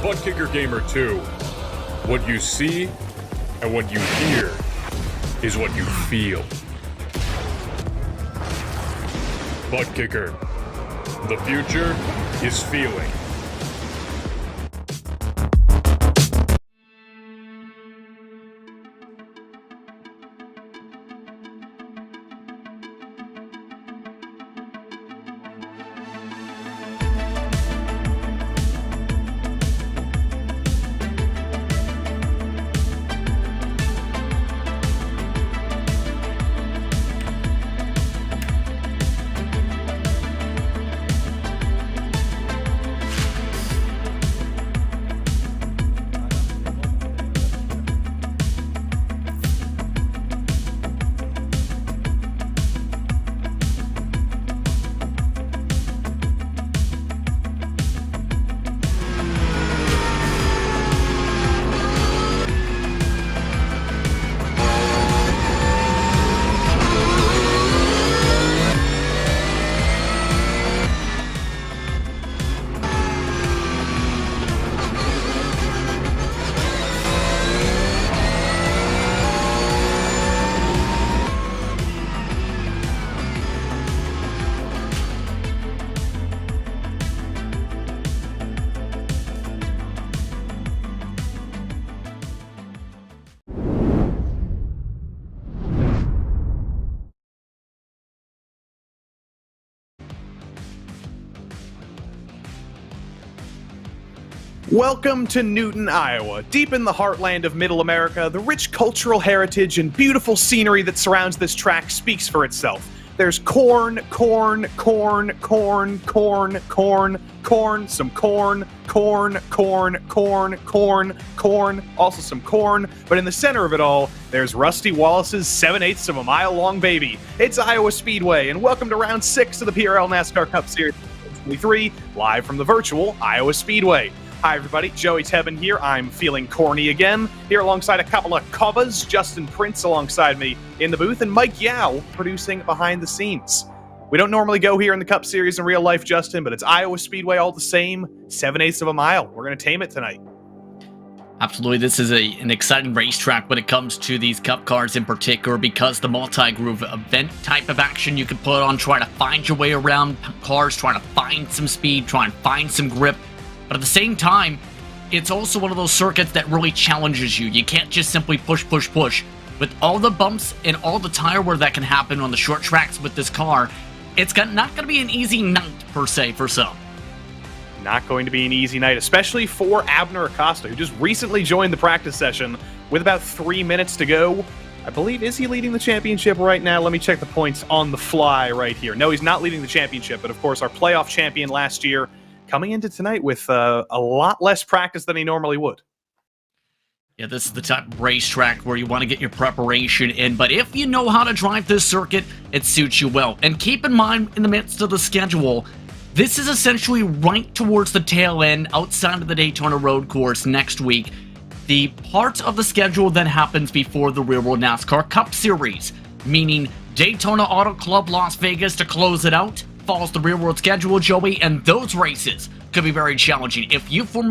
Butt Kicker Gamer 2. What you see and what you hear is what you feel. Butt Kicker. The future is feeling. Welcome to Newton, Iowa. Deep in the heartland of Middle America, the rich cultural heritage and beautiful scenery that surrounds this track speaks for itself. There's corn, some corn, also some corn, but in the center of it all, there's Rusty Wallace's 7/8 of a mile long baby. It's Iowa Speedway, and welcome to round 6 of the PRL NASCAR Cup Series 2023, live from the virtual Iowa Speedway. Hi everybody, Joey Tebben here. I'm feeling corny again, here alongside a couple of Cobbas, Justin Prince alongside me in the booth, and Mike Yao producing behind the scenes. We don't normally go here in the Cup Series in real life, Justin, but it's Iowa Speedway all the same, 7/8 of a mile. We're going to tame it tonight. Absolutely, this is an exciting racetrack when it comes to these Cup cars in particular, because the multi-groove event type of action you can put on, try to find your way around cars, trying to find some speed, try and find some grip. But at the same time, it's also one of those circuits that really challenges you. You can't just simply push. With all the bumps and all the tire wear that can happen on the short tracks with this car, it's not going to be an easy night, per se, for some. Not going to be an easy night, especially for Abner Acosta, who just recently joined the practice session with about 3 minutes to go. I believe, is he leading the championship right now? Let me check the points on the fly right here. No, he's not leading the championship, but of course, our playoff champion last year, coming into tonight with a lot less practice than he normally would. Yeah, this is the type of racetrack where you want to get your preparation in, but if you know how to drive this circuit, it suits you well. And keep in mind, in the midst of the schedule, this is essentially right towards the tail end, outside of the Daytona Road Course next week, the part of the schedule that happens before the Real World NASCAR Cup Series, meaning Daytona Auto Club Las Vegas to close it out, follows the real world schedule, Joey, and those races could be very challenging. If you feel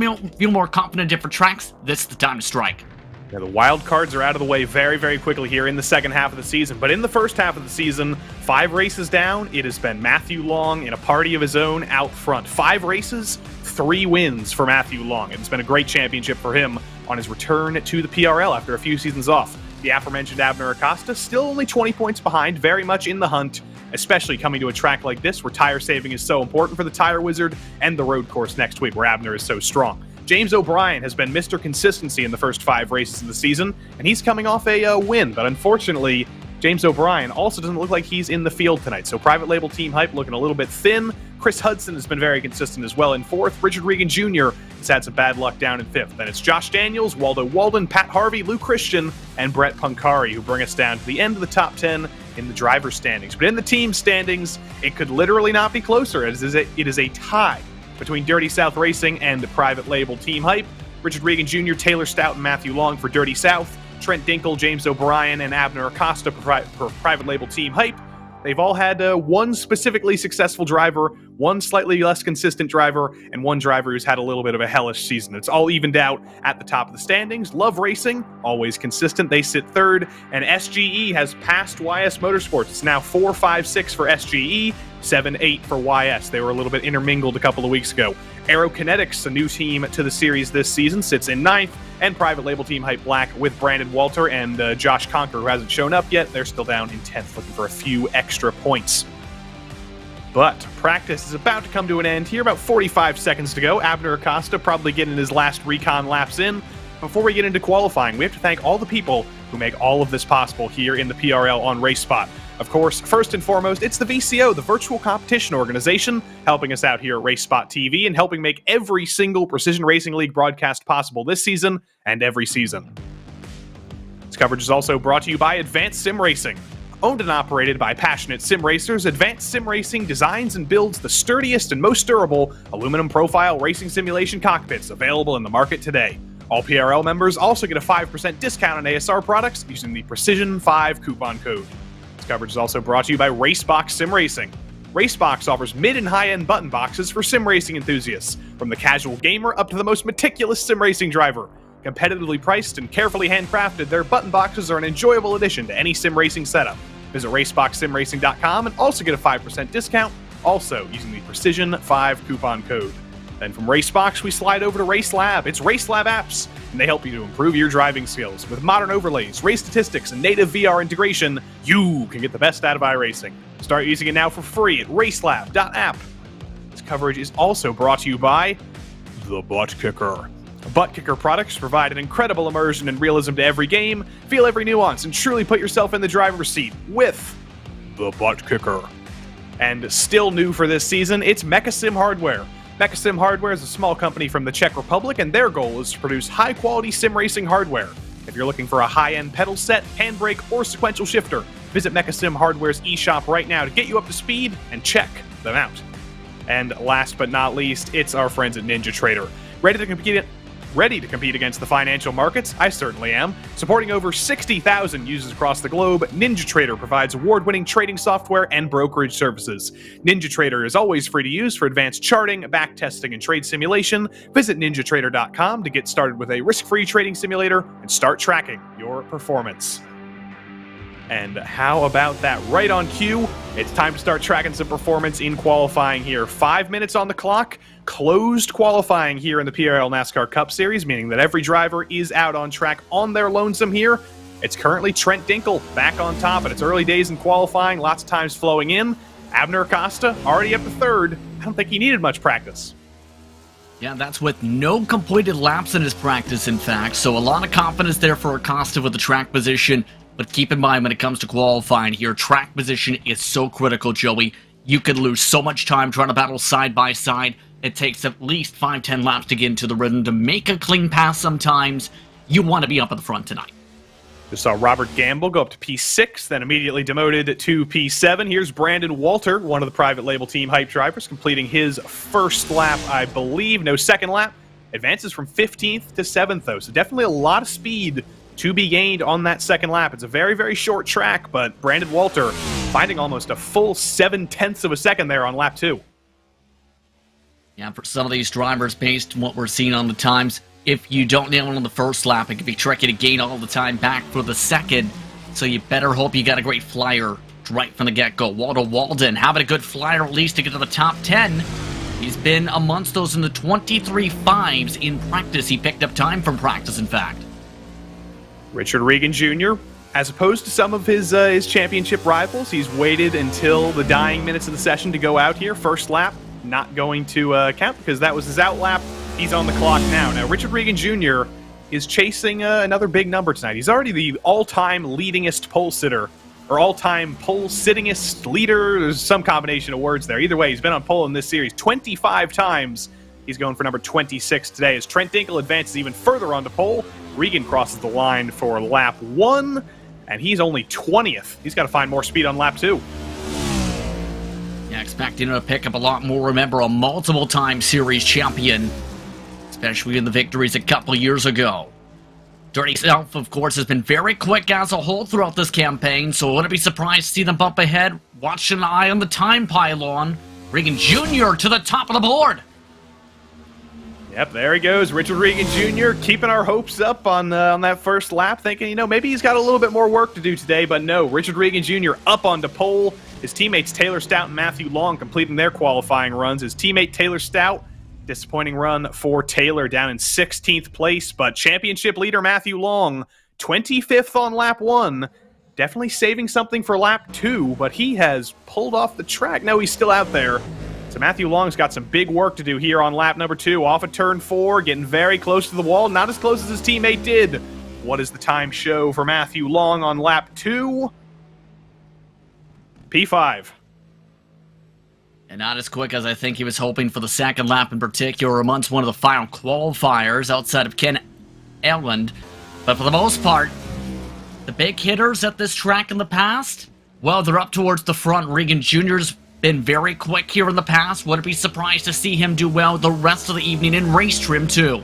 more confident in different tracks, this is the time to strike. Yeah, the wild cards are out of the way very quickly here in the second half of the season. But in the first half of the season, 5 races down, it has been Matthew Long in a party of his own out front. 5 races, 3 wins for Matthew Long. It's been a great championship for him on his return to the PRL after a few seasons off. The aforementioned Abner Acosta still only 20 points behind, very much in the hunt, especially coming to a track like this where tire saving is so important for the Tire Wizard, and the road course next week where Abner is so strong. James O'Brien has been Mr. Consistency in the first 5 races of the season, and he's coming off a win, but unfortunately, James O'Brien also doesn't look like he's in the field tonight, so private label team hype looking a little bit thin. Chris Hudson has been very consistent as well in 4th. Richard Regan Jr. has had some bad luck down in 5th. Then it's Josh Daniels, Waldo Walden, Pat Harvey, Lou Christian, and Brett Punkari who bring us down to the end of the top 10 in the driver's standings. But in the team standings, it could literally not be closer. It is a tie between Dirty South Racing and private label team hype. Richard Regan Jr., Taylor Stout, and Matthew Long for Dirty South. Trent Dinkle, James O'Brien, and Abner Acosta for private label team hype. They've all had one specifically successful driver, one slightly less consistent driver, and one driver who's had a little bit of a hellish season. It's all evened out at the top of the standings. Love Racing, always consistent. They sit third, and SGE has passed YS Motorsports. It's now 4-5-6 for SGE, 7-8 for YS. They were a little bit intermingled a couple of weeks ago. Aerokinetics, a new team to the series this season, sits in 9th, and private label team Hype Black with Brandon Walter and Josh Conker, who hasn't shown up yet. They're still down in 10th, looking for a few extra points. But practice is about to come to an end here, about 45 seconds to go. Abner Acosta probably getting his last recon laps in. Before we get into qualifying, we have to thank all the people who make all of this possible here in the PRL on RaceSpot. Of course, first and foremost, it's the VCO, the virtual competition organization, helping us out here at RaceSpotTV and helping make every single Precision Racing League broadcast possible this season and every season. This coverage is also brought to you by Advanced Sim Racing. Owned and operated by passionate sim racers, Advanced Sim Racing designs and builds the sturdiest and most durable aluminum profile racing simulation cockpits available in the market today. All PRL members also get a 5% discount on ASR products using the Precision5 coupon code. This coverage is also brought to you by Racebox Sim Racing. Racebox offers mid and high-end button boxes for sim racing enthusiasts, from the casual gamer up to the most meticulous sim racing driver. Competitively priced and carefully handcrafted, their button boxes are an enjoyable addition to any sim racing setup. Visit raceboxsimracing.com and also get a 5% discount, also using the Precision5 coupon code. Then from Racebox, we slide over to RaceLab. It's RaceLab apps, and they help you to improve your driving skills. With modern overlays, race statistics, and native VR integration, you can get the best out of iRacing. Start using it now for free at racelab.app. This coverage is also brought to you by the Butt Kicker. Butt Kicker products provide an incredible immersion and realism to every game. Feel every nuance and truly put yourself in the driver's seat with the Butt Kicker. And still new for this season, it's Mechasim Hardware. Mechasim Hardware is a small company from the Czech Republic, and their goal is to produce high-quality sim racing hardware. If you're looking for a high-end pedal set, handbrake, or sequential shifter, visit Mechasim Hardware's eShop right now to get you up to speed and check them out. And last but not least, it's our friends at Ninja Trader. Ready to compete against the financial markets? I certainly am. Supporting over 60,000 users across the globe, Ninja Trader provides award-winning trading software and brokerage services. Ninja Trader is always free to use for advanced charting, backtesting, and trade simulation. Visit ninjatrader.com to get started with a risk-free trading simulator and start tracking your performance. And how about that? Right on cue, it's time to start tracking some performance in qualifying here. 5 minutes on the clock, closed qualifying here in the PRL NASCAR Cup Series, meaning that every driver is out on track on their lonesome here. It's currently Trent Dinkel back on top, and it's early days in qualifying, lots of times flowing in. Abner Acosta already up to third. I don't think he needed much practice. Yeah, that's with no completed laps in his practice, in fact, so a lot of confidence there for Acosta with the track position. But keep in mind, when it comes to qualifying here, track position is so critical, Joey. You could lose so much time trying to battle side by side. It takes at least 5-10 laps to get into the rhythm to make a clean pass sometimes. You want to be up at the front tonight. Just saw Robert Gamble go up to P6, then immediately demoted to P7. Here's Brandon Walter, one of the private label team Hype drivers, completing his first lap, I believe. No second lap. Advances from 15th to 7th, though. So definitely a lot of speed to be gained on that second lap. It's a very, very short track, but Brandon Walter finding almost a full 7/10 of a second there on lap 2. Yeah, for some of these drivers, based on what we're seeing on the times, if you don't nail it on the first lap, it can be tricky to gain all the time back for the second, so you better hope you got a great flyer right from the get-go. Walter Walden having a good flyer at least to get to the top 10. He's been amongst those in the 23.5s in practice. He picked up time from practice, in fact. Richard Regan Jr., as opposed to some of his championship rivals, he's waited until the dying minutes of the session to go out here. First lap, not going to count because that was his out lap. He's on the clock now. Now, Richard Regan Jr. is chasing another big number tonight. He's already the all-time leadingest pole sitter, or all-time pole sittingest leader. There's some combination of words there. Either way, he's been on pole in this series 25 times. He's going for number 26 today as Trent Dinkel advances even further onto pole. Regan crosses the line for lap 1, and he's only 20th. He's got to find more speed on lap 2. Yeah, expecting him to pick up a lot more. Remember, a multiple-time series champion, especially in the victories a couple years ago. Dirty South, of course, has been very quick as a whole throughout this campaign, so I wouldn't be surprised to see them bump ahead watching an eye on the time pylon. Regan Jr. to the top of the board. Yep, there he goes. Richard Regan Jr. keeping our hopes up on that first lap, thinking, maybe he's got a little bit more work to do today, but no. Richard Regan Jr. up onto pole. His teammates Taylor Stout and Matthew Long completing their qualifying runs. His teammate Taylor Stout, disappointing run for Taylor, down in 16th place, but championship leader Matthew Long, 25th on lap 1. Definitely saving something for lap 2, but he has pulled off the track. No, he's still out there. So Matthew Long's got some big work to do here on lap number 2. Off of turn 4, getting very close to the wall. Not as close as his teammate did. What does the time show for Matthew Long on lap 2? P5. And not as quick as I think he was hoping for the second lap in particular amongst one of the final qualifiers outside of Ken Elland. But for the most part, the big hitters at this track in the past, well, they're up towards the front. Regan Jr.'s been very quick here in the past. Wouldn't be surprised to see him do well the rest of the evening in race trim, too.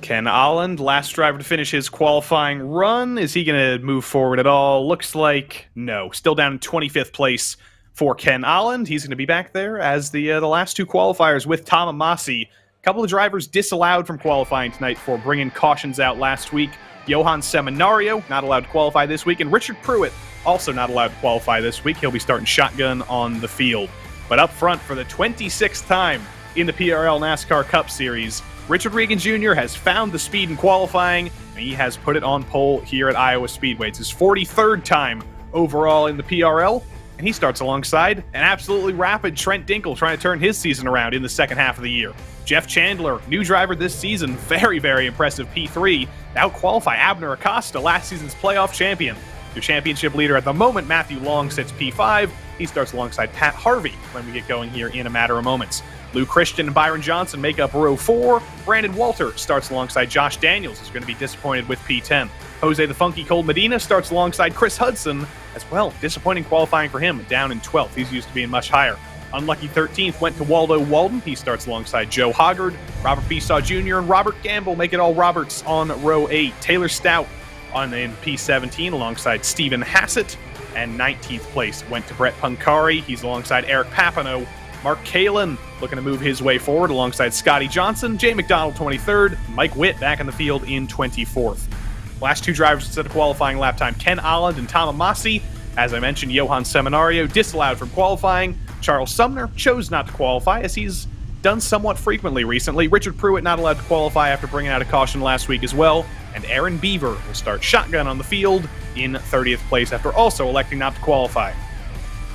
Ken Holland, last driver to finish his qualifying run. Is he going to move forward at all? Looks like no. Still down in 25th place for Ken Holland. He's going to be back there as the last 2 qualifiers with Tom Amasi. A couple of drivers disallowed from qualifying tonight for bringing cautions out last week. Johan Seminario, not allowed to qualify this week, and Richard Pruitt, also not allowed to qualify this week. He'll be starting shotgun on the field. But up front for the 26th time in the PRL NASCAR Cup Series, Richard Regan Jr. has found the speed in qualifying, and he has put it on pole here at Iowa Speedway. It's his 43rd time overall in the PRL, and he starts alongside an absolutely rapid Trent Dinkle trying to turn his season around in the second half of the year. Jeff Chandler, new driver this season, very, very impressive P3. Out-qualify Abner Acosta, last season's playoff champion. Your championship leader at the moment, Matthew Long, sits P5. He starts alongside Pat Harvey when we get going here in a matter of moments. Lou Christian and Byron Johnson make up row 4. Brandon Walter starts alongside Josh Daniels, who's going to be disappointed with P10. Jose the Funky Cold Medina starts alongside Chris Hudson as well. Disappointing qualifying for him, down in 12th. He's used to being much higher. Unlucky 13th went to Waldo Walden. He starts alongside Joe Hoggard. Robert Besaw Jr. and Robert Gamble make it all Roberts on row 8. Taylor Stout in P17 alongside Stephen Hassett. And 19th place went to Brett Punkari. He's alongside Eric Papineau. Mark Kalin looking to move his way forward alongside Scotty Johnson. Jay McDonald 23rd. Mike Witt back in the field in 24th. Last 2 drivers to set a qualifying lap time, Ken Holland and Tom Amasi. As I mentioned, Johan Seminario disallowed from qualifying. Charles Sumner chose not to qualify, as he's done somewhat frequently recently. Richard Pruitt not allowed to qualify after bringing out a caution last week as well. And Aaron Beaver will start shotgun on the field in 30th place after also electing not to qualify.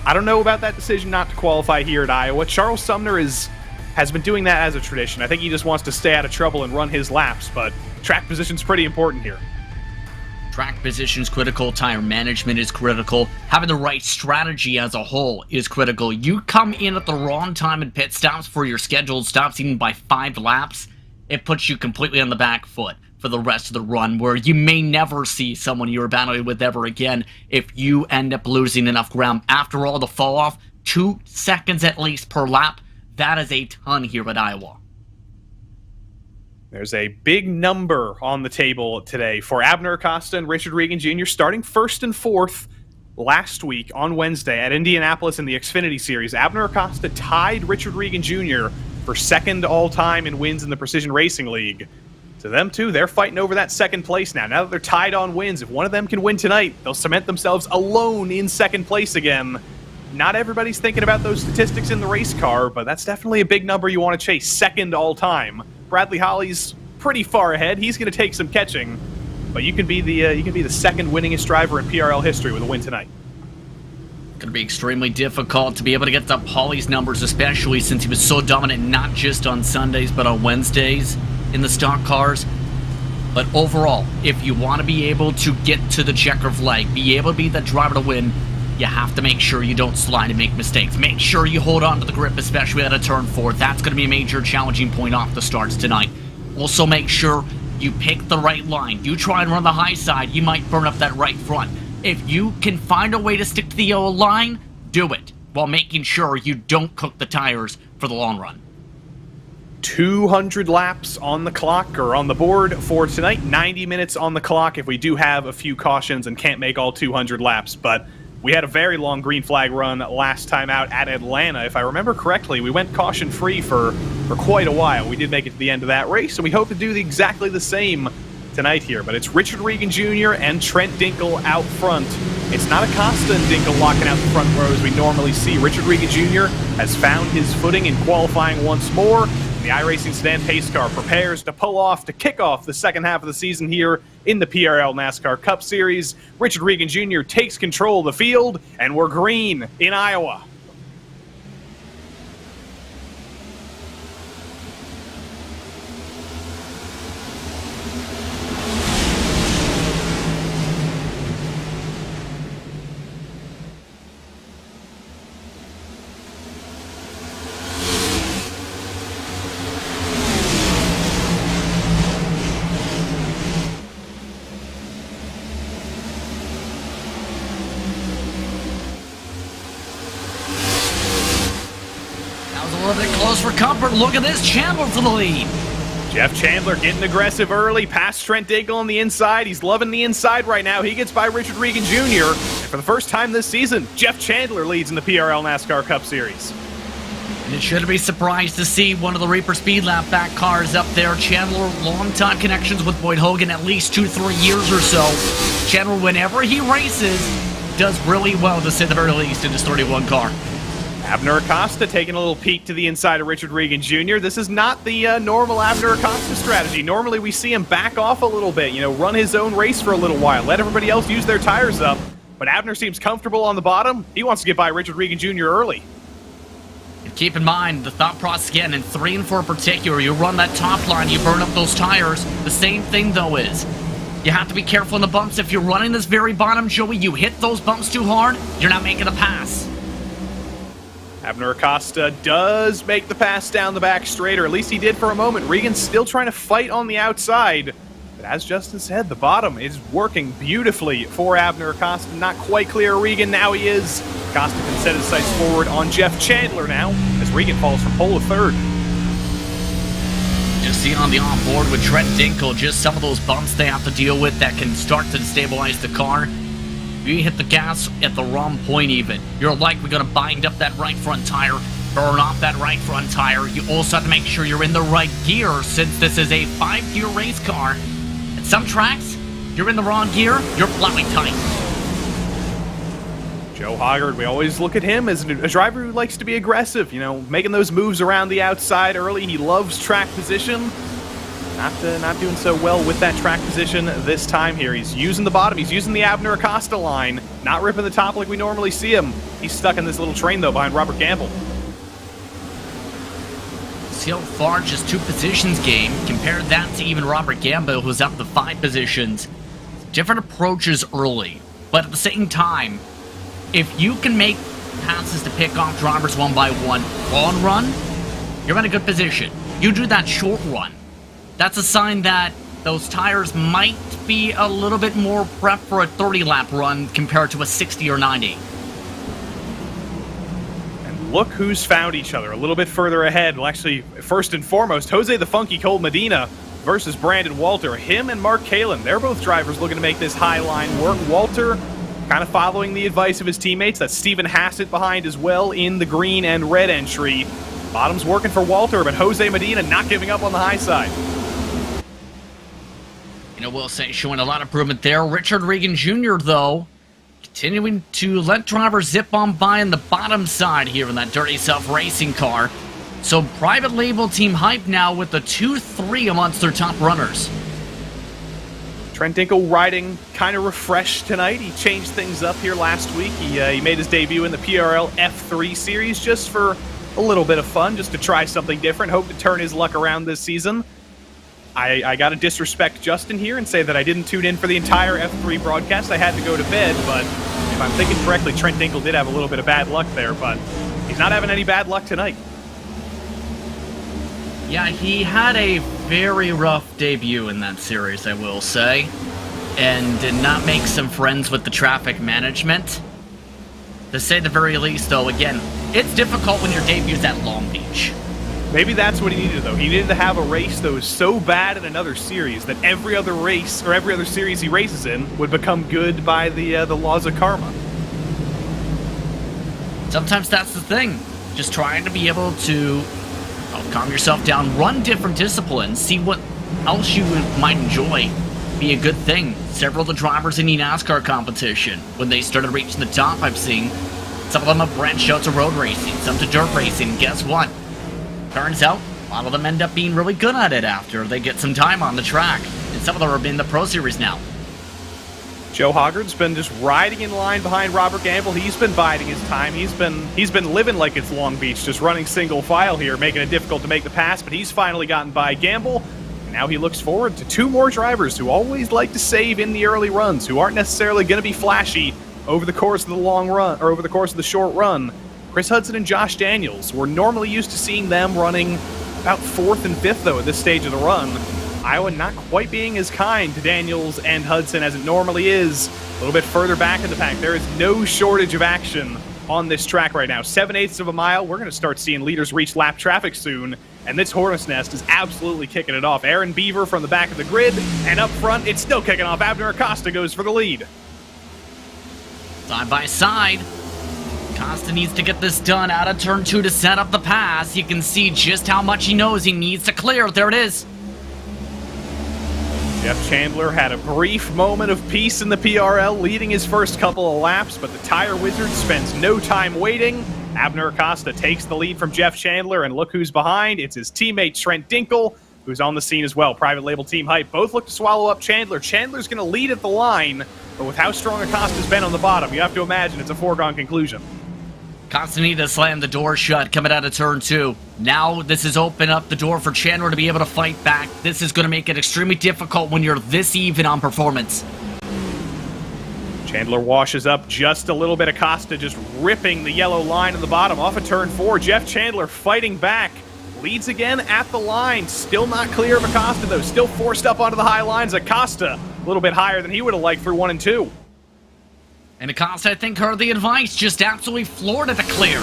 I don't know about that decision not to qualify here at Iowa. Charles Sumner has been doing that as a tradition. I think he just wants to stay out of trouble and run his laps, but track position's pretty important here. Track position is critical, tire management is critical, having the right strategy as a whole is critical. You come in at the wrong time in pit stops for your scheduled stops even by 5 laps, it puts you completely on the back foot for the rest of the run, where you may never see someone you're battling with ever again if you end up losing enough ground. After all, the fall off, 2 seconds at least per lap, that is a ton here at Iowa. There's a big number on the table today for Abner Acosta and Richard Regan Jr. starting 1st and 4th last week on Wednesday at Indianapolis in the Xfinity Series. Abner Acosta tied Richard Regan Jr. for 2nd all-time in wins in the Precision Racing League. So them two, they're fighting over that 2nd place now. Now that they're tied on wins, if one of them can win tonight, they'll cement themselves alone in 2nd place again. Not everybody's thinking about those statistics in the race car, but that's definitely a big number you want to chase, 2nd all-time. Bradley Holly's pretty far ahead. He's going to take some catching, but you can be the 2nd winningest driver in PRL history with a win tonight. Going to be extremely difficult to be able to get up Holly's numbers, especially since he was so dominant not just on Sundays but on Wednesdays in the stock cars. But overall, if you want to be able to get to the checker flag, be able to be the driver to win, you have to make sure you don't slide and make mistakes. Make sure you hold on to the grip, especially at a turn 4. That's going to be a major challenging point off the starts tonight. Also make sure you pick the right line. You try and run the high side, you might burn up that right front. If you can find a way to stick to the yellow line, do it, while making sure you don't cook the tires for the long run. 200 laps on the clock, or on the board for tonight. 90 minutes on the clock if we do have a few cautions and can't make all 200 laps, but We had a very long green flag run last time out at Atlanta. If I remember correctly, we went caution-free for quite a while. We did make it to the end of that race, and we hope to do exactly the same tonight here. But it's Richard Regan Jr. and Trent Dinkle out front. It's not Acosta and Dinkle locking out the front row as we normally see. Richard Regan Jr. has found his footing in qualifying once more. The iRacing sedan pace car prepares to pull off to kick off the second half of the season here in the PRL NASCAR Cup Series. Richard Regan Jr. takes control of the field, and we're green in Iowa. A little bit close for comfort. Look at this, Chandler for the lead. Jeff Chandler getting aggressive early, past Trent Dinkle on the inside. He's loving the inside right now. He gets by Richard Regan Jr. And for the first time this season, Jeff Chandler leads in the PRL NASCAR Cup Series. And it shouldn't be surprised to see one of the Reaper Speed Lap back cars up there. Chandler, long-time connections with Boyd Hogan, at least 2-3 years or so. Chandler, whenever he races, does really well, to say the very least, in his 31 car. Abner Acosta taking a little peek to the inside of Richard Regan Jr. This is not the normal Abner Acosta strategy. Normally we see him back off a little bit, run his own race for a little while, let everybody else use their tires up. But Abner seems comfortable on the bottom. He wants to get by Richard Regan Jr. early. And keep in mind, the thought process again, in 3 and 4 in particular, you run that top line, you burn up those tires. The same thing, though, is you have to be careful in the bumps. If you're running this very bottom, Joey, you hit those bumps too hard, you're not making a pass. Abner Acosta does make the pass down the back straight, or at least he did for a moment. Regan's still trying to fight on the outside. But as Justin said, the bottom is working beautifully for Abner Acosta. Not quite clear Regan, now he is. Acosta can set his sights forward on Jeff Chandler now, as Regan falls from pole to third. Just see on the onboard with Trent Dinkle, just some of those bumps they have to deal with that can start to destabilize the car. You hit the gas at the wrong point even, you're likely going to bind up that right front tire, burn off that right front tire. You also have to make sure you're in the right gear, since this is a 5-gear race car. At some tracks, you're in the wrong gear, you're plowing tight. Joe Hoggard, we always look at him as a driver who likes to be aggressive, making those moves around the outside early. He loves track position. Not doing so well with that track position this time here. He's using the bottom. He's using the Abner Acosta line. Not ripping the top like we normally see him. He's stuck in this little train, though, behind Robert Gamble. See how far just 2 positions game. Compare that to even Robert Gamble, who's up to 5 positions. Different approaches early. But at the same time, if you can make passes to pick off drivers one by one, long run, you're in a good position. You do that short run, that's a sign that those tires might be a little bit more prepped for a 30-lap run compared to a 60 or 90. And look who's found each other a little bit further ahead. Well, actually, first and foremost, Jose the Funky Cole Medina versus Brandon Walter. Him and Mark Kalin, they're both drivers looking to make this high line work. Walter kind of following the advice of his teammates. That's Stephen Hassett behind as well in the green and red entry. Bottom's working for Walter, but Jose Medina not giving up on the high side. We'll say showing a lot of improvement there. Richard Regan Jr., though, continuing to let drivers zip on by on the bottom side here in that Dirty South racing car. So private label team hype now with the 2-3 amongst their top runners. Trent Dinkle riding kind of refreshed tonight. He changed things up here last week. He made his debut in the PRL F3 series just for a little bit of fun, just to try something different. Hope to turn his luck around this season. I got to disrespect Justin here and say that I didn't tune in for the entire F3 broadcast. I had to go to bed, but if I'm thinking correctly, Trent Dinkle did have a little bit of bad luck there, but he's not having any bad luck tonight. Yeah, he had a very rough debut in that series, I will say, and did not make some friends with the traffic management. To say the very least, though, again, it's difficult when your debut's at Long Beach. Maybe that's what he needed, though. He needed to have a race that was so bad in another series that every other race or every other series he races in would become good by the laws of karma. sometimes that's the thing. Just trying to be able to calm yourself down, run different disciplines, see what else you might enjoy. Be a good thing. Several of the drivers in the NASCAR competition, when they started reaching the top, I've seen some of them have branched out to road racing, some to dirt racing. Guess what? Turns out a lot of them end up being really good at it after they get some time on the track, and some of them are in the Pro Series now. Joe Hoggard's been just riding in line behind Robert Gamble. He's been biding his time. He's been living like it's Long Beach, just running single file here, making it difficult to make the pass, but he's finally gotten by Gamble. And now he looks forward to two more drivers who always like to save in the early runs, who aren't necessarily going to be flashy over the course of the long run, or over the course of the short run. Chris Hudson and Josh Daniels. We're normally used to seeing them running about 4th and 5th, though, at this stage of the run. Iowa not quite being as kind to Daniels and Hudson as it normally is. A little bit further back in the pack. There is no shortage of action on this track right now. 7/8 of a mile. We're going to start seeing leaders reach lap traffic soon. And this Hornet's Nest is absolutely kicking it off. Aaron Beaver from the back of the grid. And up front, it's still kicking off. Abner Acosta goes for the lead. Side by side. Acosta needs to get this done out of turn 2 to set up the pass. You can see just how much he knows he needs to clear. There it is. Jeff Chandler had a brief moment of peace in the PRL, leading his first couple of laps, but the tire wizard spends no time waiting. Abner Acosta takes the lead from Jeff Chandler, and look who's behind. It's his teammate Trent Dinkel, who's on the scene as well. Private label team hype. Both look to swallow up Chandler. Chandler's going to lead at the line, but with how strong Acosta's been on the bottom, you have to imagine it's a foregone conclusion. Acosta need to slam the door shut coming out of turn 2. Now this has opened up the door for Chandler to be able to fight back. This is going to make it extremely difficult when you're this even on performance. Chandler washes up just a little bit. Acosta just ripping the yellow line in the bottom off of turn 4. Jeff Chandler fighting back. Leads again at the line. Still not clear of Acosta, though. Still forced up onto the high lines. Acosta a little bit higher than he would have liked through 1 and 2. And Acosta, I think, heard the advice. Just absolutely floored at the clear.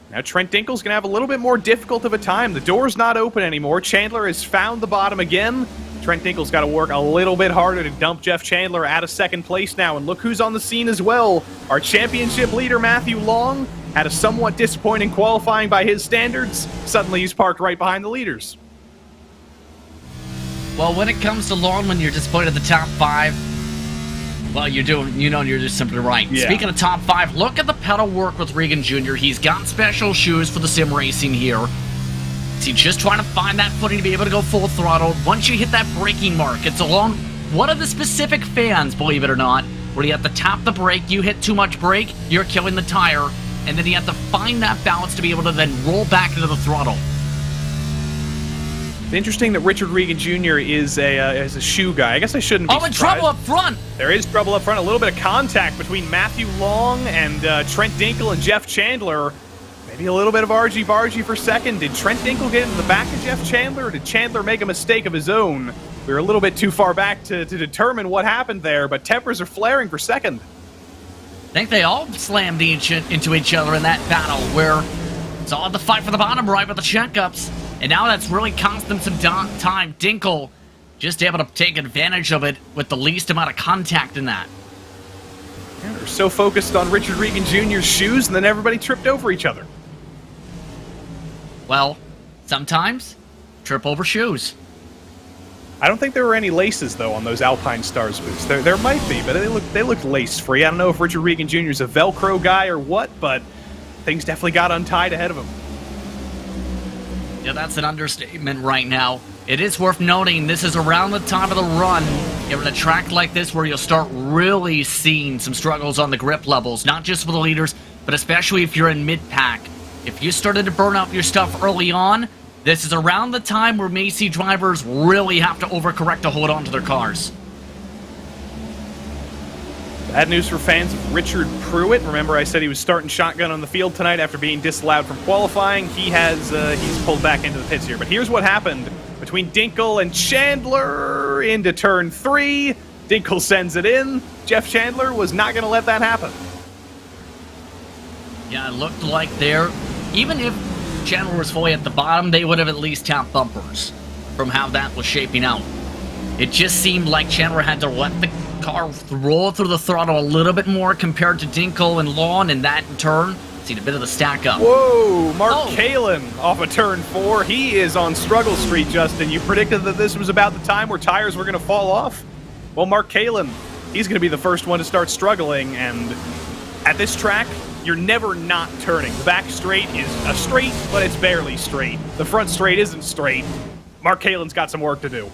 Now Trent Dinkel's going to have a little bit more difficult of a time. The door's not open anymore. Chandler has found the bottom again. Trent Dinkel's got to work a little bit harder to dump Jeff Chandler out of second place now. And look who's on the scene as well. Our championship leader, Matthew Long, had a somewhat disappointing qualifying by his standards. Suddenly he's parked right behind the leaders. Well, when it comes to Long, when you're disappointed at the top 5, well, you're just simply right. Yeah. Speaking of top 5, look at the pedal work with Regan Jr. He's got special shoes for the sim racing here. He's just trying to find that footing to be able to go full throttle. Once you hit that braking mark, it's along one of the specific fans, believe it or not, where you have to tap the brake, you hit too much brake, you're killing the tire, and then you have to find that balance to be able to then roll back into the throttle. It's interesting that Richard Regan Jr. is a shoe guy. I guess I shouldn't be in surprised. trouble up front. There is trouble up front. A little bit of contact between Matthew Long and Trent Dinkel and Jeff Chandler. Maybe a little bit of argy-bargy for second. Did Trent Dinkel get into the back of Jeff Chandler, or did Chandler make a mistake of his own? We were a little bit too far back to determine what happened there, but tempers are flaring for second. I think they all slammed into each other in that battle where it's all the fight for the bottom right with the checkups. And now that's really cost them some time. Dinkel just able to take advantage of it with the least amount of contact in that. Yeah, they're so focused on Richard Regan Jr.'s shoes, and then everybody tripped over each other. Well, sometimes trip over shoes. I don't think there were any laces, though, on those Alpine Stars boots. There might be, but they look lace-free. I don't know if Richard Regan Jr. is a Velcro guy or what, but things definitely got untied ahead of him. Yeah, that's an understatement right now. It is worth noting this is around the time of the run. You're in a track like this where you'll start really seeing some struggles on the grip levels, not just for the leaders, but especially if you're in mid-pack. If you started to burn up your stuff early on, this is around the time where Macy drivers really have to overcorrect to hold on to their cars. Bad news for fans of Richard Pruitt. Remember, I said he was starting shotgun on the field tonight after being disallowed from qualifying. He's pulled back into the pits here. But here's what happened between Dinkel and Chandler into turn 3. Dinkel sends it in. Jeff Chandler was not going to let that happen. Yeah, it looked like there, even if Chandler was fully at the bottom, they would have at least tapped bumpers from how that was shaping out. It just seemed like Chandler had to let the car roll through the throttle a little bit more compared to Dinkle and Lawn, and that in turn seen a bit of the stack up. Whoa, Mark Kalin off of turn 4. He is on struggle street, Justin. You predicted that this was about the time where tires were going to fall off? Well, Mark Kalin, he's going to be the first one to start struggling, and at this track, you're never not turning. The back straight is a straight, but it's barely straight. The front straight isn't straight. Mark Kalin's got some work to do.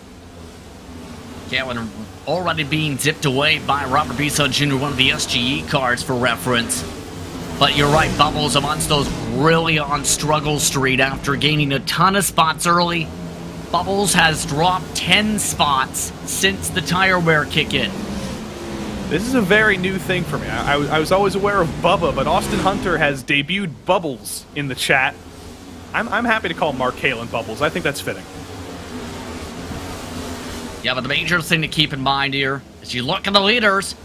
Kalin already being zipped away by Robert Bisson Jr., one of the SGE cars for reference. But you're right, Bubbles amongst those really on struggle street after gaining a ton of spots early. Bubbles has dropped 10 spots since the tire wear kick-in. This is a very new thing for me. I was always aware of Bubba, but Austin Hunter has debuted Bubbles in the chat. I'm happy to call Mark Kalin Bubbles. I think that's fitting. Yeah, but the major thing to keep in mind here, as you look at the leaders,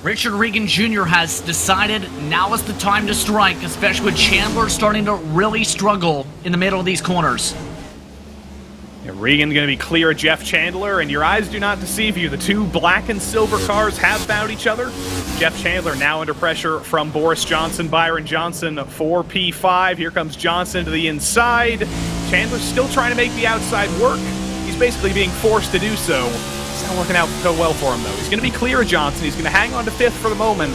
Richard Regan Jr. has decided now is the time to strike, especially with Chandler starting to really struggle in the middle of these corners. Yeah, Regan going to be clear of Jeff Chandler, and your eyes do not deceive you. The two black and silver cars have found each other. Jeff Chandler now under pressure from Boris Johnson, Byron Johnson, 4P5. Here comes Johnson to the inside. Chandler's still trying to make the outside work. He's basically being forced to do so. It's not working out so well for him, though. He's going to be clear of Johnson. He's going to hang on to 5th for the moment.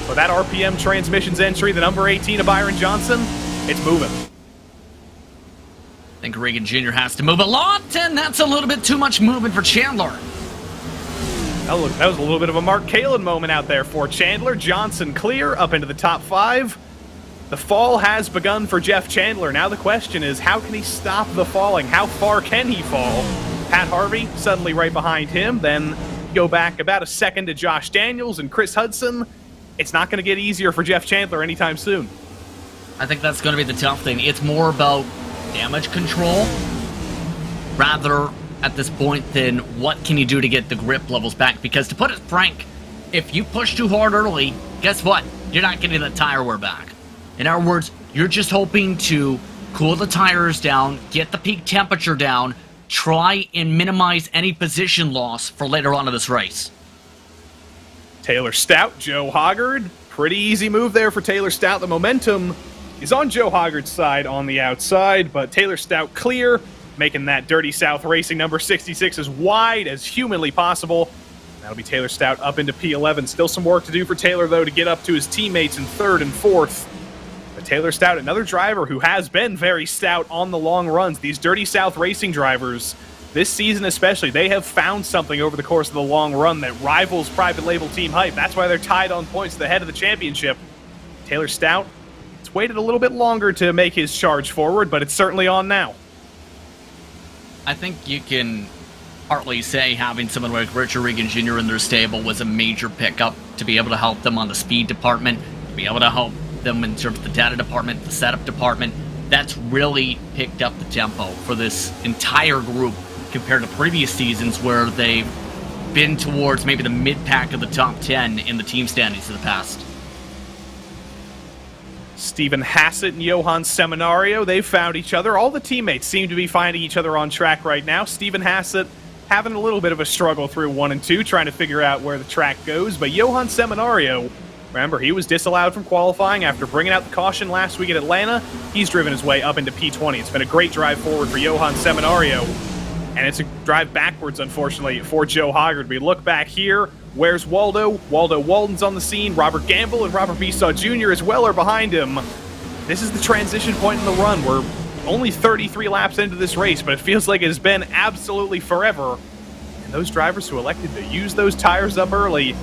But that RPM transmissions entry, the number 18 of Byron Johnson, it's moving. I think Regan Jr. has to move a lot, and that's a little bit too much movement for Chandler. That was a little bit of a Mark Kalin moment out there for Chandler. Johnson clear, up into the top 5. The fall has begun for Jeff Chandler. Now the question is, how can he stop the falling? How far can he fall? Pat Harvey suddenly right behind him. Then go back about a second to Josh Daniels and Chris Hudson. It's not going to get easier for Jeff Chandler anytime soon. I think that's going to be the tough thing. It's more about damage control rather at this point than what can you do to get the grip levels back. Because to put it frank, if you push too hard early, guess what? You're not getting the tire wear back. In other words, you're just hoping to cool the tires down, get the peak temperature down, try and minimize any position loss for later on in this race. Taylor Stout, Joe Hoggard. Pretty easy move there for Taylor Stout. The momentum is on Joe Hoggard's side on the outside, but Taylor Stout clear, making that Dirty South Racing number 66 as wide as humanly possible. That'll be Taylor Stout up into P11. Still some work to do for Taylor, though, to get up to his teammates in 3rd and 4th. But Taylor Stout, another driver who has been very stout on the long runs. These Dirty South Racing drivers, this season especially, they have found something over the course of the long run that rivals private label Team Hype. That's why they're tied on points at the head of the championship. Taylor Stout, it's waited a little bit longer to make his charge forward, but it's certainly on now. I think you can partly say having someone like Richard Regan Jr. in their stable was a major pickup to be able to help them on the speed department, to be able to help them in terms of the data department, the setup department. That's really picked up the tempo for this entire group compared to previous seasons where they've been towards maybe the mid-pack of the top 10 in the team standings of the past. Stephen Hassett and Johan Seminario, they've found each other. All the teammates seem to be finding each other on track right now. Stephen Hassett having a little bit of a struggle through 1 and 2, trying to figure out where the track goes. But Johan Seminario, remember, he was disallowed from qualifying after bringing out the caution last week at Atlanta. He's driven his way up into P20. It's been a great drive forward for Johan Seminario. And it's a drive backwards, unfortunately, for Joe Hoggard. We look back here. Where's Waldo? Waldo Walden's on the scene. Robert Gamble and Robert Bisson Jr. as well are behind him. This is the transition point in the run. We're only 33 laps into this race, but it feels like it has been absolutely forever. And those drivers who elected to use those tires up early,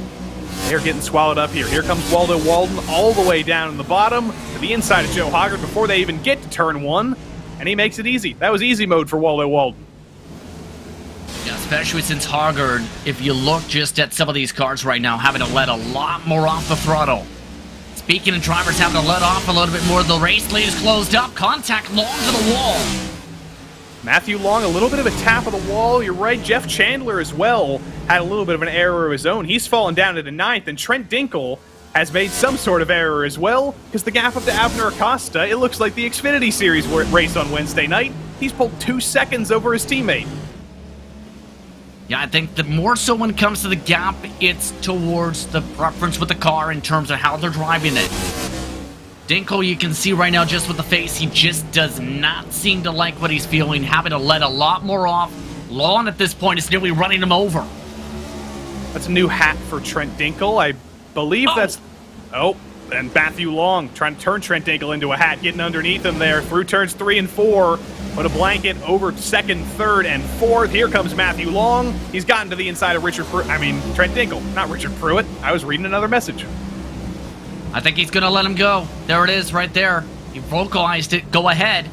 they're getting swallowed up here. Here comes Waldo Walden all the way down in the bottom to the inside of Joe Hoggard before they even get to turn 1. And he makes it easy. That was easy mode for Waldo Walden. Yeah, especially since Hoggard, if you look just at some of these cars right now, having to let a lot more off the throttle. Speaking of drivers having to let off a little bit more, the race lead is closed up. Contact Long to the wall. Matthew Long, a little bit of a tap of the wall. You're right, Jeff Chandler as well had a little bit of an error of his own. He's fallen down to the 9th, and Trent Dinkle has made some sort of error as well, because the gap up to Abner Acosta, it looks like the Xfinity Series race on Wednesday night. He's pulled 2 seconds over his teammate. Yeah, I think that more so when it comes to the gap, it's towards the preference with the car in terms of how they're driving it. Dinkle, you can see right now just with the face, he just does not seem to like what he's feeling, having to let a lot more off. Lawn at this point is nearly running him over. That's a new hat for Trent Dinkle. I believe that's... Oh, and Matthew Long trying to turn Trent Dinkle into a hat, getting underneath him there through turns 3 and 4. Put a blanket over 2nd, 3rd, and 4th. Here comes Matthew Long. He's gotten to the inside of Trent Dinkle, not Richard Pruitt. I was reading another message. I think he's going to let him go. There it is right there. He vocalized it. Go ahead.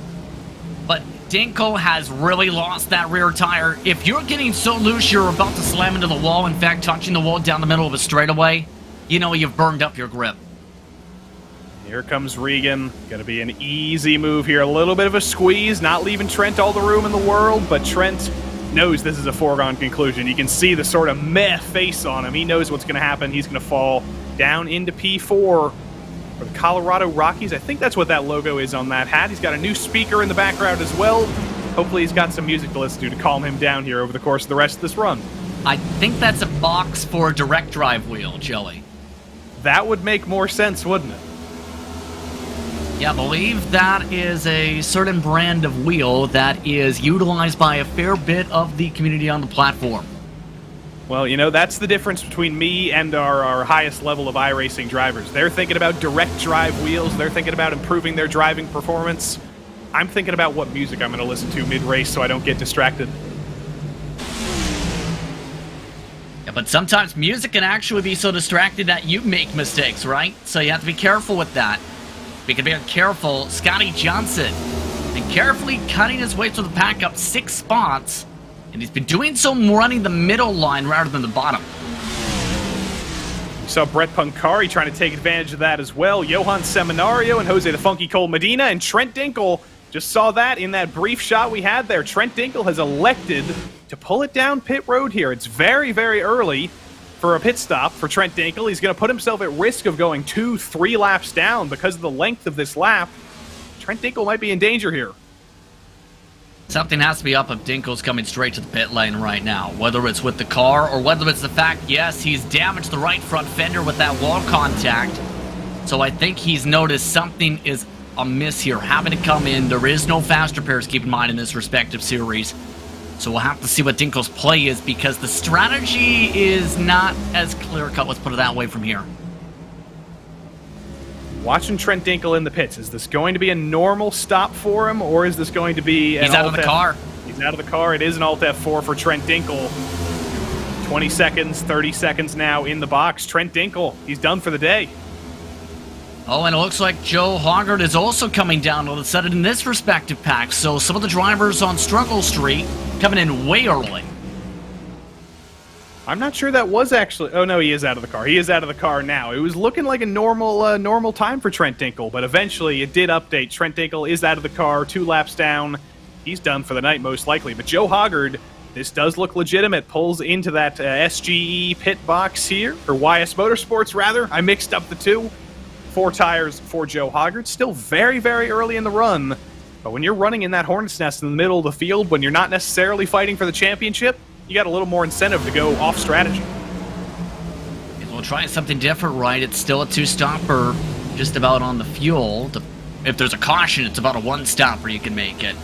But Dinkle has really lost that rear tire. If you're getting so loose you're about to slam into the wall, in fact, touching the wall down the middle of a straightaway, you know you've burned up your grip. Here comes Regan. Gonna be an easy move here. A little bit of a squeeze, not leaving Trent all the room in the world, but Trent knows this is a foregone conclusion. You can see the sort of meh face on him. He knows what's gonna happen. He's gonna fall down into P4 for the Colorado Rockies. I think that's what that logo is on that hat. He's got a new speaker in the background as well. Hopefully he's got some music to listen to calm him down here over the course of the rest of this run. I think that's a box for a direct drive wheel, Joey. That would make more sense, wouldn't it? Yeah, I believe that is a certain brand of wheel that is utilized by a fair bit of the community on the platform. Well, you know, that's the difference between me and our highest level of iRacing drivers. They're thinking about direct drive wheels. They're thinking about improving their driving performance. I'm thinking about what music I'm going to listen to mid-race so I don't get distracted. Yeah, but sometimes music can actually be so distracted that you make mistakes, right? So you have to be careful with that. We can be careful. Scotty Johnson, and carefully cutting his way through the pack up 6 spots. And he's been doing so running the middle line rather than the bottom. We saw Brett Puncari trying to take advantage of that as well. Johan Seminario and Jose the Funky Cole Medina, and Trent Dinkle just saw that in that brief shot we had there. Trent Dinkle has elected to pull it down pit road here. It's very, very early for a pit stop for Trent Dinkle. He's going to put himself at risk of going 2-3 laps down because of the length of this lap. Trent Dinkle might be in danger here. Something has to be up if Dinkle's coming straight to the pit lane right now, whether it's with the car or whether it's the fact, yes, he's damaged the right front fender with that wall contact. So I think he's noticed something is amiss here, having to come in. There is no fast repairs, keep in mind, in this respective series. So we'll have to see what Dinkle's play is because the strategy is not as clear-cut, let's put it that way, from here. Watching Trent Dinkle in the pits, is this going to be a normal stop for him, or is this going to be an He's out of the car. He's out of the car. It is an Alt F4 for Trent Dinkle. 20 seconds, 30 seconds now in the box. Trent Dinkle, he's done for the day. Oh, and it looks like Joe Hoggard is also coming down all of a sudden in this respective pack. So some of the drivers on Struggle Street coming in way early. I'm not sure that was actually... Oh, no, he is out of the car. He is out of the car now. It was looking like a normal time for Trent Dinkle, but eventually it did update. Trent Dinkle is out of the car, 2 laps down. He's done for the night, most likely. But Joe Hoggard, this does look legitimate. Pulls into that SGE pit box here, or YS Motorsports, rather. I mixed up the two. 4 tires for Joe Hoggard. Still very, very early in the run. But when you're running in that hornet's nest in the middle of the field, when you're not necessarily fighting for the championship, you got a little more incentive to go off strategy. We'll try something different, right? It's still a 2-stopper, just about on the fuel. If there's a caution, it's about a 1-stopper you can make it.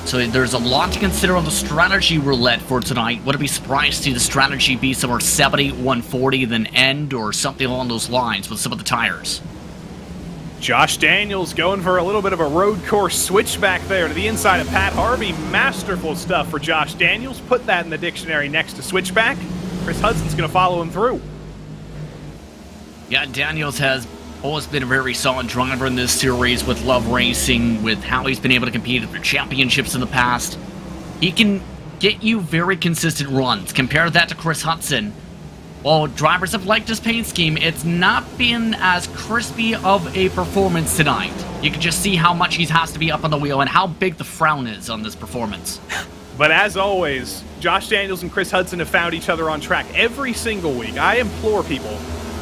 So there's a lot to consider on the strategy roulette for tonight. Would it be surprised to see the strategy be somewhere 70, 140, then end, or something along those lines with some of the tires? Josh Daniels going for a little bit of a road course switchback there to the inside of Pat Harvey. Masterful stuff for Josh Daniels. Put that in the dictionary next to switchback. Chris Hudson's going to follow him through. Yeah, Daniels has always been a very solid driver in this series with Love Racing, with how he's been able to compete for championships in the past. He can get you very consistent runs. Compare that to Chris Hudson. While drivers have liked his paint scheme, it's not been as crispy of a performance tonight. You can just see how much he has to be up on the wheel and how big the frown is on this performance. But as always, Josh Daniels and Chris Hudson have found each other on track every single week. I implore people,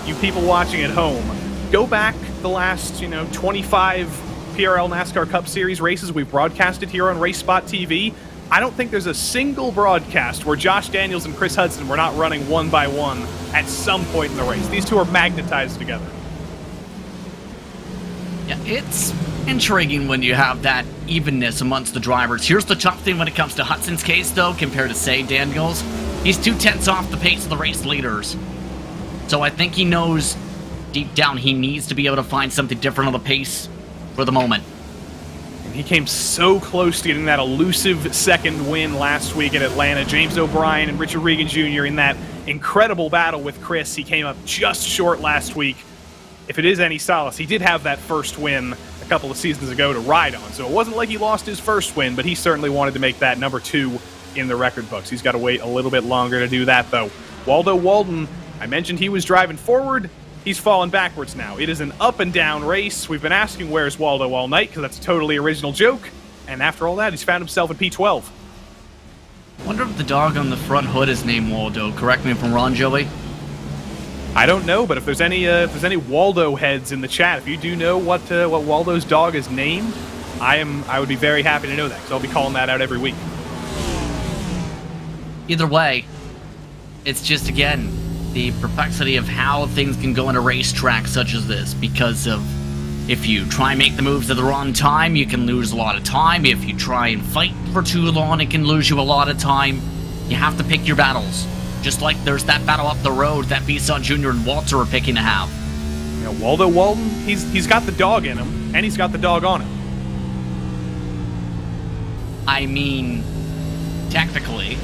you people watching at home, go back the last, 25 PRL NASCAR Cup Series races we've broadcasted here on RaceSpotTV. I don't think there's a single broadcast where Josh Daniels and Chris Hudson were not running one by one at some point in the race. These two are magnetized together. Yeah, it's intriguing when you have that evenness amongst the drivers. Here's the tough thing when it comes to Hudson's case, though, compared to, say, Daniels. He's 2/10 off the pace of the race leaders. So I think he knows deep down he needs to be able to find something different on the pace for the moment. He came so close to getting that elusive second win last week at Atlanta. James O'Brien and Richard Regan Jr. in that incredible battle with Chris. He came up just short last week. If it is any solace, he did have that first win a couple of seasons ago to ride on. So it wasn't like he lost his first win, but he certainly wanted to make that number 2 in the record books. He's got to wait a little bit longer to do that, though. Waldo Walden, I mentioned he was driving forward. He's fallen backwards now. It is an up-and-down race. We've been asking where's Waldo all night, because that's a totally original joke. And after all that, he's found himself in P12. Wonder if the dog on the front hood is named Waldo. Correct me if I'm wrong, Joey. I don't know, but if there's any Waldo heads in the chat, if you do know what Waldo's dog is named, I would be very happy to know that, because I'll be calling that out every week. Either way, it's just, again, the perplexity of how things can go in a racetrack such as this, because of if you try and make the moves at the wrong time, you can lose a lot of time. If you try and fight for too long, it can lose you a lot of time. You have to pick your battles. Just like there's that battle up the road that VCO Jr. and Walter are picking to have. You know, Waldo Walden, he's got the dog in him, and he's got the dog on him. I mean, technically.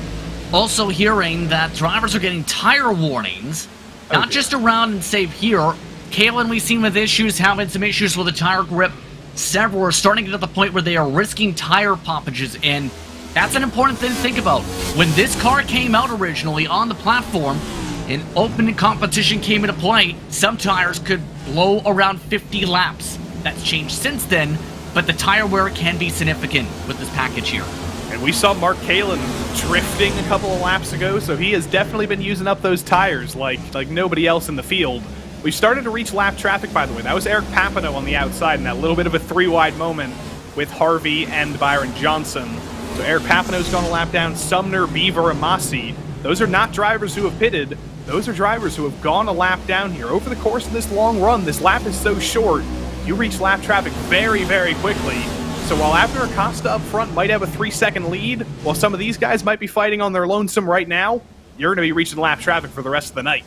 Also hearing that drivers are getting tire warnings, not just around and save here. Kalen, we've seen with issues, having some issues with the tire grip. Several are starting to get to the point where they are risking tire poppages, and that's an important thing to think about. When this car came out originally on the platform, and open competition came into play, some tires could blow around 50 laps. That's changed since then, but the tire wear can be significant with this package here. And we saw Mark Kalen drifting a couple of laps ago, so he has definitely been using up those tires like nobody else in the field. We started to reach lap traffic, by the way. That was Eric Papineau on the outside in that little bit of a 3-wide moment with Harvey and Byron Johnson. So Eric Papineau's gone a lap down. Sumner, Beaver, and Massey. Those are not drivers who have pitted. Those are drivers who have gone a lap down here. Over the course of this long run, this lap is so short, you reach lap traffic very, very quickly. So while Abner Acosta up front might have a 3-second lead, while some of these guys might be fighting on their lonesome right now, you're going to be reaching lap traffic for the rest of the night.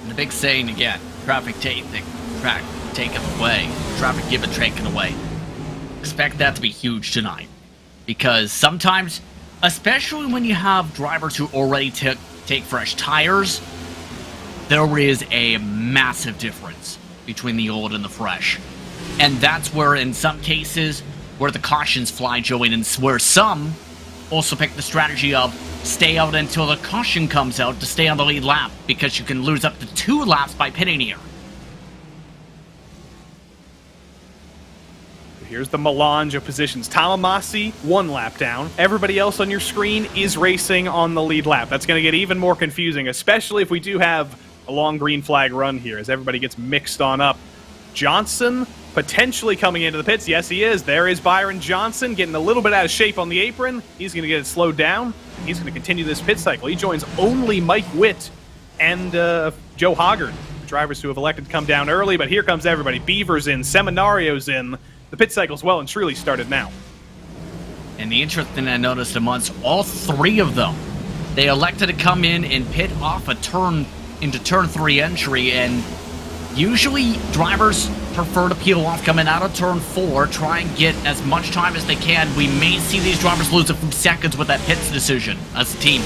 And the big saying again, traffic taken away. Traffic given, taken away. Expect that to be huge tonight. Because sometimes, especially when you have drivers who already take fresh tires, there is a massive difference between the old and the fresh. And that's where, in some cases, where the cautions fly, Joey, and where some also pick the strategy of stay out until the caution comes out to stay on the lead lap, because you can lose up to 2 laps by pitting here. Here's the melange of positions. Talamasi, 1 lap down. Everybody else on your screen is racing on the lead lap. That's going to get even more confusing, especially if we do have a long green flag run here, as everybody gets mixed on up. Johnson potentially coming into the pits. Yes, he is. There is Byron Johnson getting a little bit out of shape on the apron. He's going to get it slowed down. He's going to continue this pit cycle. He joins only Mike Witt and Joe Hoggard, drivers who have elected to come down early, but here comes everybody. Beaver's in, Seminario's in. The pit cycle's well and truly started now. And the interesting thing I noticed amongst all 3 of them, they elected to come in and pit off a turn into turn 3 entry, and usually drivers prefer to peel off coming out of turn 4, try and get as much time as they can. We may see these drivers lose a few seconds with that pits decision as a team.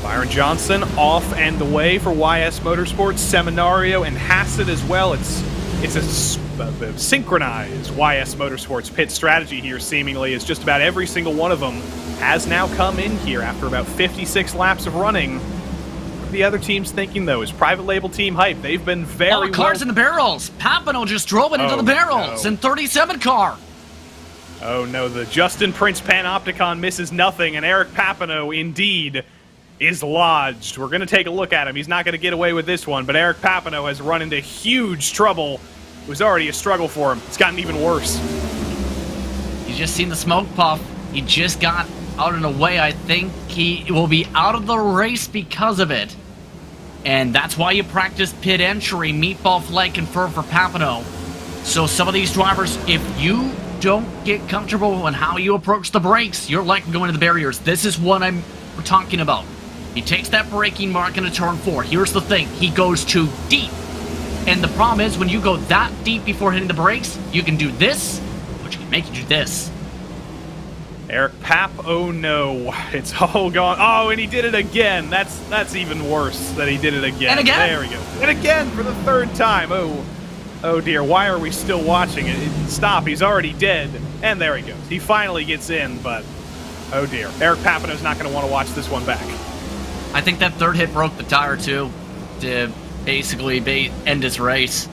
Byron Johnson off and away for YS Motorsports, Seminario and Hassett as well. It's a synchronized YS Motorsports pit strategy here, seemingly, as just about every single one of them has now come in here after about 56 laps of running. The other team's thinking, though, is private label team hype. They've been very cars in the barrels. Papineau just drove it into the barrels in 37 car. Oh no, the Justin Prince Panopticon misses nothing, and Eric Papineau indeed is lodged. We're going to take a look at him. He's not going to get away with this one, but Eric Papineau has run into huge trouble It was already a struggle for him. It's gotten even worse. You just seen the smoke puff. He just got out and away. I think he will be out of the race because of it. And that's why you practice pit entry, meatball flag confirmed for Papano. So some of these drivers, if you don't get comfortable on how you approach the brakes, you're likely going to the barriers. This is what I'm talking about. He takes that braking mark into turn 4. Here's the thing. He goes too deep. And the problem is when you go that deep before hitting the brakes, you can do this, which can make you do this. Eric Papp, oh no, it's all gone. Oh, and he did it again. That's even worse that he did it again. And again. There we go. And again for the 3rd time. Oh dear, why are we still watching it? Stop, he's already dead. And there he goes. He finally gets in, but oh dear. Eric Papano's not going to want to watch this one back. I think that 3rd hit broke the tire too, to basically end his race.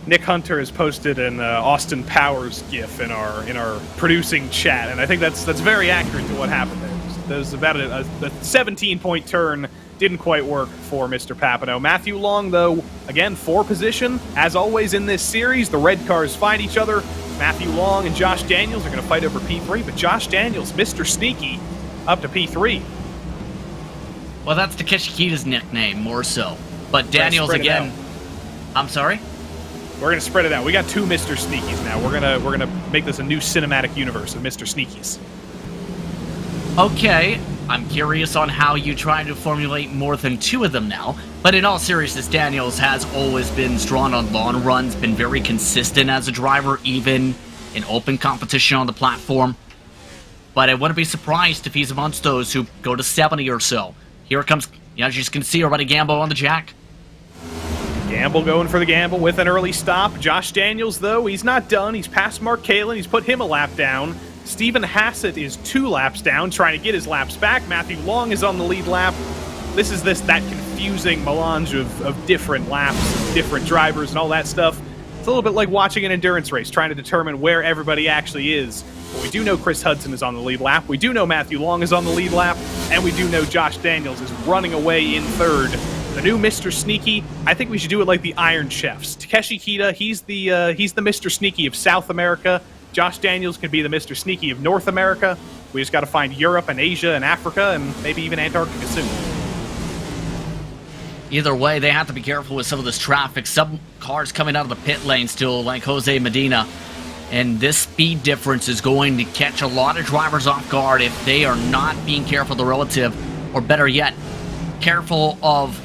Nick Hunter has posted an Austin Powers gif in our producing chat, and I think that's very accurate to what happened there. There's about a 17-point turn. Didn't quite work for Mr. Papano. Matthew Long, though, again, 4 position. As always in this series, the red cars find each other. Matthew Long and Josh Daniels are going to fight over P3, but Josh Daniels, Mr. Sneaky, up to P3. Well, that's Takeshi Kita's nickname, more so. But Daniels, again... I'm sorry? We're going to spread it out. We got 2 Mr. Sneakies now. We're gonna make this a new cinematic universe of Mr. Sneakies. Okay, I'm curious on how you try to formulate more than 2 of them now. But in all seriousness, Daniels has always been strong on long runs, been very consistent as a driver, even in open competition on the platform. But I wouldn't be surprised if he's amongst those who go to 70 or so. Here comes, as you can see, already Gamble on the jack. Gamble going for the gamble with an early stop. Josh Daniels, though, he's not done. He's passed Mark Kalin. He's put him a lap down. Stephen Hassett is 2 laps down, trying to get his laps back. Matthew Long is on the lead lap. This is that confusing melange of different laps, different drivers, and all that stuff. It's a little bit like watching an endurance race, trying to determine where everybody actually is. But we do know Chris Hudson is on the lead lap. We do know Matthew Long is on the lead lap. And we do know Josh Daniels is running away in 3rd. The new Mr. Sneaky, I think we should do it like the Iron Chefs. Takeshi Kita, he's the Mr. Sneaky of South America. Josh Daniels could be the Mr. Sneaky of North America. We just got to find Europe and Asia and Africa and maybe even Antarctica soon. Either way, they have to be careful with some of this traffic. Some cars coming out of the pit lane still, like Jose Medina. And this speed difference is going to catch a lot of drivers off guard if they are not being careful of the relative, or better yet, careful of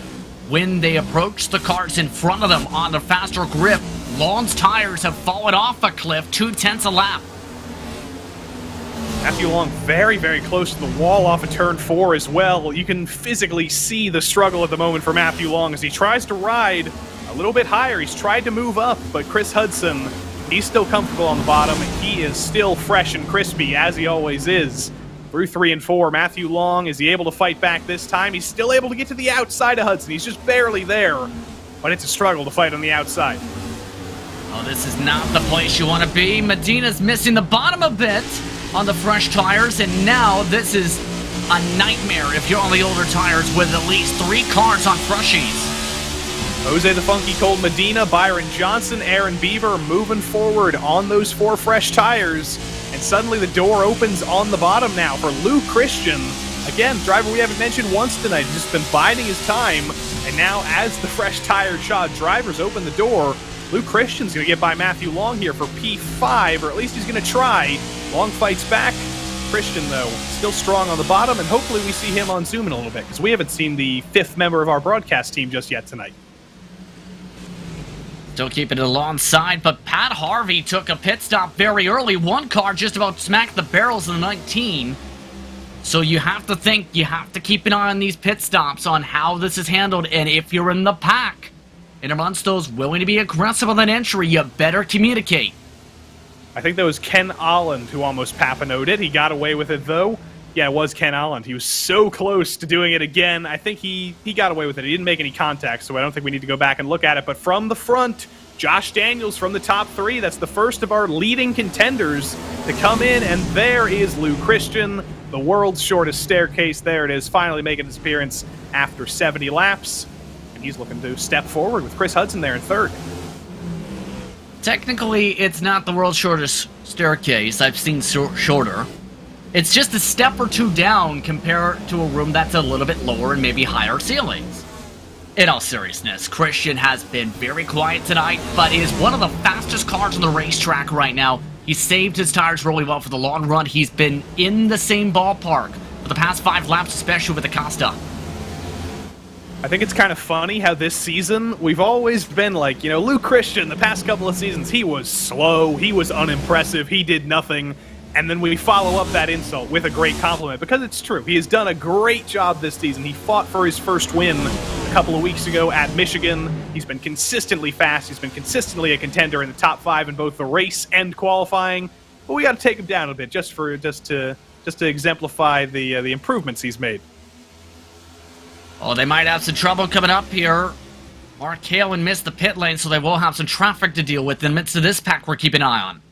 when they approach the cars in front of them on the faster grip. Long's tires have fallen off a cliff, 2/10 a lap. Matthew Long very, very close to the wall off of turn 4 as well. You can physically see the struggle at the moment for Matthew Long as he tries to ride a little bit higher. He's tried to move up, but Chris Hudson, he's still comfortable on the bottom. He is still fresh and crispy, as he always is. Through 3 and 4, Matthew Long, is he able to fight back this time? He's still able to get to the outside of Hudson. He's just barely there, but it's a struggle to fight on the outside. Oh, this is not the place you want to be. Medina's missing the bottom a bit on the fresh tires, and now this is a nightmare if you're on the older tires with at least 3 cars on freshies. Jose the Funky Cold Medina, Byron Johnson, Aaron Beaver moving forward on those 4 fresh tires. And suddenly the door opens on the bottom now for Lou Christian. Again, driver we haven't mentioned once tonight. He's just been biding his time. And now as the fresh tire shod drivers open the door, Lou Christian's going to get by Matthew Long here for P5, or at least he's going to try. Long fights back. Christian, though, still strong on the bottom, and hopefully we see him on Zoom in a little bit, because we haven't seen the 5th member of our broadcast team just yet tonight. Still keeping it alongside, but Pat Harvey took a pit stop very early. 1 car just about smacked the barrels of the 19. So you have to think, you have to keep an eye on these pit stops, on how this is handled, and if you're in the pack, and amongst those willing to be aggressive on that entry, you better communicate. I think that was Ken Olland who almost Papanoed it. He got away with it, though. Yeah, it was Ken Olland. He was so close to doing it again. I think he got away with it. He didn't make any contact, so I don't think we need to go back and look at it. But from the front, Josh Daniels from the top 3. That's the first of our leading contenders to come in, and there is Lou Christian, the world's shortest staircase. There it is, finally making its appearance after 70 laps. And He's looking to step forward with Chris Hudson there in third. Technically, it's not the world's shortest staircase. I've seen shorter. It's just a step or two down compared to a room that's a little bit lower and maybe higher ceilings. In all seriousness, Christian has been very quiet tonight, but is one of the fastest cars on the racetrack right now. He saved his tires really well for the long run. He's been in the same ballpark for the past 5 laps, especially with Acosta. I think it's kind of funny how this season, we've always been like, you know, Luke Christian, the past couple of seasons, he was slow, he was unimpressive, he did nothing, and then we follow up that insult with a great compliment, because it's true. He has done a great job this season. He fought for his first win a couple of weeks ago at Michigan. He's been consistently fast. He's been consistently a contender in the top 5 in both the race and qualifying, but we got to take him down a bit just to exemplify the improvements he's made. Oh, they might have some trouble coming up here. Mark Halen missed the pit lane, so they will have some traffic to deal with in the midst of this pack we're keeping an eye on.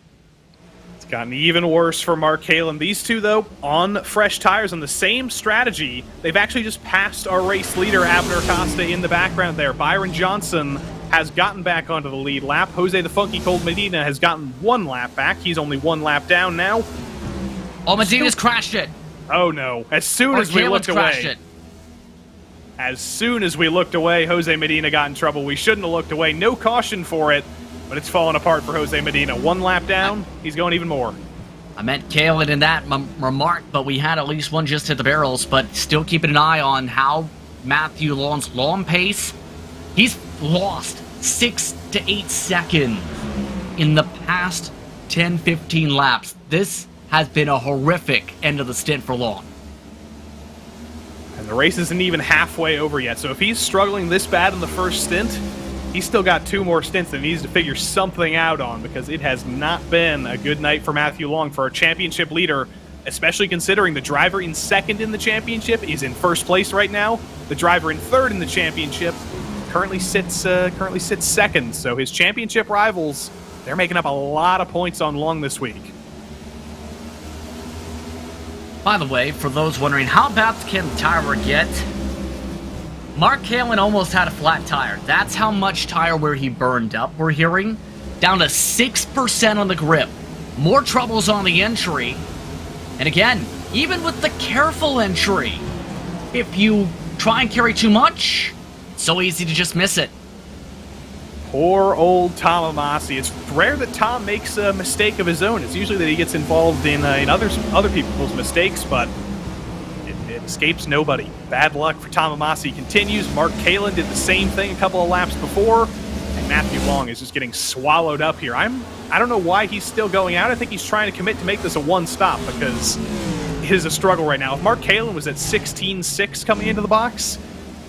It's gotten even worse for Mark Halen. These two, though, on fresh tires on the same strategy. They've actually just passed our race leader, Abner Costa, in the background there. Byron Johnson has gotten back onto the lead lap. Jose the Funky Cold Medina has gotten 1 lap back. He's only 1 lap down now. Oh, Medina's crashed it. Oh, no. As soon as we looked away... As soon as we looked away, Jose Medina got in trouble. We shouldn't have looked away. No caution for it, but it's falling apart for Jose Medina. 1 lap down, he's going even more. I meant Kalen in that remark, but we had at least one just hit the barrels, but still keeping an eye on how Matthew Long's long pace. He's lost 6 to 8 seconds in the past 10-15 laps. This has been a horrific end of the stint for Long. And the race isn't even halfway over yet, so if he's struggling this bad in the first stint, he's still got 2 more stints that he needs to figure something out on, because it has not been a good night for Matthew Long, for a championship leader, especially considering the driver in second in the championship is in first place right now. The driver in third in the championship currently sits second, so his championship rivals, they're making up a lot of points on Long this week. By the way, for those wondering, how bad can the tire wear get? Mark Halen almost had a flat tire. That's how much tire wear he burned up, we're hearing. Down to 6% on the grip. More troubles on the entry. And again, even with the careful entry, if you try and carry too much, it's so easy to just miss it. Poor old Tom Amasi. It's rare that Tom makes a mistake of his own. It's usually that he gets involved in other people's mistakes, but it escapes nobody. Bad luck for Tom Amasi continues. Mark Halen did the same thing a couple of laps before, and Matthew Long is just getting swallowed up here. I don't know why he's still going out. I think he's trying to commit to make this a 1-stop, because it is a struggle right now. If Mark Halen was at 16.6 coming into the box,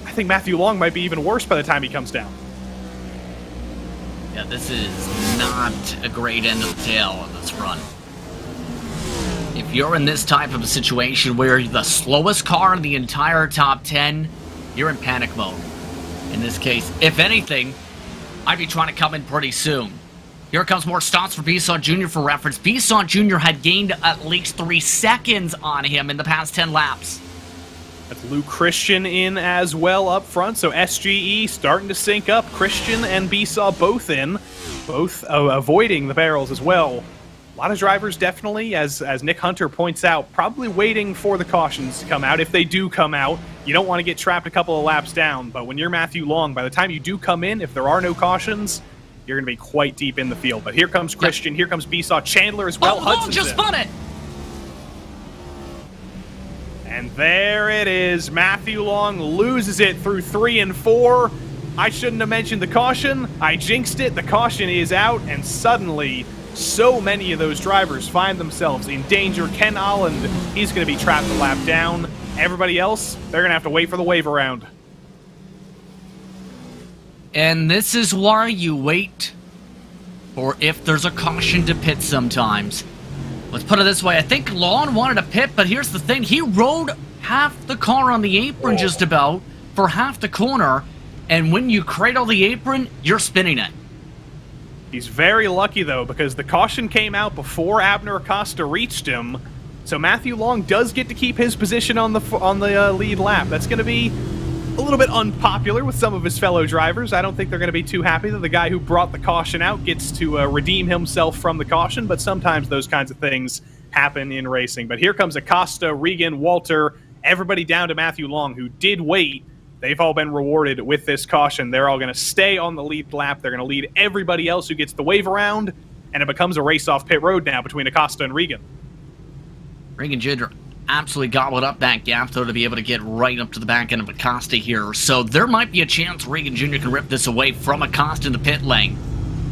I think Matthew Long might be even worse by the time he comes down. Yeah, this is not a great end of the tail on this run. If you're in this type of a situation where you're the slowest car in the entire top 10, you're in panic mode. In this case, if anything, I'd be trying to come in pretty soon. Here comes more stops for Bisson Jr. for reference. Bisson Jr. had gained at least 3 seconds on him in the past 10 laps. That's Luke Christian in as well up front, so SGE starting to sync up. Christian and Bisson both in, both avoiding the barrels as well. A lot of drivers definitely, as Nick Hunter points out, probably waiting for the cautions to come out. If they do come out, you don't want to get trapped a couple of laps down, but when you're Matthew Long, by the time you do come in, if there are no cautions, you're going to be quite deep in the field. But here comes Christian, here comes Bisson, Chandler as well. Oh, Long just spun it! And there it is. Matthew Long loses it through 3 and 4. I shouldn't have mentioned the caution. I jinxed it. The caution is out, and suddenly so many of those drivers find themselves in danger. Ken Holland, he's going to be trapped a lap down. Everybody else, they're going to have to wait for the wave around. And this is why you wait for if there's a caution to pit sometimes. Let's put it this way. I think Long wanted a pit, but here's the thing. He rode half the car on the apron just about for half the corner, and when you cradle the apron, you're spinning it. He's very lucky, though, because the caution came out before Abner Acosta reached him, so Matthew Long does get to keep his position on the lead lap. That's going to be a little bit unpopular with some of his fellow drivers. I don't think they're going to be too happy that the guy who brought the caution out gets to redeem himself from the caution, but sometimes those kinds of things happen in racing. But here comes Acosta, Regan, Walter, everybody down to Matthew Long, who did wait. They've all been rewarded with this caution. They're all going to stay on the lead lap. They're going to lead everybody else who gets the wave around, and it becomes a race off pit road now between Acosta and Regan. Regan Jr. absolutely gobbled up that gap, though, to be able to get right up to the back end of Acosta here. So there might be a chance Regan Jr. can rip this away from Acosta in the pit lane.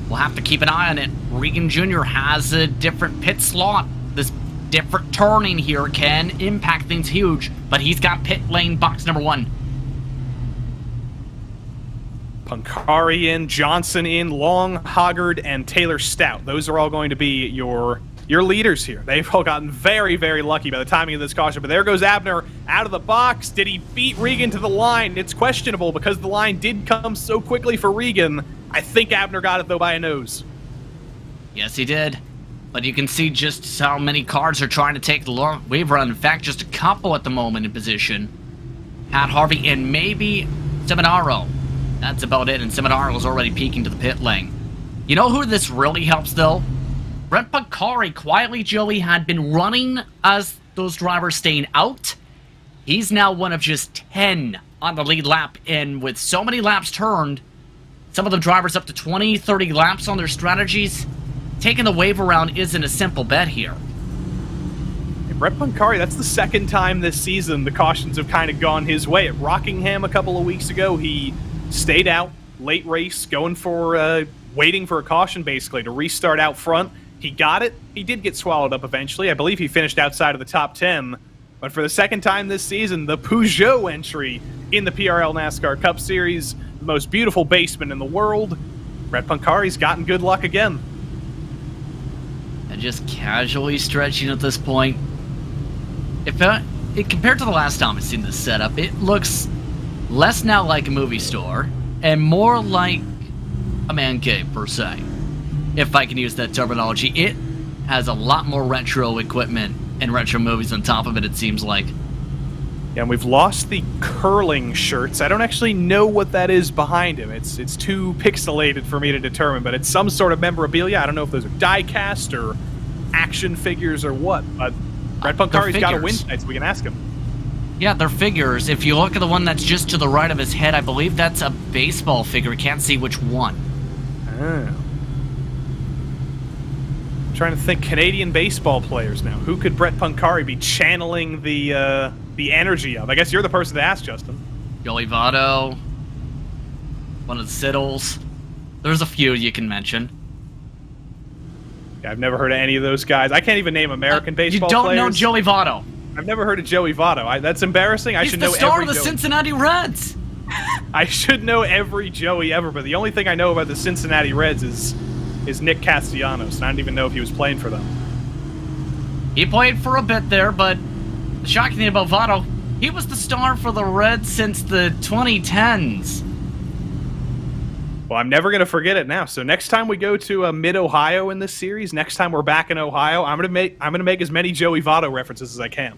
We'll have to keep an eye on it. Regan Jr. has a different pit slot. This different turning here can impact things huge, but he's got pit lane box number 1. Pancari in, Johnson in, Long, Hoggard, and Taylor Stout. Those are all going to be your leaders here. They've all gotten very, very lucky by the timing of this caution. But there goes Abner out of the box. Did he beat Regan to the line? It's questionable because the line did come so quickly for Regan. I think Abner got it, though, by a nose. Yes, he did. But you can see just how many cars are trying to take the wave run. In fact, just a couple at the moment in position. Pat Harvey and maybe Seminaro. That's about it, and Seminaro's already peeking to the pit lane. You know who this really helps, though? Brent Pancari, quietly, Joey, had been running as those drivers staying out. He's now one of just 10 on the lead lap, and with so many laps turned, some of the drivers up to 20, 30 laps on their strategies, taking the wave around isn't a simple bet here. Brett Pancari, that's the second time this season the cautions have kind of gone his way. At Rockingham a couple of weeks ago, he stayed out, late race, going for, waiting for a caution, basically, to restart out front. He got it. He did get swallowed up eventually. I believe he finished outside of the top 10. But for the second time this season, the Peugeot entry in the PRL NASCAR Cup Series, the most beautiful basement in the world, Brett Pancari's gotten good luck again. And just casually stretching at this point. Compared to the last time I've seen this setup, it looks less now like a movie store and more like a man cave, per se. If I can use that terminology. It has a lot more retro equipment and retro movies on top of it, it seems like. Yeah, and we've lost the curling shirts. I don't actually know what that is behind him. It's too pixelated for me to determine, but it's some sort of memorabilia. I don't know if those are die-cast or action figures or what, but Brett Pancari's got a win tonight, so we can ask him. Yeah, they're figures. If you look at the one that's just to the right of his head, I believe that's a baseball figure. Can't see which one. Oh. I'm trying to think Canadian baseball players now. Who could Brett Pancari be channeling the energy of? I guess you're the person to ask, Justin. Joey Votto. One of the Siddles. There's a few you can mention. Yeah, I've never heard of any of those guys. I can't even name American baseball players. You don't know Joey Votto. I've never heard of Joey Votto. That's embarrassing. I should know every He's the star of the Joey. Cincinnati Reds. I should know every Joey ever, but the only thing I know about the Cincinnati Reds is Nick Castellanos, and I don't even know if he was playing for them. He played for a bit there, but the shocking thing about Votto, he was the star for the Reds since the 2010s. Well, I'm never going to forget it now. So next time we go to Mid-Ohio in this series, next time we're back in Ohio, I'm going to make as many Joey Votto references as I can.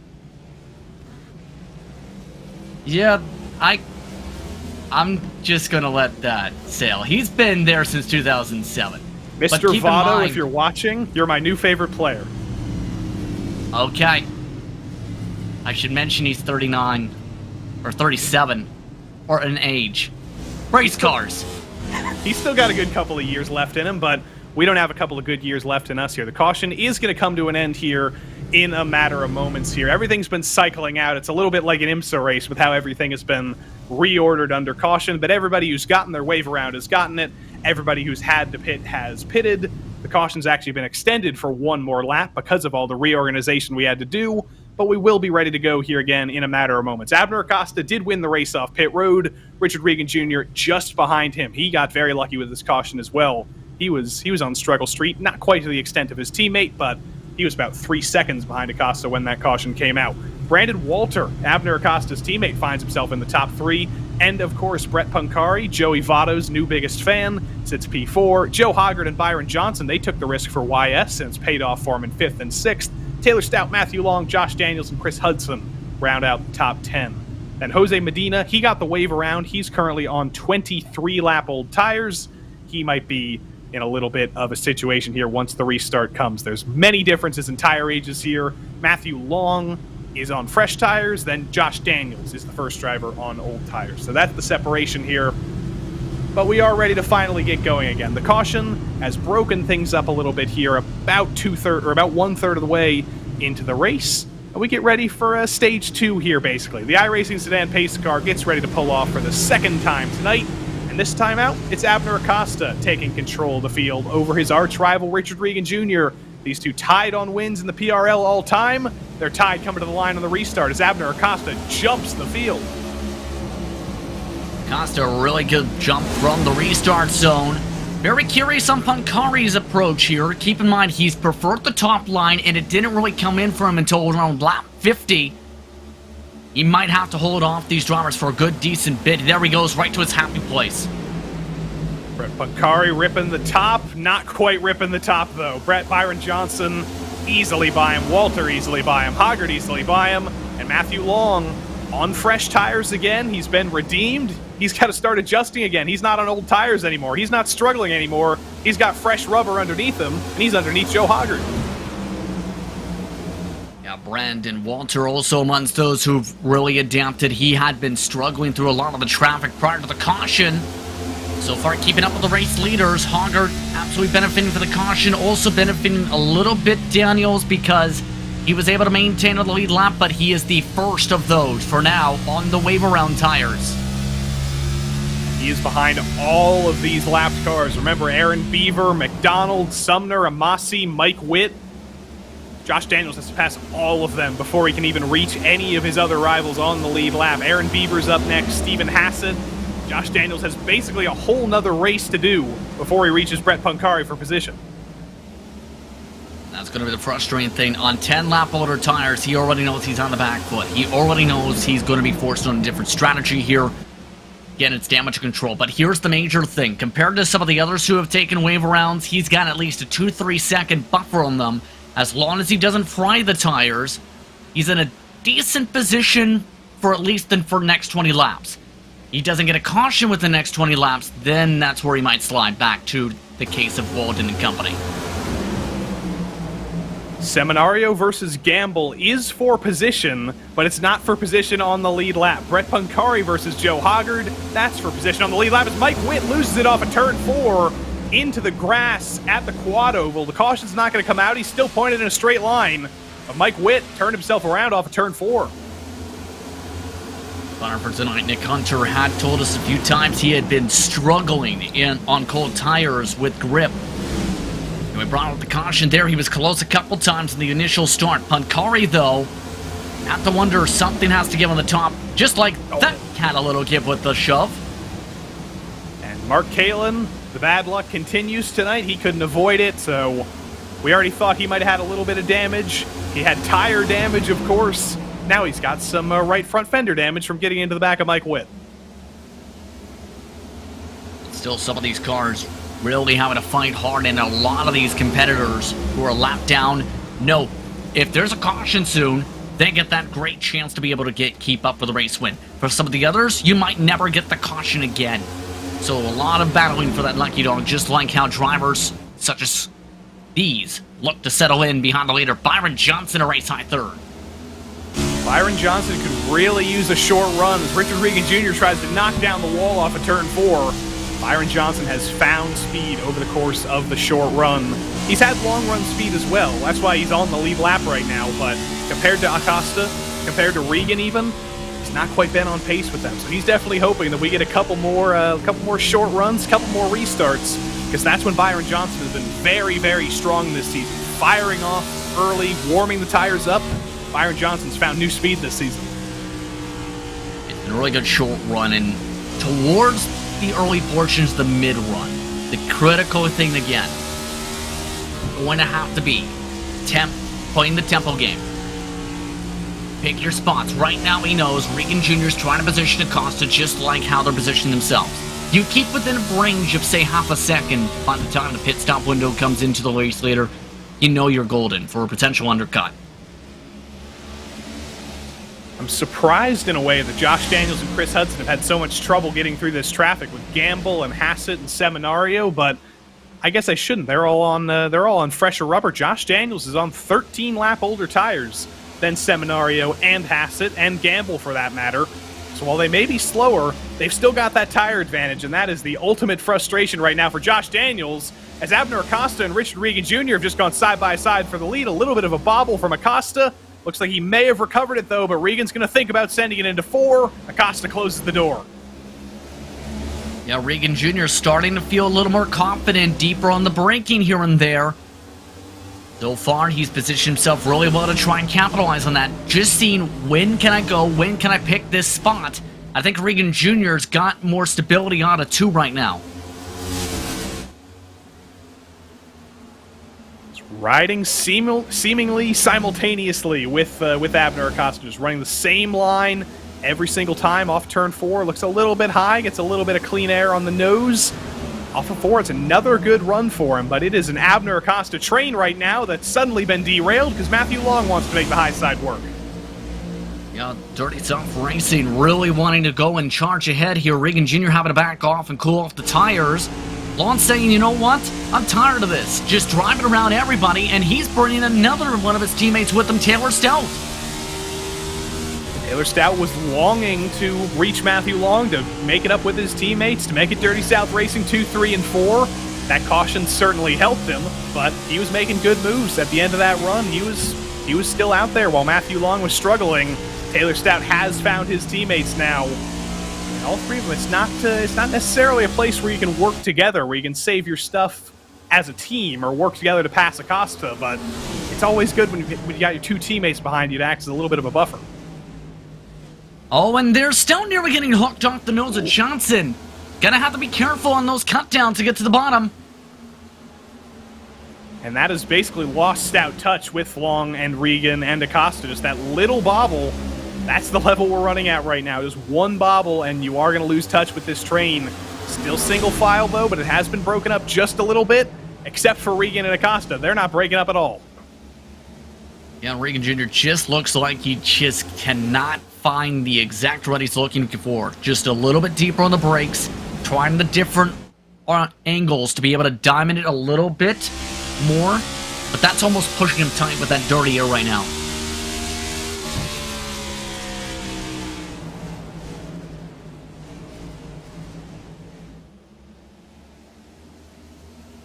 Yeah, I'm just going to let that sail. He's been there since 2007. Mr. Votto, if you're watching, you're my new favorite player. Okay. I should mention he's 39 or 37 or an age. Race cars. He's still got a good couple of years left in him, but we don't have a couple of good years left in us here. The caution is going to come to an end here in a matter of moments here. Everything's been cycling out. It's a little bit like an IMSA race with how everything has been reordered under caution, but everybody who's gotten their wave around has gotten it. Everybody who's had to pit has pitted. The caution's actually been extended for one more lap because of all the reorganization we had to do, but we will be ready to go here again in a matter of moments. Abner Acosta did win the race off pit road. Richard Regan Jr. just behind him. He got very lucky with this caution as well. He was on struggle street, not quite to the extent of his teammate, but he was about 3 seconds behind Acosta when that caution came out. Brandon Walter, Abner Acosta's teammate, finds himself in the top 3. And, of course, Brett Pancari, Joey Votto's new biggest fan, sits P4. Joe Hoggard and Byron Johnson, they took the risk for YS, and it's paid off for him in 5th and 6th. Taylor Stout, Matthew Long, Josh Daniels, and Chris Hudson round out the top 10. Then Jose Medina, he got the wave around. He's currently on 23-lap-old tires. He might be in a little bit of a situation here once the restart comes. There's many differences in tire ages here. Matthew Long is on fresh tires, then Josh Daniels is the first driver on old tires. So that's the separation here. But we are ready to finally get going again. The caution has broken things up a little bit here, about one-third of the way into the race. And we get ready for stage 2 here, basically. The iRacing sedan pace car gets ready to pull off for the second time tonight. And this time out, it's Abner Acosta taking control of the field over his arch-rival Richard Regan Jr. These two tied on wins in the PRL all-time. They're tied coming to the line on the restart as Abner Acosta jumps the field. Acosta, a really good jump from the restart zone. Very curious on Pancari's approach here. Keep in mind, he's preferred the top line, and it didn't really come in for him until around lap 50. He might have to hold off these drivers for a good, decent bit. There he goes, right to his happy place. Brett Pancari ripping the top. Not quite ripping the top, though. Byron Johnson easily by him. Walter easily by him. Hoggard easily by him. And Matthew Long on fresh tires again. He's been redeemed. He's got to start adjusting again. He's not on old tires anymore. He's not struggling anymore. He's got fresh rubber underneath him, and he's underneath Joe Hoggard. Yeah, Brandon Walter also amongst those who've really adapted. He had been struggling through a lot of the traffic prior to the caution. So far, keeping up with the race leaders. Hoggard absolutely benefiting for the caution. Also benefiting a little bit Daniels because he was able to maintain the lead lap, but he is the first of those for now on the wave around tires. He is behind all of these lapped cars. Remember, Aaron Beaver, McDonald, Sumner, Amasi, Mike Witt. Josh Daniels has to pass all of them before he can even reach any of his other rivals on the lead lap. Aaron Beaver's up next, Stephen Hassett. Josh Daniels has basically a whole nother race to do before he reaches Brett Pancari for position. That's going to be the frustrating thing. On 10-lap older tires, he already knows he's on the back foot. He already knows he's going to be forced on a different strategy here. Again, it's damage control, but here's the major thing. Compared to some of the others who have taken wave arounds, he's got at least a 2-3 second buffer on them. As long as he doesn't fry the tires, he's in a decent position for at least for the next 20 laps. He doesn't get a caution with the next 20 laps, then that's where he might slide back to the case of Walden and company. Seminario versus Gamble is for position, but it's not for position on the lead lap. Brett Pancari versus Joe Hoggard, that's for position on the lead lap as Mike Witt loses it off of turn 4 into the grass at the quad oval. The caution's not going to come out. He's still pointed in a straight line, but Mike Witt turned himself around off of turn 4. Runner for tonight, Nick Hunter had told us a few times he had been struggling on cold tires with grip. And we brought out the caution there. He was close a couple times in the initial start. Pancari, though, have to wonder something has to give on the top. Just like that had a little give with the shove. And Mark Kalin, the bad luck continues tonight. He couldn't avoid it, so we already thought he might have had a little bit of damage. He had tire damage, of course. Now he's got some right front fender damage from getting into the back of Mike Witt. Still, some of these cars really having to fight hard, and a lot of these competitors who are lapped down know if there's a caution soon, they get that great chance to be able to keep up with the race win. For some of the others, you might never get the caution again. So a lot of battling for that lucky dog, just like how drivers such as these look to settle in behind the leader. Byron Johnson, a race high third. Byron Johnson could really use a short run as Richard Regan Jr. tries to knock down the wall off of turn 4. Byron Johnson has found speed over the course of the short run. He's had long run speed as well. That's why he's on the lead lap right now. But compared to Acosta, compared to Regan even, he's not quite been on pace with them. So he's definitely hoping that we get a couple more short runs, a couple more restarts, because that's when Byron Johnson has been very, very strong this season. Firing off early, warming the tires up. Byron Johnson's found new speed this season. It's been a really good short run, and towards the early portions, the mid-run, the critical thing again, going to have to be playing the tempo game. Pick your spots. Right now he knows Regan Jr.'s trying to position Acosta just like how they're positioning themselves. You keep within a range of, say, half a second by the time the pit stop window comes into the race later, you know you're golden for a potential undercut. I'm surprised in a way that Josh Daniels and Chris Hudson have had so much trouble getting through this traffic with Gamble and Hassett and Seminario, but I guess I shouldn't. They're all on fresher rubber. Josh Daniels is on 13 lap older tires than Seminario and Hassett and Gamble for that matter. So while they may be slower, they've still got that tire advantage, and that is the ultimate frustration right now for Josh Daniels, as Abner Acosta and Richard Regan Jr. have just gone side by side for the lead. A little bit of a bobble from Acosta. Looks like he may have recovered it, though, but Regan's going to think about sending it into 4. Acosta closes the door. Yeah, Regan Jr. starting to feel a little more confident, deeper on the braking here and there. So far, he's positioned himself really well to try and capitalize on that. Just seeing when can I go, when can I pick this spot. I think Regan Jr.'s got more stability out of 2 right now. Riding seemingly simultaneously with Abner Acosta, just running the same line every single time off turn 4. Looks a little bit high, gets a little bit of clean air on the nose. Off of 4, it's another good run for him, but it is an Abner Acosta train right now that's suddenly been derailed because Matthew Long wants to make the high side work. Yeah, Dirty South Racing really wanting to go and charge ahead here. Regan Jr. having to back off and cool off the tires. Long saying, you know what? I'm tired of this. Just driving around everybody, and he's bringing another one of his teammates with him, Taylor Stout. Taylor Stout was longing to reach Matthew Long to make it up with his teammates, to make it Dirty South Racing 2, 3, and 4. That caution certainly helped him, but he was making good moves at the end of that run. He was still out there while Matthew Long was struggling. Taylor Stout has found his teammates now. And all 3 of them, it's not necessarily a place where you can work together, where you can save your stuff as a team or work together to pass Acosta, but it's always good when you got your 2 teammates behind you to act as a little bit of a buffer. Oh, and they're still nearly getting hooked off the nose of Johnson. Gonna have to be careful on those cut downs to get to the bottom. And that has basically lost Stout touch with Long and Regan and Acosta. Just that little bobble, that's the level we're running at right now. Just one bobble and you are going to lose touch with this train. Still single file though, but it has been broken up just a little bit, except for Regan and Acosta. They're not breaking up at all. Yeah, Regan Jr. just looks like he just cannot find the exact run he's looking for. Just a little bit deeper on the brakes, trying the different angles to be able to diamond it a little bit more, but that's almost pushing him tight with that dirty air right now.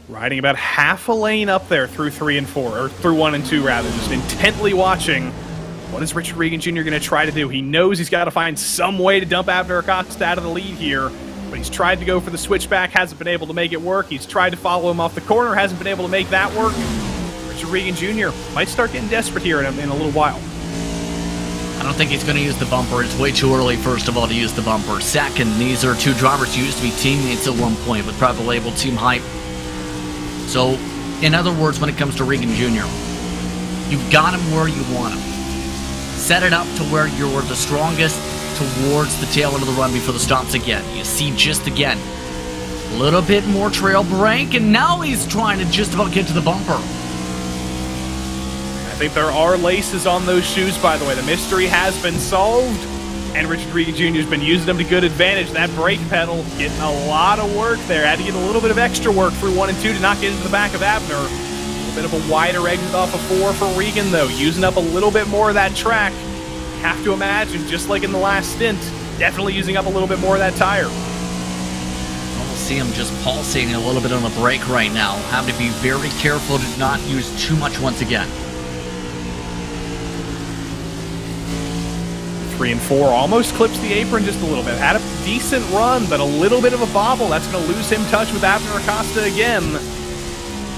Riding about half a lane up there through 3 and 4, or through 1 and 2 rather, just intently watching. What is Richard Regan Jr. going to try to do? He knows he's got to find some way to dump Abner Acosta out of the lead here, but he's tried to go for the switchback, hasn't been able to make it work. He's tried to follow him off the corner, hasn't been able to make that work. Richard Regan Jr. might start getting desperate here in a little while. I don't think he's going to use the bumper. It's way too early, first of all, to use the bumper. Second, these are 2 drivers who used to be teammates at one point with private label Team Hype. So, in other words, when it comes to Regan Jr., you've got him where you want him. Set it up to where you're the strongest towards the tail end of the run before the stops again. You see just again, a little bit more trail brake, and now he's trying to just about get to the bumper. I think there are laces on those shoes, by the way. The mystery has been solved, and Richard Regan Jr. has been using them to good advantage. That brake pedal getting a lot of work there. Had to get a little bit of extra work through 1 and 2 to not get into the back of Abner. A bit of a wider exit off of 4 for Regan, though, using up a little bit more of that track. Have to imagine, just like in the last stint, definitely using up a little bit more of that tire. Almost see him just pulsating a little bit on the brake right now. Having to be very careful to not use too much once again. 3 and 4 almost clips the apron just a little bit. Had a decent run, but a little bit of a bobble. That's going to lose him touch with Abner Acosta again.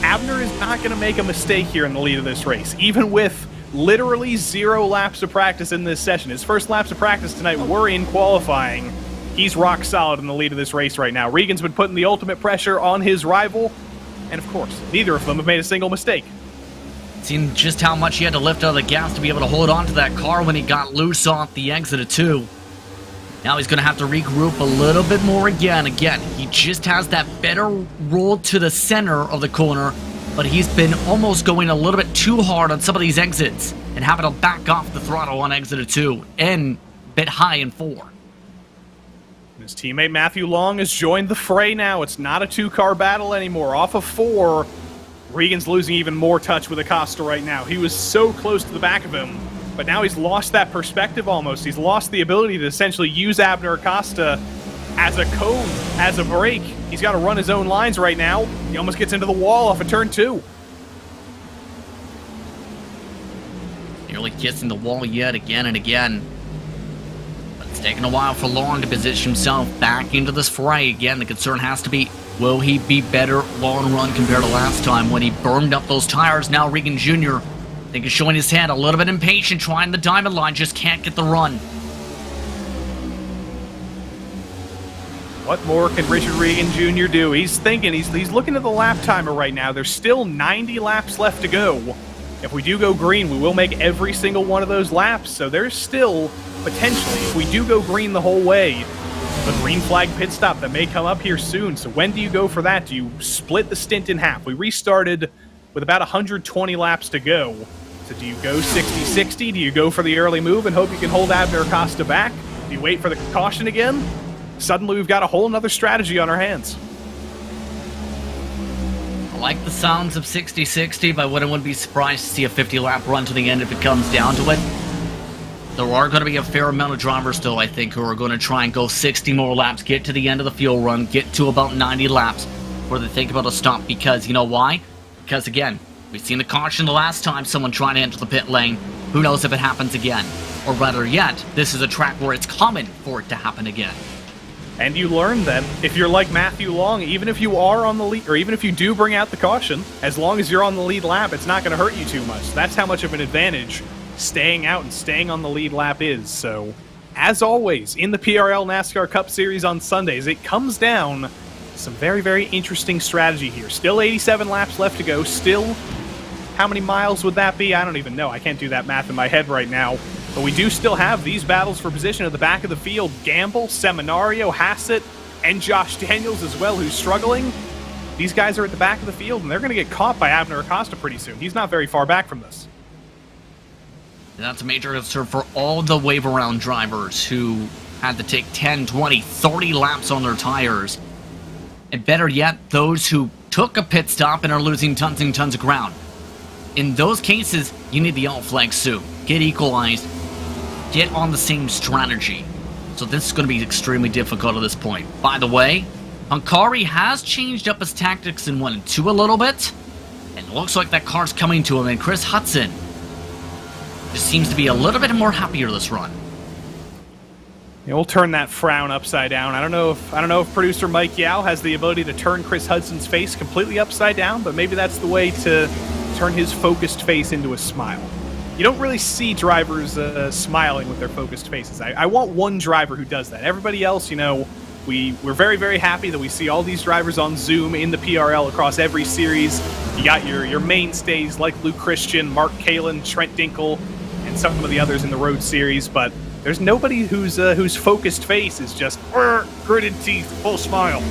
Abner is not going to make a mistake here in the lead of this race, even with literally 0 laps of practice in this session. His first laps of practice tonight were in qualifying. He's rock solid in the lead of this race right now. Regan's been putting the ultimate pressure on his rival, and of course, neither of them have made a single mistake. Seen just how much he had to lift out of the gas to be able to hold on to that car when he got loose off the exit of 2. Now he's going to have to regroup a little bit more again. Again, he just has that better roll to the center of the corner, but he's been almost going a little bit too hard on some of these exits. and having to back off the throttle on exit of 2 and bit high in 4. His teammate Matthew Long has joined the fray now. It's not a 2-car battle anymore. Off of 4, Regan's losing even more touch with Acosta right now. He was so close to the back of him, but now he's lost that perspective almost. He's lost the ability to essentially use Abner Acosta as a cone, as a brake. He's got to run his own lines right now. He almost gets into the wall off of turn 2. Nearly kissing the wall yet again and again. But it's taken a while for Long to position himself back into this fray. Again, the concern has to be, will he be better long run compared to last time when he burned up those tires? Now Regan Jr., I think, is showing his hand, a little bit impatient, trying the diamond line, just can't get the run. What more can Richard Regan Jr. do? He's thinking, he's looking at the lap timer right now. There's still 90 laps left to go. If we do go green, we will make every single one of those laps. So there's still, potentially, if we do go green the whole way, a green flag pit stop that may come up here soon. So when do you go for that? Do you split the stint in half? We restarted with about 120 laps to go. So do you go 60-60? Do you go for the early move and hope you can hold Abner Acosta back? Do you wait for the caution again? Suddenly we've got a whole nother strategy on our hands. I like the sounds of 60-60, but I wouldn't be surprised to see a 50-lap run to the end if it comes down to it. There are going to be a fair amount of drivers, though, I think, who are going to try and go 60 more laps, get to the end of the fuel run, get to about 90 laps before they think about a stop. Because, you know why? Because, again, we've seen the caution the last time someone tried to enter the pit lane. Who knows if it happens again? Or rather yet, this is a track where it's common for it to happen again. And you learn then, if you're like Matthew Long, even if you are on the lead, or even if you do bring out the caution, as long as you're on the lead lap, it's not going to hurt you too much. That's how much of an advantage staying out and staying on the lead lap is. So, as always, in the PRL NASCAR Cup Series on Sundays, it comes down to some very, very interesting strategy here. Still 87 laps left to go. Still, how many miles would that be? I don't even know. I can't do that math in my head right now. But we do still have these battles for position at the back of the field. Gamble, Seminario, Hassett, and Josh Daniels as well, who's struggling. These guys are at the back of the field, and they're going to get caught by Abner Acosta pretty soon. He's not very far back from this. And that's a major concern for all the wave-around drivers who had to take 10, 20, 30 laps on their tires. And better yet, those who took a pit stop and are losing tons and tons of ground. In those cases, you need the yellow flag soon. Get equalized. Get on the same strategy. So this is going to be extremely difficult at this point. By the way, Pancari has changed up his tactics in 1 and 2 a little bit. And it looks like that car's coming to him. And Chris Hudson just seems to be a little bit more happier this run. Yeah, we'll turn that frown upside down. I don't know if producer Mike Yao has the ability to turn Chris Hudson's face completely upside down, but maybe that's the way to turn his focused face into a smile. You don't really see drivers smiling with their focused faces. I want one driver who does that. Everybody else, you know, we're very, very happy that we see all these drivers on Zoom in the PRL across every series. You got your mainstays like Luke Christian, Mark Kalin, Trent Dinkle, and some of the others in the Road Series, but there's nobody whose focused face is just gritted teeth, full smile.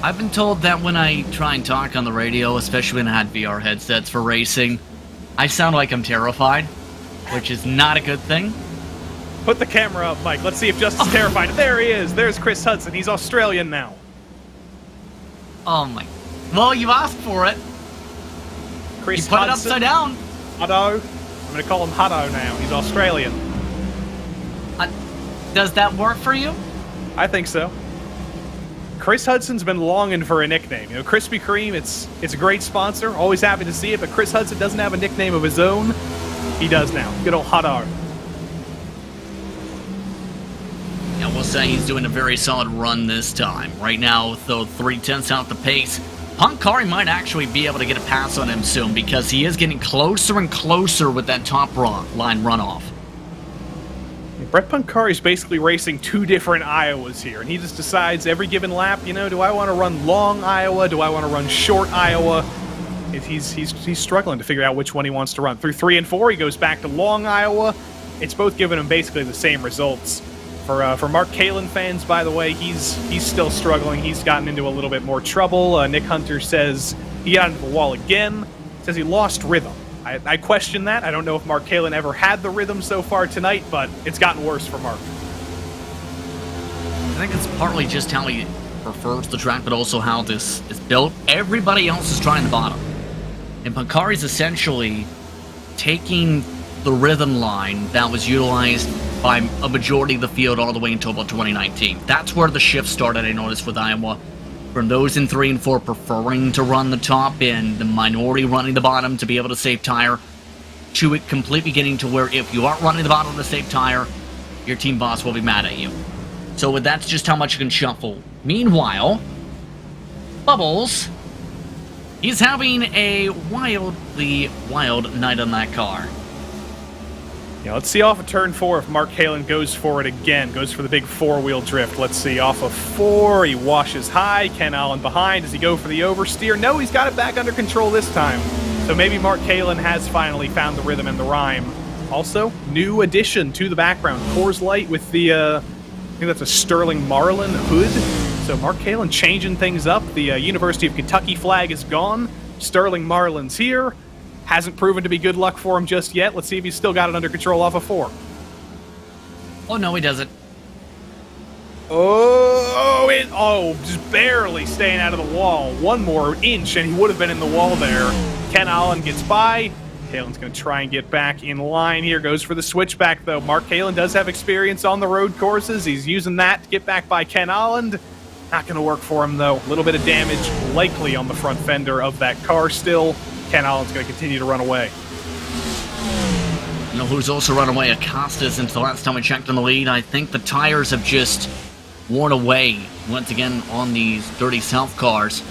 I've been told that when I try and talk on the radio, especially when I had VR headsets for racing, I sound like I'm terrified, which is not a good thing. Put the camera up, Mike. Let's see if Justin's terrified. There he is. There's Chris Hudson. He's Australian now. Oh my. Well, you asked for it. Chris You put Hudson. it upside down. Hutto. I'm going to call him Hutto now. He's Australian. Does that work for you? I think so. Chris Hudson's been longing for a nickname. You know, Krispy Kreme, it's a great sponsor. Always happy to see it, but Chris Hudson doesn't have a nickname of his own. He does now. Good old Hutto. Yeah, we'll say he's doing a very solid run this time. Right now, though, 3/10 out the pace. Pancari might actually be able to get a pass on him soon because he is getting closer and closer with that top line runoff. Brett Pancari's basically racing two different Iowas here, and he just decides every given lap, you know, do I want to run long Iowa? Do I want to run short Iowa? He's struggling to figure out which one he wants to run. Through 3 and 4, he goes back to long Iowa. It's both giving him basically the same results. For Mark Kalin fans, by the way, he's still struggling. He's gotten into a little bit more trouble. Nick Hunter says he got into the wall again. Says he lost rhythm. I question that. I don't know if Mark Kalin ever had the rhythm so far tonight, but it's gotten worse for Mark. I think it's partly just how he prefers the track, but also how this is built. Everybody else is trying the bottom. And Pancari's essentially taking the rhythm line that was utilized by a majority of the field all the way until about 2019. That's where the shift started, I noticed, with Iowa. From those in 3 and 4 preferring to run the top and the minority running the bottom to be able to save tire, to it completely getting to where if you aren't running the bottom to save tire, your team boss will be mad at you. So that's just how much you can shuffle. Meanwhile, Bubbles, he's having a wildly wild night on that car. Yeah, let's see off of turn 4 if Mark Kalin goes for it again. Goes for the big 4-wheel drift. Let's see, off of 4, he washes high. Ken Allen behind. Does he go for the oversteer? No, he's got it back under control this time. So maybe Mark Kalin has finally found the rhythm and the rhyme. Also, new addition to the background. Coors Light with the, I think that's a Sterling Marlin hood. So Mark Kalin changing things up. The University of Kentucky flag is gone. Sterling Marlin's here. Hasn't proven to be good luck for him just yet. Let's see if he's still got it under control off of 4. Oh, no, he doesn't. Just barely staying out of the wall. One more inch, and he would have been in the wall there. Ken Allen gets by. Kalin's going to try and get back in line here. Goes for the switchback, though. Mark Kalin does have experience on the road courses. He's using that to get back by Ken Allen. Not going to work for him, though. A little bit of damage, likely on the front fender of that car still. Ken Allen's going to continue to run away. You know who's also run away? Acosta isn't the last time we checked on the lead. I think the tires have just worn away once again on these Dirty South cars.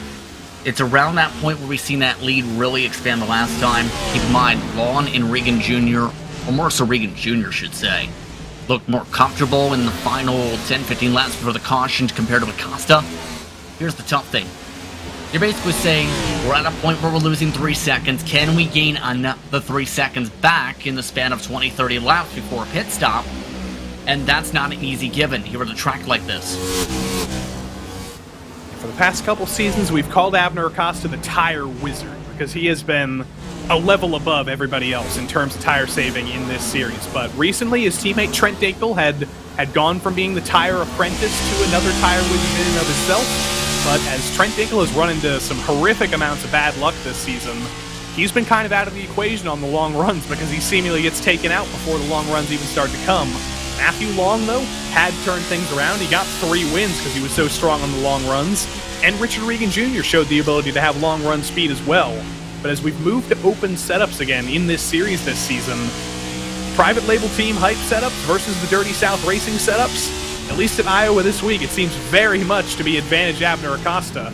It's around that point where we've seen that lead really expand the last time. Keep in mind, Lon and Regan Jr., or more so Regan Jr. should say, looked more comfortable in the final 10-15 laps before the caution compared to Acosta. Here's the tough thing. You're basically saying, we're at a point where we're losing 3 seconds. Can we gain the 3 seconds back in the span of 20-30 laps before a pit stop? And that's not an easy given here at a track like this. For the past couple seasons, we've called Abner Acosta the tire wizard because he has been a level above everybody else in terms of tire saving in this series. But recently, his teammate Trent Dinkel had gone from being the tire apprentice to another tire wizard in and of himself. But as Trent Dinkel has run into some horrific amounts of bad luck this season, he's been kind of out of the equation on the long runs because he seemingly gets taken out before the long runs even start to come. Matthew Long, though, had turned things around. He got 3 wins because he was so strong on the long runs. And Richard Regan Jr. showed the ability to have long run speed as well. But as we've moved to open setups again in this series this season, private label team hype setups versus the Dirty South racing setups, at least in Iowa this week, it seems very much to be advantage Abner Acosta.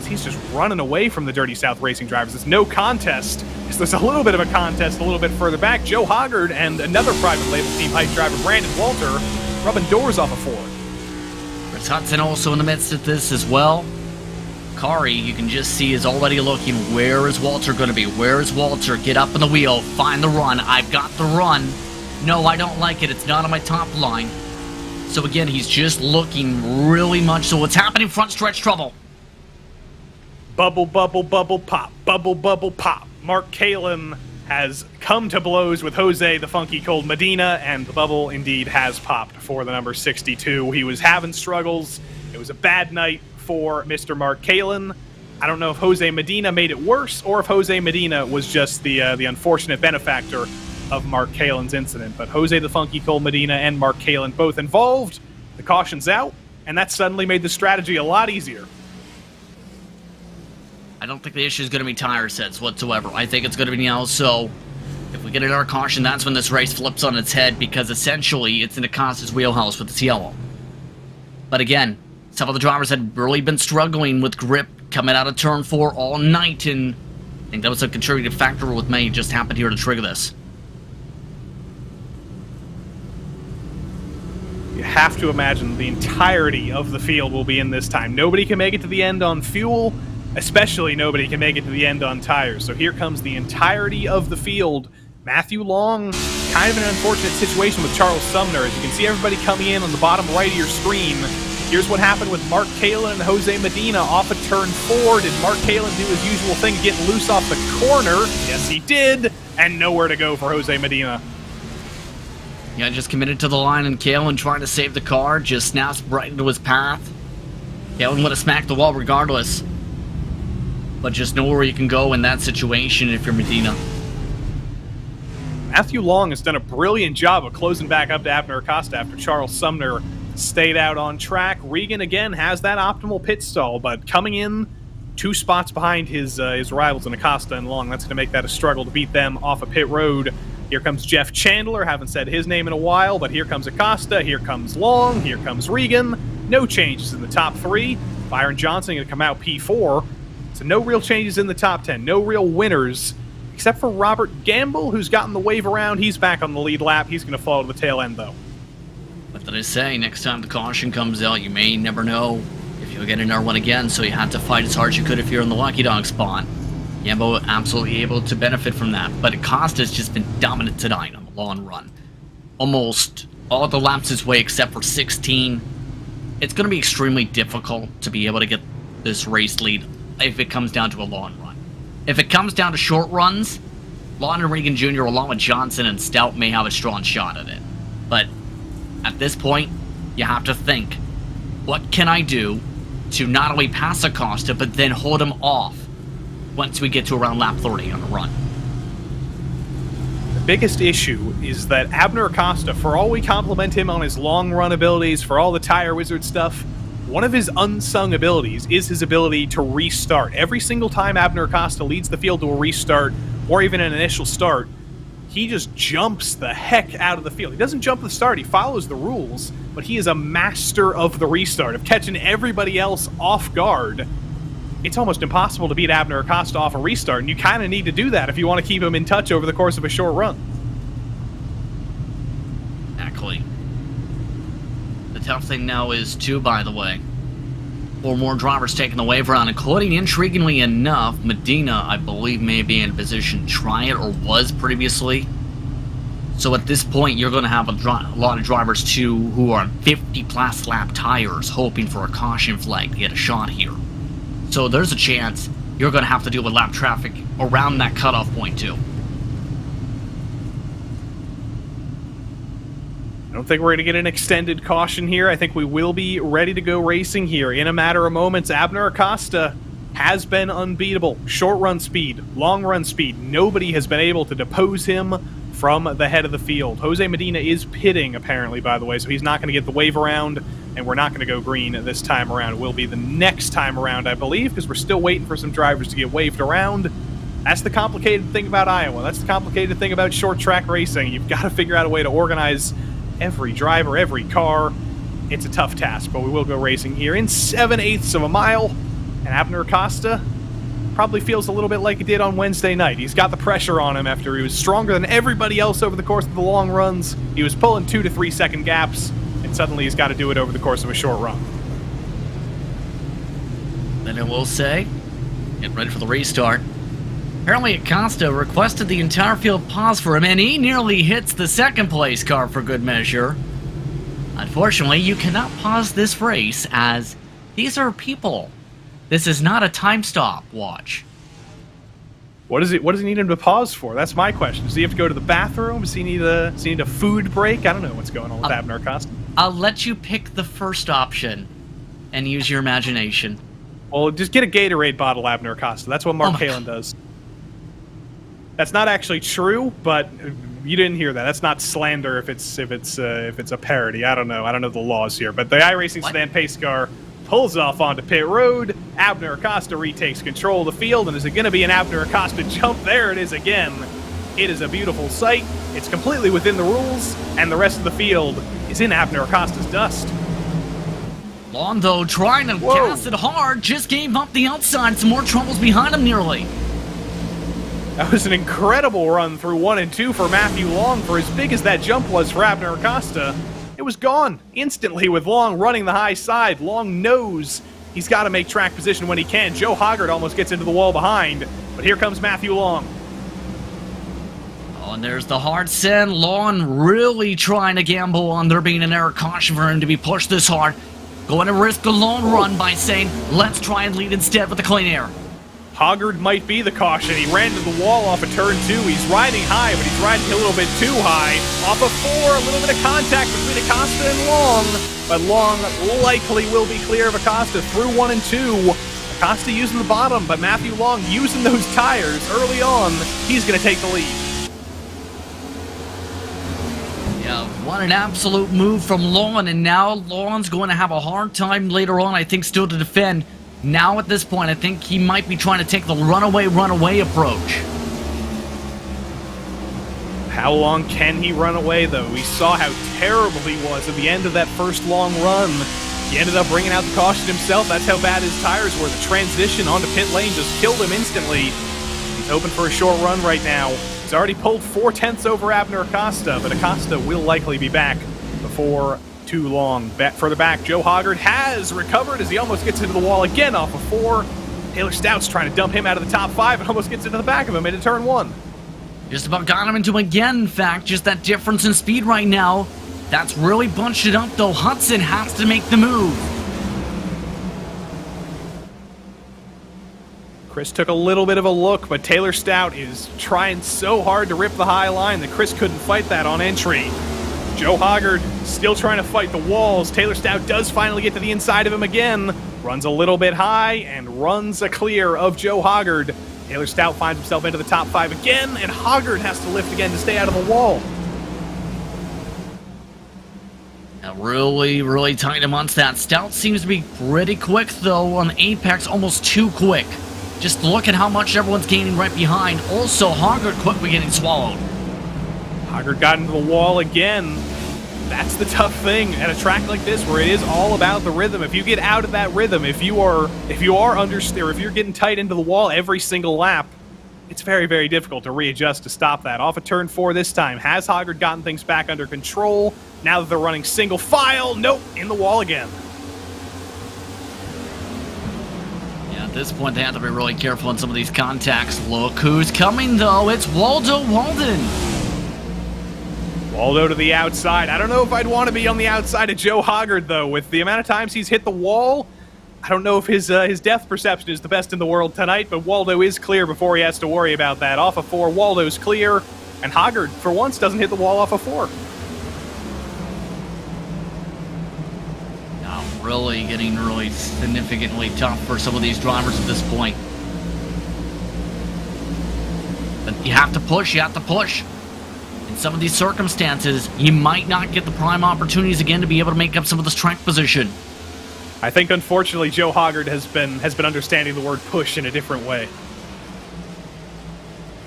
He's just running away from the Dirty South racing drivers. It's no contest. There's a little bit of a contest a little bit further back. Joe Hoggard and another private label team hype driver, Brandon Walter, rubbing doors off of 4. Chris Hudson also in the midst of this as well. Kari, you can just see, is already looking. Where is Walter going to be? Where is Walter? Get up in the wheel. Find the run. I've got the run. No, I don't like it. It's not on my top line. So again, he's just looking really much. So what's happening? Front stretch trouble. Bubble, bubble, bubble, pop. Bubble, bubble, pop. Mark Kalin has come to blows with Jose the Funky Cold Medina, and the bubble indeed has popped for the number 62. He was having struggles. It was a bad night for Mr. Mark Kalin. I don't know if Jose Medina made it worse or if Jose Medina was just the unfortunate benefactor of Mark Kalin's incident. But Jose the Funky Cold Medina and Mark Kalin both involved. The caution's out, and that suddenly made the strategy a lot easier. I don't think the issue is going to be tire sets whatsoever. I think it's going to be now. So if we get another caution, that's when this race flips on its head, because essentially it's in Acosta's wheelhouse with this yellow. But again, some of the drivers had really been struggling with grip coming out of turn 4 all night, and I think that was a contributing factor with me. Just happened here to trigger this. You have to imagine the entirety of the field will be in this time. Nobody can make it to the end on fuel, especially nobody can make it to the end on tires. So here comes the entirety of the field. Matthew Long, kind of an unfortunate situation with Charles Sumner. As you can see everybody coming in on the bottom right of your screen, Here's what happened with Mark Kalin and Jose Medina off of turn 4. Did Mark Kalin do his usual thing, getting loose off the corner? Yes, he did. And nowhere to go for Jose Medina. Yeah, just committed to the line, and Kalin trying to save the car, just snaps right into his path. Kalin would have smacked the wall regardless. But just nowhere you can go in that situation if you're Medina. Matthew Long has done a brilliant job of closing back up to Abner Acosta after Charles Sumner stayed out on track. Regan, again, has that optimal pit stall, but coming in 2 spots behind his rivals in Acosta and Long. That's going to make that a struggle to beat them off of pit road. Here comes Jeff Chandler. Haven't said his name in a while, but here comes Acosta. Here comes Long. Here comes Regan. No changes in the top 3. Byron Johnson going to come out P4. So no real changes in the top 10. No real winners, except for Robert Gamble, who's gotten the wave around. He's back on the lead lap. He's going to fall to the tail end, though. What did I say? Next time the caution comes out, you may never know if you'll get another one again, so you have to fight as hard as you could if you're in the lucky dog spot. Gambo absolutely able to benefit from that, but Acosta's just been dominant tonight on the long run. Almost all the laps his way except for 16. It's going to be extremely difficult to be able to get this race lead if it comes down to a long run. If it comes down to short runs, Lon and Regan Jr. along with Johnson and Stout may have a strong shot at it. But at this point, you have to think, what can I do to not only pass Acosta, but then hold him off once we get to around lap 30 on the run? The biggest issue is that Abner Acosta, for all we compliment him on his long run abilities, for all the tire wizard stuff, one of his unsung abilities is his ability to restart. Every single time Abner Acosta leads the field to a restart, or even an initial start, he just jumps the heck out of the field. He doesn't jump the start, he follows the rules, but he is a master of the restart, of catching everybody else off guard. It's almost impossible to beat Abner Acosta off a restart, and you kind of need to do that if you want to keep him in touch over the course of a short run. Exactly. The tough thing now is, too, by the way, 4 more drivers taking the wave around, including, intriguingly enough, Medina, I believe, may be in a position to try it, or was previously. So at this point, you're going to have a lot of drivers, too, who are 50-plus lap tires, hoping for a caution flag to get a shot here. So there's a chance you're going to have to deal with lap traffic around that cutoff point, too. I don't think we're going to get an extended caution here. I think we will be ready to go racing here in a matter of moments. Abner Acosta has been unbeatable. Short run speed, long run speed. Nobody has been able to depose him from the head of the field. Jose Medina is pitting, apparently, by the way, so he's not going to get the wave around, and we're not going to go green this time around. It will be the next time around, I believe, because we're still waiting for some drivers to get waved around. That's the complicated thing about Iowa. That's the complicated thing about short track racing. You've got to figure out a way to organize every driver, every car. It's a tough task, but we will go racing here in 7/8 of a mile. And Abner Acosta probably feels a little bit like he did on Wednesday night. He's got the pressure on him after he was stronger than everybody else over the course of the long runs. He was pulling 2 to 3 second gaps, and suddenly he's got to do it over the course of a short run. Then I will say, get ready for the restart. Apparently Acosta requested the entire field pause for him, and he nearly hits the second place car for good measure. Unfortunately, you cannot pause this race, as these are people. This is not a time stop watch. What does he need him to pause for? That's my question. Does he have to go to the bathroom? Does he need a food break? I don't know what's going on with Abner Acosta. I'll let you pick the first option and use your imagination. Well, just get a Gatorade bottle, Abner Acosta. That's what Mark Kalin does. That's not actually true, but you didn't hear that. That's not slander if it's a parody. I don't know the laws here. But the iRacing sedan pace car pulls off onto pit road. Abner Acosta retakes control of the field, and is it going to be an Abner Acosta jump? There it is again. It is a beautiful sight. It's completely within the rules, and the rest of the field is in Abner Acosta's dust. Long, though, trying to cast it hard, just gave up the outside. Some more troubles behind him nearly. That was an incredible run through 1 and 2 for Matthew Long. For as big as that jump was for Abner Acosta, it was gone instantly with Long running the high side. Long knows he's got to make track position when he can. Joe Hoggart almost gets into the wall behind, but here comes Matthew Long. Oh, and there's the hard send. Long really trying to gamble on there being an error caution for him to be pushed this hard. going to risk a long run by saying, let's try and lead instead with the clean air. Hoggard might be the caution. He ran to the wall off of turn 2. He's riding high, but he's riding a little bit too high. Off of 4, a little bit of contact between Acosta and Long, but Long likely will be clear of Acosta through 1 and 2. Acosta using the bottom, but Matthew Long using those tires early on. He's going to take the lead. Yeah, what an absolute move from Long, and now Long's going to have a hard time later on, I think, still to defend. Now at this point, I think he might be trying to take the runaway approach. How long can he run away, though? We saw how terrible he was at the end of that first long run. He ended up bringing out the caution himself. That's how bad his tires were. The transition onto pit lane just killed him instantly. He's hoping for a short run right now. He's already pulled 4/10 over Abner Acosta, but Acosta will likely be back before too long. Further back, Joe Hoggard has recovered as he almost gets into the wall again off of 4. Taylor Stout's trying to dump him out of the top 5 and almost gets into the back of him into turn 1. Just about got him into again, in fact. Just that difference in speed right now. That's really bunched it up, though. Hudson has to make the move. Chris took a little bit of a look, but Taylor Stout is trying so hard to rip the high line that Chris couldn't fight that on entry. Joe Hoggard still trying to fight the walls. Taylor Stout does finally get to the inside of him again. Runs a little bit high and runs a clear of Joe Hoggard. Taylor Stout finds himself into the top 5 again, and Hoggard has to lift again to stay out of the wall. Really tight amongst that. Stout seems to be pretty quick, though, on Apex, almost too quick. Just look at how much everyone's gaining right behind. Also, Hoggard quickly getting swallowed. Hoggard got into the wall again. That's the tough thing at a track like this, where it is all about the rhythm. If you get out of that rhythm, if you're getting tight into the wall every single lap, it's very difficult to readjust to stop that. Off of turn 4 this time. Has Hoggard gotten things back under control? Now that they're running single file, nope, in the wall again. Yeah, at this point they have to be really careful on some of these contacts. Look who's coming, though. It's Waldo Walden. Waldo to the outside. I don't know if I'd want to be on the outside of Joe Hoggard, though. With the amount of times he's hit the wall, I don't know if his depth perception is the best in the world tonight, but Waldo is clear before he has to worry about that. Off of 4, Waldo's clear, and Hoggard, for once, doesn't hit the wall off of 4. Really getting significantly tough for some of these drivers at this point. But you have to push. In some of these circumstances, you might not get the prime opportunities again to be able to make up some of this track position. I think, unfortunately, Joe Hoggard has been understanding the word push in a different way.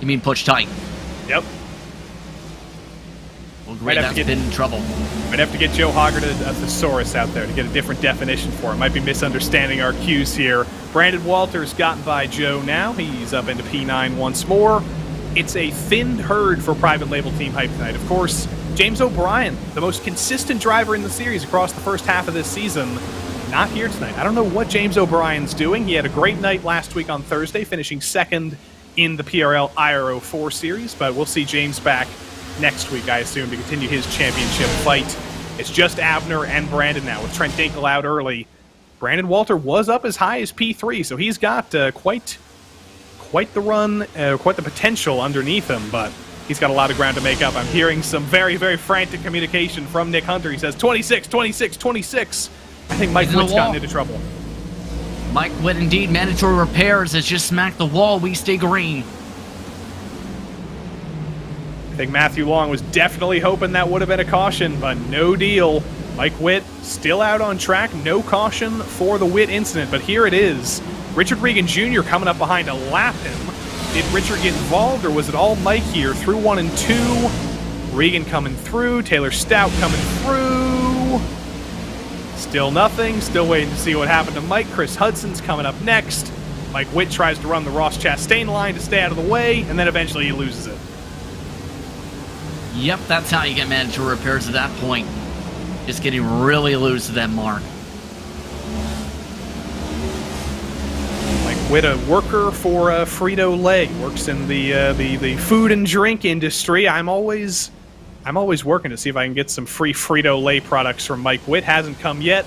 You mean push tight? Yep. Well, great, that's been in trouble. Might have to get Joe Hoggard a thesaurus out there to get a different definition for it. Might be misunderstanding our cues here. Brandon Walters gotten by Joe now. He's up into P9 once more. It's a thinned herd for private label team hype tonight. Of course, James O'Brien, the most consistent driver in the series across the first half of this season, not here tonight. I don't know what James O'Brien's doing. He had a great night last week on Thursday, finishing second in the PRL IRO 4 series, but we'll see James back next week, I assume, to continue his championship fight. It's just Abner and Brandon now, with Trent Dinkel out early. Brandon Walter was up as high as P3, so he's got quite the run, quite the potential underneath him, but he's got a lot of ground to make up. I'm hearing some very frantic communication from Nick Hunter. He says 26, 26, 26. I think Mike Witt's gotten into trouble. Mike Witt, indeed. Mandatory repairs has just smacked the wall. We stay green. I think Matthew Long was definitely hoping that would have been a caution, but no deal. Mike Witt still out on track. No caution for the Witt incident, but here it is. Richard Regan Jr. coming up behind to lap him. Did Richard get involved, or was it all Mike here? Through 1 and 2. Regan coming through. Taylor Stout coming through. Still nothing. Still waiting to see what happened to Mike. Chris Hudson's coming up next. Mike Witt tries to run the Ross Chastain line to stay out of the way, and then eventually he loses it. Yep, that's how you get mandatory repairs at that point. Just getting really loose at that mark. Mike Witt, a worker for Frito-Lay, works in the food and drink industry. I'm always working to see if I can get some free Frito-Lay products from Mike Witt. Hasn't come yet.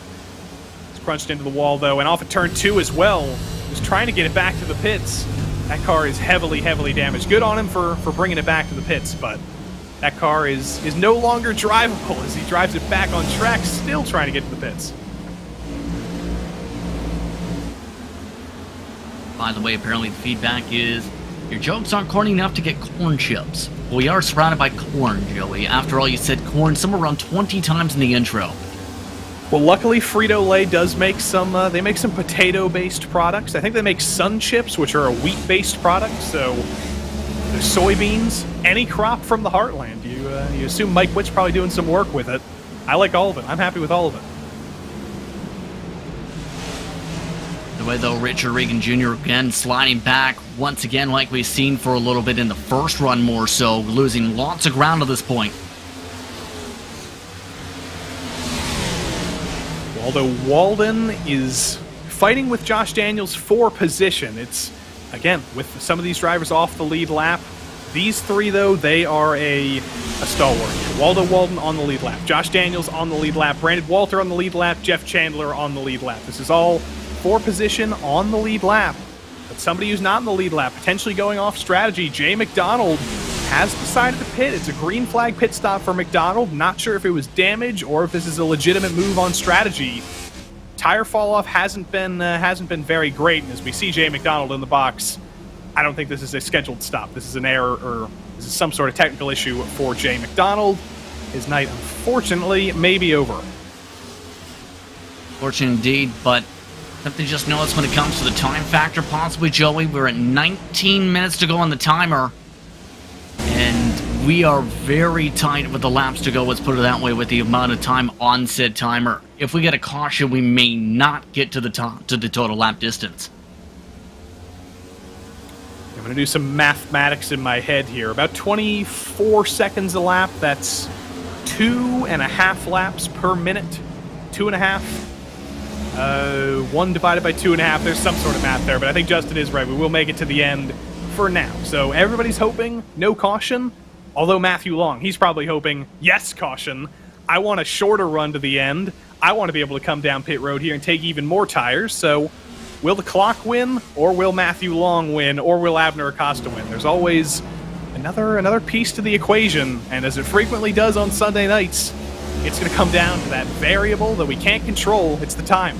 crunched into the wall, though, and off at turn 2 as well. Just trying to get it back to the pits. That car is heavily, heavily damaged. Good on him for bringing it back to the pits, but that car is no longer drivable as he drives it back on track, still trying to get to the pits. By the way, apparently the feedback is, your jokes aren't corny enough to get corn chips. Well, we are surrounded by corn, Joey. After all, you said corn somewhere around 20 times in the intro. Well, luckily Frito-Lay does make some, they make some potato-based products. I think they make Sun Chips, which are a wheat-based product, so there's soybeans, any crop from the heartland. You assume Mike Witt's probably doing some work with it. I like all of it. I'm happy with all of it. The way, though, Richard Regan Jr. again sliding back once again like we've seen for a little bit in the first run more so, losing lots of ground at this point. Although Walden is fighting with Josh Daniels for position. It's, again, with some of these drivers off the lead lap. These three, though, they are a stalwart here. Waldo Walden on the lead lap. Josh Daniels on the lead lap. Brandon Walter on the lead lap. Jeff Chandler on the lead lap. This is all for position on the lead lap. But somebody who's not in the lead lap, potentially going off strategy, Jay McDonald, has decided to pit. It's a green flag pit stop for McDonald. Not sure if it was damage or if this is a legitimate move on strategy. Tire fall off hasn't been very great. And as we see Jay McDonald in the box, I don't think this is a scheduled stop. This is an error, or this is some sort of technical issue for Jay McDonald. His night, unfortunately, may be over. Fortunate indeed, but something just notice when it comes to the time factor, possibly, Joey. We're at 19 minutes to go on the timer. And we are very tight with the laps to go, let's put it that way, with the amount of time on said timer. If we get a caution, we may not get to the total lap distance. I'm going to do some mathematics in my head here. About 24 seconds a lap. That's 2.5 laps per minute. 2.5. 1 divided by 2.5. There's some sort of math there, but I think Justin is right. We will make it to the end for now. So everybody's hoping no caution. Although Matthew Long, he's probably hoping, yes, caution. I want a shorter run to the end. I want to be able to come down pit road here and take even more tires. So will the clock win, or will Matthew Long win, or will Abner Acosta win? There's always another piece to the equation, and as it frequently does on Sunday nights, it's going to come down to that variable that we can't control. It's the time.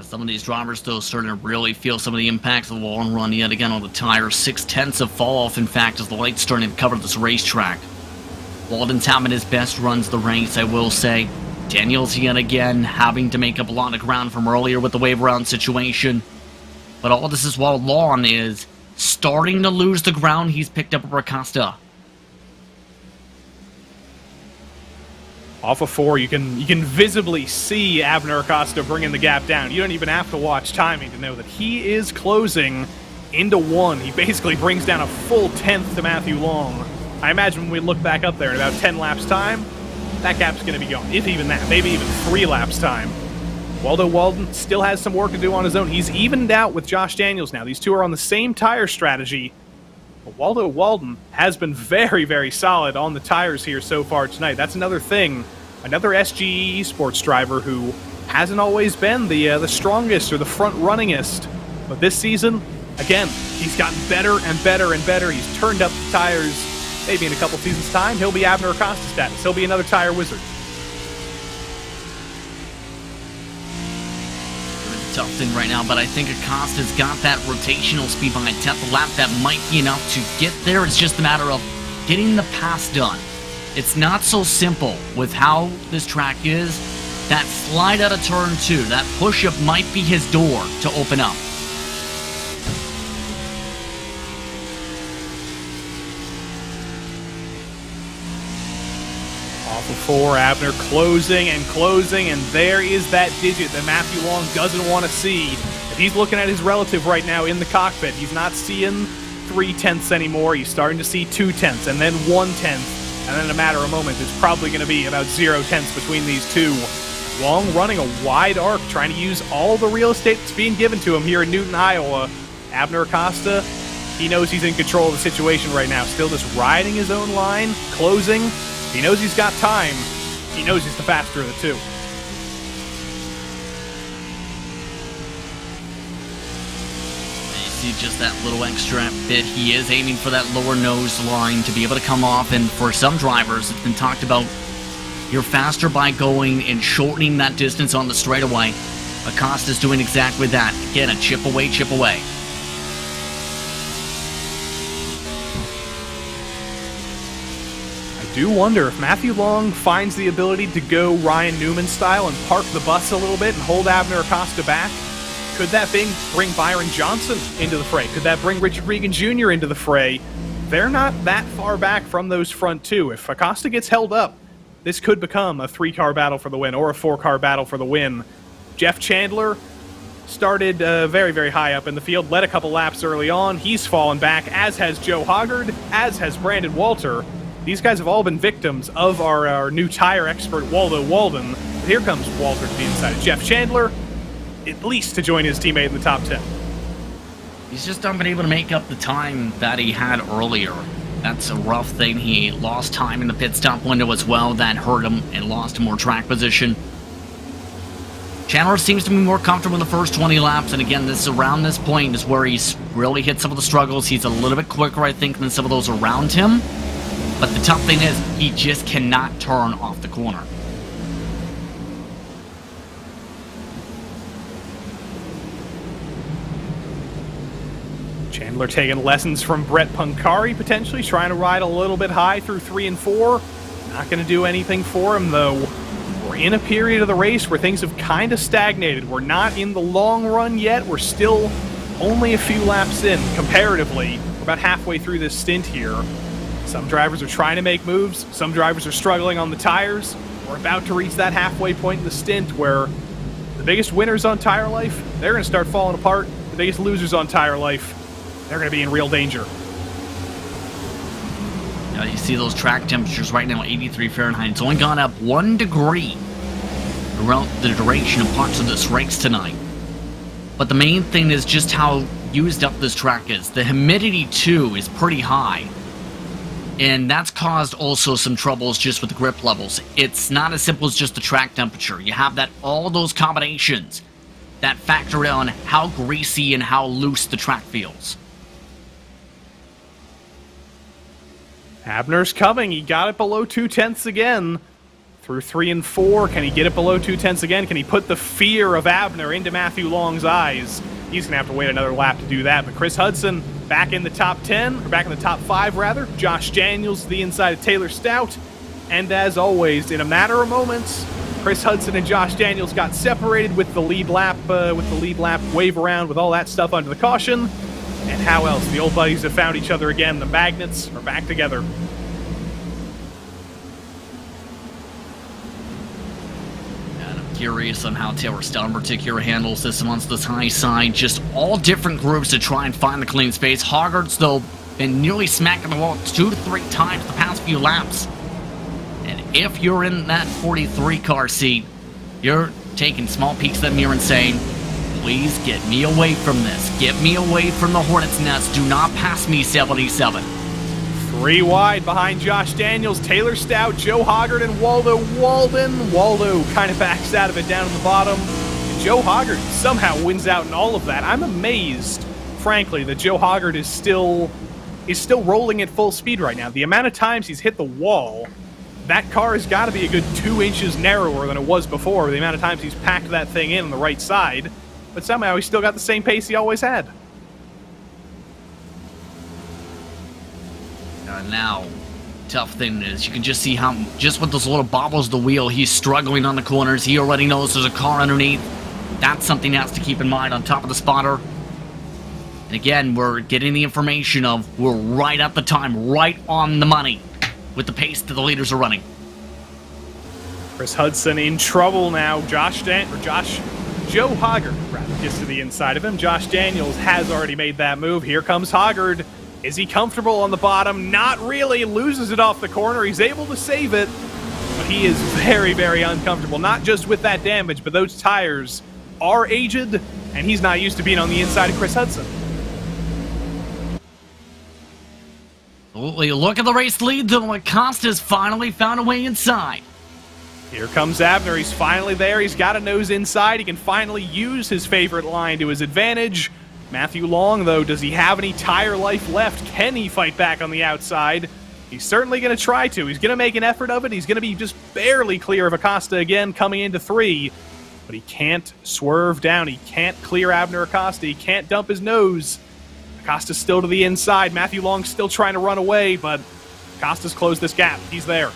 Some of these drivers, though, starting to really feel some of the impacts of the long run yet again on the tires. 6/10 of fall off, in fact, as the lights starting to cover this racetrack. Walden's having his best runs of the race, I will say. Daniels yet again having to make up a lot of ground from earlier with the wave around situation. But all this is while Long is starting to lose the ground he's picked up over Acosta. Off of 4, you can visibly see Abner Acosta bringing the gap down. You don't even have to watch timing to know that he is closing into 1. He basically brings down a full 10th to Matthew Long. I imagine when we look back up there in about 10 laps time, that gap's going to be gone. If even that, maybe even 3 laps time. Waldo Walden still has some work to do on his own. He's evened out with Josh Daniels now. These two are on the same tire strategy. But Waldo Walden has been very, very solid on the tires here so far tonight. That's another thing. Another SGE Esports driver who hasn't always been the strongest or the front-runningest. But this season, again, he's gotten better and better and better. He's turned up the tires. Maybe in a couple seasons' time, he'll be Abner Acosta status. He'll be another tire wizard. Tough thing right now, but I think Acosta's got that rotational speed behind 10th lap that might be enough to get there. It's just a matter of getting the pass done. It's not so simple with how this track is. That slide out of turn 2, that push-up might be his door to open up. Off of 4, Abner closing, and there is that digit that Matthew Long doesn't want to see. If he's looking at his relative right now in the cockpit, he's not seeing 3/10 anymore. He's starting to see 2/10 and then 1/10, and then in a matter of moments, it's probably going to be about 0/10 between these two. Long running a wide arc, trying to use all the real estate that's being given to him here in Newton, Iowa. Abner Acosta, he knows he's in control of the situation right now. Still just riding his own line, closing. He knows he's got time. he knows he's the faster of the two. See just that little extra bit. He is aiming for that lower nose line to be able to come off, and for some drivers, it's been talked about, you're faster by going and shortening that distance on the straightaway. Acosta's doing exactly that. Again, a chip away, chip away. I do wonder if Matthew Long finds the ability to go Ryan Newman style and park the bus a little bit and hold Abner Acosta back. Could that bring Byron Johnson into the fray? Could that bring Richard Regan Jr. into the fray? They're not that far back from those front two. If Acosta gets held up, this could become a 3-car battle for the win or a 4-car battle for the win. Jeff Chandler started very, very high up in the field, led a couple laps early on. He's fallen back, as has Joe Hoggard, as has Brandon Walter. These guys have all been victims of our new tire expert, Waldo Walden. Here comes Walter to the inside of Jeff Chandler, at least to join his teammate in the top 10. He's just not been able to make up the time that he had earlier. That's a rough thing. He lost time in the pit stop window as well. That hurt him and lost more track position. Chandler seems to be more comfortable in the first 20 laps, and again, around this point is where he's really hit some of the struggles. He's a little bit quicker, I think, than some of those around him. But the tough thing is, he just cannot turn off the corner. Chandler taking lessons from Brett Pancari, potentially, trying to ride a little bit high through 3 and 4. Not going to do anything for him, though. We're in a period of the race where things have kind of stagnated. We're not in the long run yet. We're still only a few laps in, comparatively. We're about halfway through this stint here. Some drivers are trying to make moves. Some drivers are struggling on the tires. We're about to reach that halfway point in the stint where the biggest winners on Tire Life, they're going to start falling apart. The biggest losers on Tire Life, they're going to be in real danger. Now you see those track temperatures right now, 83 Fahrenheit. It's only gone up 1 degree throughout the duration of parts of this race tonight. But the main thing is just how used up this track is. The humidity, too, is pretty high. And that's caused also some troubles just with the grip levels. It's not as simple as just the track temperature. You have all those combinations that factor in on how greasy and how loose the track feels. Abner's coming. He got it below 2/10 again. Through 3 and 4, can he get it below 2/10 again? Can he put the fear of Abner into Matthew Long's eyes? He's going to have to wait another lap to do that. But Chris Hudson back in the top 10, or back in the top 5 rather. Josh Daniels to the inside of Taylor Stout. And as always, in a matter of moments, Chris Hudson and Josh Daniels got separated with the lead lap wave around with all that stuff under the caution. And how else? The old buddies have found each other again. The magnets are back together. And I'm curious on how Taylor Stout in particular handles this amongst this high side. Just all different groups to try and find the clean space. Hoggard's, though, been nearly smacking the wall 2 to 3 times the past few laps. And if you're in that 43 car seat, you're taking small peeks at the mirror and saying, please get me away from this. Get me away from the Hornet's Nest. Do not pass me, 77. 3 wide behind Josh Daniels, Taylor Stout, Joe Hoggard, and Waldo Walden. Waldo kind of backs out of it down in the bottom. And Joe Hoggard somehow wins out in all of that. I'm amazed, frankly, that Joe Hoggard is still rolling at full speed right now. The amount of times he's hit the wall, that car has got to be a good 2 inches narrower than it was before. The amount of times he's packed that thing in on the right side. But somehow he's still got the same pace he always had. Now, tough thing is you can just see how, just with those little bobbles of the wheel, he's struggling on the corners. He already knows there's a car underneath. That's something he has to keep in mind on top of the spotter. And again, we're getting the information of we're right at the time, right on the money with the pace that the leaders are running. Chris Hudson in trouble now. Joe Hoggard gets to the inside of him. Josh Daniels has already made that move. Here comes Hoggard. Is he comfortable on the bottom? Not really. Loses it off the corner. He's able to save it, but he is very, very uncomfortable. Not just with that damage, but those tires are aged, and he's not used to being on the inside of Chris Hudson. Look at the race lead, though. Acosta's finally found a way inside. Here comes Abner. He's finally there. He's got a nose inside. He can finally use his favorite line to his advantage. Matthew Long, though, does he have any tire life left? Can he fight back on the outside? He's certainly going to try to. He's going to make an effort of it. He's going to be just barely clear of Acosta again coming into 3. But he can't swerve down. He can't clear Abner Acosta. He can't dump his nose. Acosta's still to the inside. Matthew Long's still trying to run away, but Acosta's closed this gap. He's there.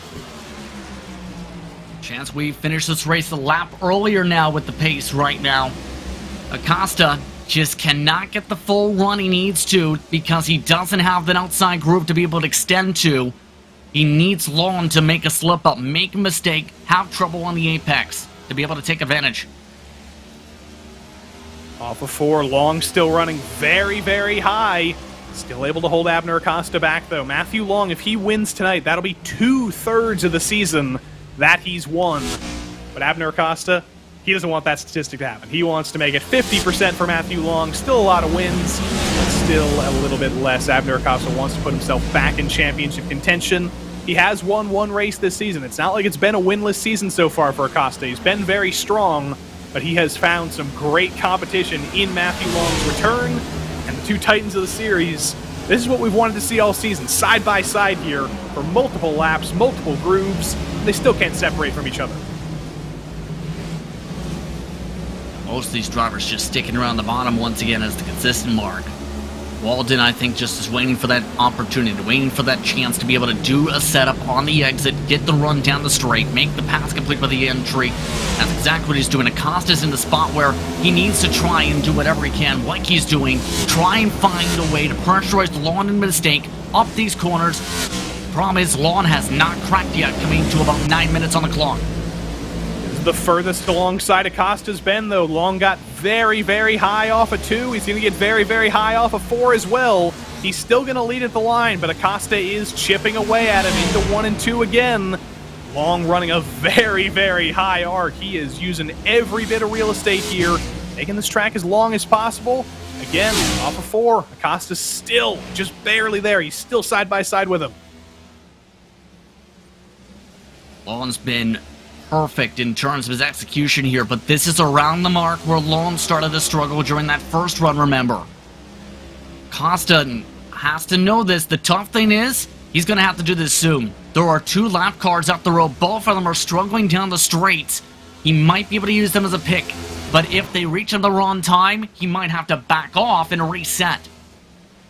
Chance we finish this race a lap earlier now with the pace right now. Acosta just cannot get the full run he needs to because he doesn't have that outside groove to be able to extend to. He needs Long to make a slip up, make a mistake, have trouble on the apex to be able to take advantage. Off of 4, Long still running very, very high. Still able to hold Abner Acosta back, though. Matthew Long, if he wins tonight, that'll be 2/3 of the season that he's won. But Abner Acosta, he doesn't want that statistic to happen. He wants to make it 50% for Matthew Long. Still a lot of wins, but still a little bit less. Abner Acosta wants to put himself back in championship contention. He has won 1 race this season. It's not like it's been a winless season so far for Acosta. He's been very strong, but he has found some great competition in Matthew Long's return. And the 2 titans of the series, this is what we've wanted to see all season, side by side here for multiple laps, multiple grooves. They still can't separate from each other. Most of these drivers just sticking around the bottom once again as the consistent mark. Walden, I think, just is waiting for that opportunity, waiting for that chance to be able to do a setup on the exit, get the run down the straight, make the pass complete with the entry. That's exactly what he's doing. Acosta's in the spot where he needs to try and do whatever he can, like he's doing, try and find a way to pressurize the Lawn and mistake up these corners. Problem is, Lawn has not cracked yet, coming to about 9 minutes on the clock. The furthest alongside Acosta's been, though. Long got very, very high off of 2. He's going to get very, very high off of 4 as well. He's still going to lead at the line, but Acosta is chipping away at him into 1 and 2 again. Long running a very, very high arc. He is using every bit of real estate here, making this track as long as possible. Again, off of 4. Acosta's still just barely there. He's still side by side with him. Long's been perfect in terms of his execution here, but this is around the mark where Long started to struggle during that first run, remember. Acosta has to know this. The tough thing is, he's going to have to do this soon. There are 2 lap cars up the road. Both of them are struggling down the straights. He might be able to use them as a pick, but if they reach him the wrong time, he might have to back off and reset.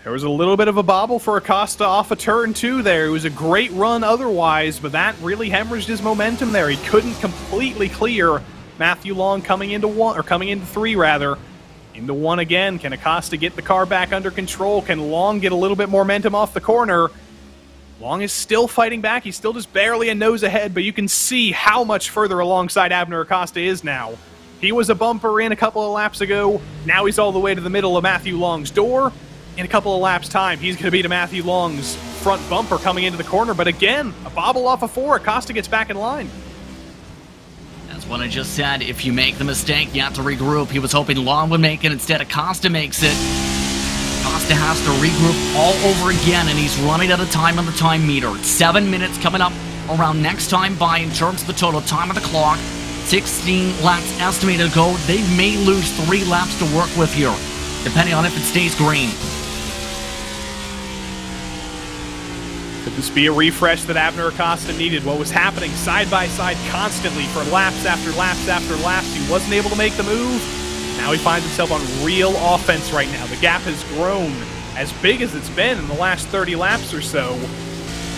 There was a little bit of a bobble for Acosta off a turn 2 there. It was a great run otherwise, but that really hemorrhaged his momentum there. He couldn't completely clear Matthew Long coming into 1, or coming into 3 rather. Into 1 again. Can Acosta get the car back under control? Can Long get a little bit more momentum off the corner? Long is still fighting back. He's still just barely a nose ahead, but you can see how much further alongside Abner Acosta is now. He was a bumper in a couple of laps ago. Now he's all the way to the middle of Matthew Long's door. In a couple of laps' time, he's going to be to Matthew Long's front bumper coming into the corner. But again, a bobble off of 4. Acosta gets back in line. That's what I just said. If you make the mistake, you have to regroup. He was hoping Long would make it. Instead, Acosta makes it. Acosta has to regroup all over again, and he's running out of time on the time meter. It's 7 minutes coming up around next time by in terms of the total time of the clock. 16 laps estimated to go. They may lose 3 laps to work with here, depending on if it stays green. Could this be a refresh that Abner Acosta needed? What was happening side by side constantly for laps after laps after laps? He wasn't able to make the move. Now he finds himself on real offense right now. The gap has grown as big as it's been in the last 30 laps or so.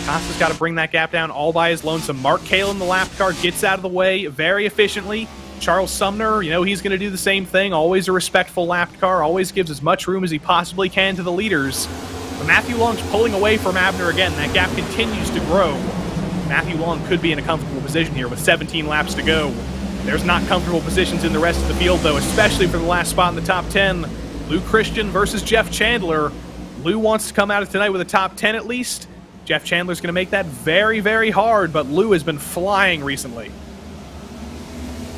Acosta's got to bring that gap down all by his lonesome. Mark Kalin, the lap car, gets out of the way very efficiently. Charles Sumner, you know, he's going to do the same thing. Always a respectful lapped car. Always gives as much room as he possibly can to the leaders. But Matthew Long's pulling away from Abner again. That gap continues to grow. Matthew Long could be in a comfortable position here with 17 laps to go. There's not comfortable positions in the rest of the field, though, especially for the last spot in the top 10. Lou Christian versus Jeff Chandler. Lou wants to come out of tonight with a top 10 at least. Jeff Chandler's going to make that very, very hard, but Lou has been flying recently.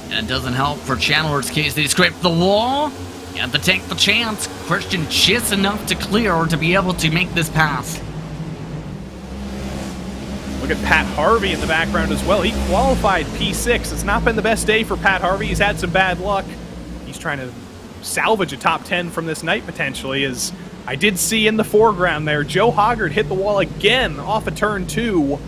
And it doesn't help for Chandler's case that he scraped the wall. You have to take the chance. Christian just enough to clear to be able to make this pass. Look at Pat Harvey in the background as well. He qualified P6. It's not been the best day for Pat Harvey. He's had some bad luck. He's trying to salvage a top 10 from this night, potentially, as I did see in the foreground there, Joe Hoggard hit the wall again off of turn 2.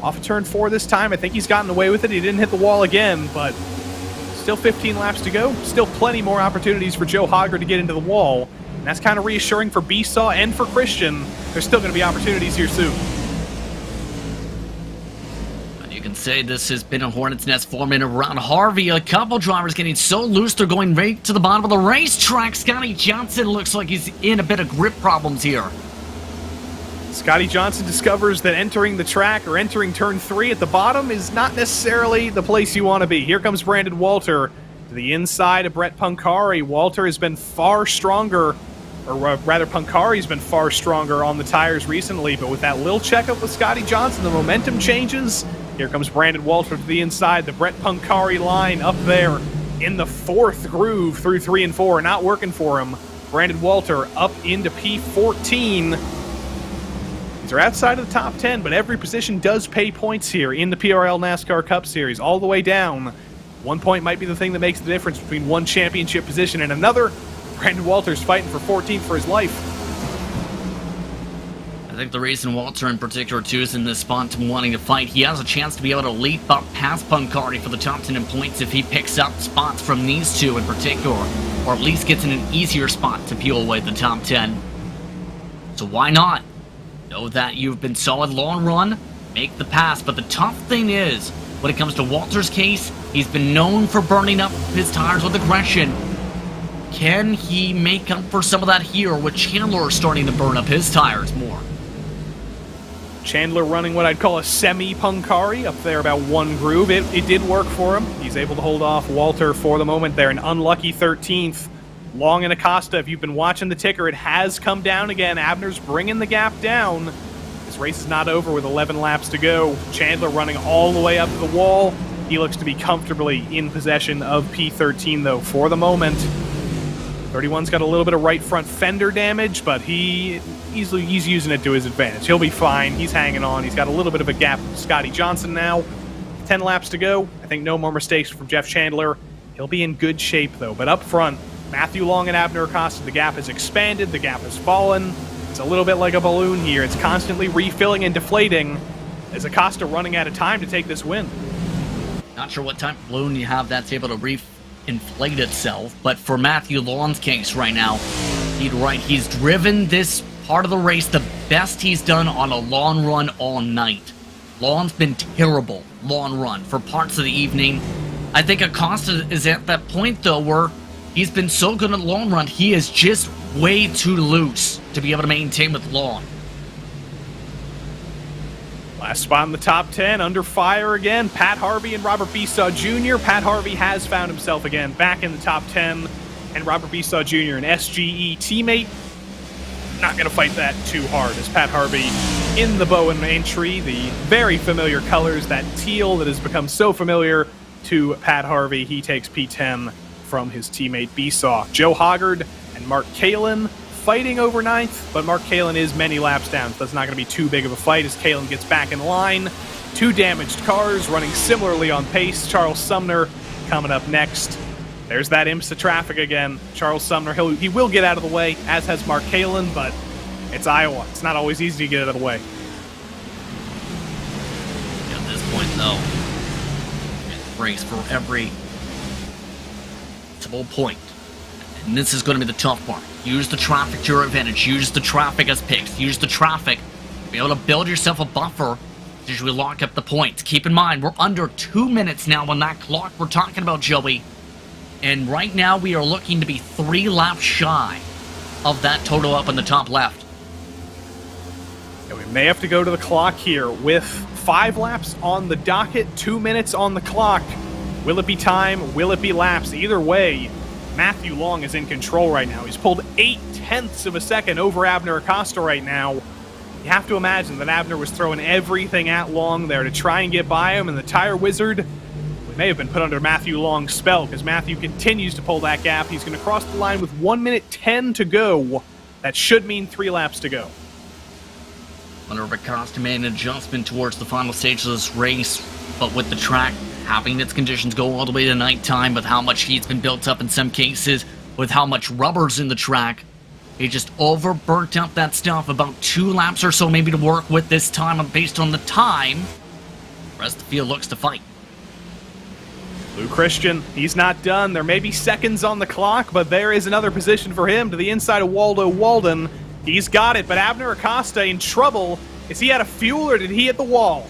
Off of turn 4 this time. I think he's gotten away with it. He didn't hit the wall again, but still 15 laps to go. Still plenty more opportunities for Joe Hoggard to get into the wall. And that's kind of reassuring for Besaw and for Christian. There's still going to be opportunities here soon. You can say this has been a hornet's nest forming around Harvey. A couple drivers getting so loose they're going right to the bottom of the racetrack. Scotty Johnson looks like he's in a bit of grip problems here. Scotty Johnson discovers that entering the track or entering turn 3 at the bottom is not necessarily the place you want to be. Here comes Brandon Walter to the inside of Brett Pancari. Walter has been far stronger, or rather Pancari's been far stronger on the tires recently, but with that little checkup with Scotty Johnson, the momentum changes. Here comes Brandon Walter to the inside, the Brett Pancari line up there in the 4th groove through 3 and 4, not working for him. Brandon Walter up into P14. These are outside of the top 10, but every position does pay points here in the PRL NASCAR Cup Series, all the way down. 1 point might be the thing that makes the difference between one championship position and another. Brandon Walter's fighting for 14th for his life. I think the reason Walter in particular too is in this spot to wanting to fight, he has a chance to be able to leap up past Pancari for the top 10 in points if he picks up spots from these two in particular, or at least gets in an easier spot to peel away the top 10. So why not? Know that you've been solid long run, make the pass, but the tough thing is, when it comes to Walter's case, he's been known for burning up his tires with aggression. Can he make up for some of that here with Chandler starting to burn up his tires more? Chandler running what I'd call a semi-Pancari up there about 1 groove. It did work for him. He's able to hold off Walter for the moment there. An unlucky 13th. Long and Acosta, if you've been watching the ticker, it has come down again. Abner's bringing the gap down. This race is not over with 11 laps to go. Chandler running all the way up to the wall. He looks to be comfortably in possession of P13, though, for the moment. 31's got a little bit of right front fender damage, but he's using it to his advantage. He'll be fine. He's hanging on. He's got a little bit of a gap with Scotty Johnson now. 10 laps to go. I think no more mistakes from Jeff Chandler. He'll be in good shape, though. But up front, Matthew Long and Abner Acosta, the gap has expanded, the gap has fallen. It's a little bit like a balloon here. It's constantly refilling and deflating as Acosta running out of time to take this win. Not sure what type of balloon you have that's able to inflate itself, but for Matthew Long's case right now, he's driven this part of the race the best he's done on a long run all night. Long's been terrible long run for parts of the evening. I think Acosta is at that point, though, where he's been so good at long run, he is just way too loose to be able to maintain with Long. Last spot in the top 10, under fire again. Pat Harvey and Robert Besaw Jr. Pat Harvey has found himself again back in the top 10. And Robert Besaw Jr., an SGE teammate, not going to fight that too hard as Pat Harvey in the Bowen entry. The very familiar colors, that teal that has become so familiar to Pat Harvey. He takes P10 from his teammate Besaw. Joe Hoggard and Mark Kalin fighting over 9th, but Mark Kalin is many laps down, so that's not going to be too big of a fight as Kalin gets back in line. 2 damaged cars running similarly on pace. Charles Sumner coming up next. There's that IMSA traffic again. Charles Sumner, he will get out of the way, as has Mark Kalin, but it's Iowa. It's not always easy to get out of the way. At this point, though, it's race for every possible point. And this is going to be the tough part. Use the traffic to your advantage. Use the traffic as picks. Use the traffic. Be able to build yourself a buffer as we lock up the points. Keep in mind, we're under 2 minutes now on that clock we're talking about, Joey. And right now, we are looking to be 3 laps shy of that total up in the top left. And we may have to go to the clock here with 5 laps on the docket, 2 minutes on the clock. Will it be time? Will it be laps? Either way, Matthew Long is in control right now. He's pulled 0.8 of a second over Abner Acosta right now. You have to imagine that Abner was throwing everything at Long there to try and get by him, and the tire wizard may have been put under Matthew Long's spell because Matthew continues to pull that gap. He's going to cross the line with 1 minute 10 to go. That should mean 3 laps to go. Whenever Acosta made an adjustment towards the final stage of this race, but with the track having its conditions go all the way to nighttime, with how much heat's been built up in some cases, with how much rubber's in the track, he just overburnt out that stuff. About 2 laps or so maybe to work with this time based on the time. The rest of the field looks to fight. Lou Christian, he's not done. There may be seconds on the clock, but there is another position for him to the inside of Waldo Walden. He's got it, but Abner Acosta in trouble. Is he out of fuel or did he hit the wall?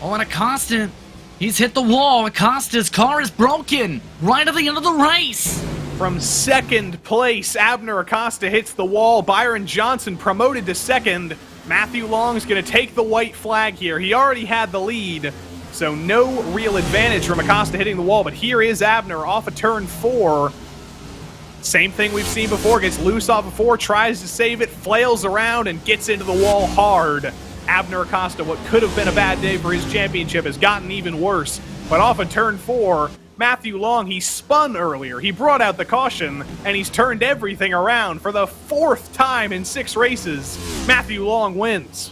Oh, and Acosta, he's hit the wall. Acosta's car is broken right at the end of the race. From second place, Abner Acosta hits the wall. Byron Johnson promoted to second. Matthew Long's going to take the white flag here. He already had the lead, so no real advantage from Acosta hitting the wall. But here is Abner off of turn 4. Same thing we've seen before. Gets loose off of 4, tries to save it, flails around, and gets into the wall hard. Abner Acosta, what could have been a bad day for his championship, has gotten even worse. But off of turn 4, Matthew Long, he spun earlier. He brought out the caution, and he's turned everything around. For the 4th time in 6 races, Matthew Long wins.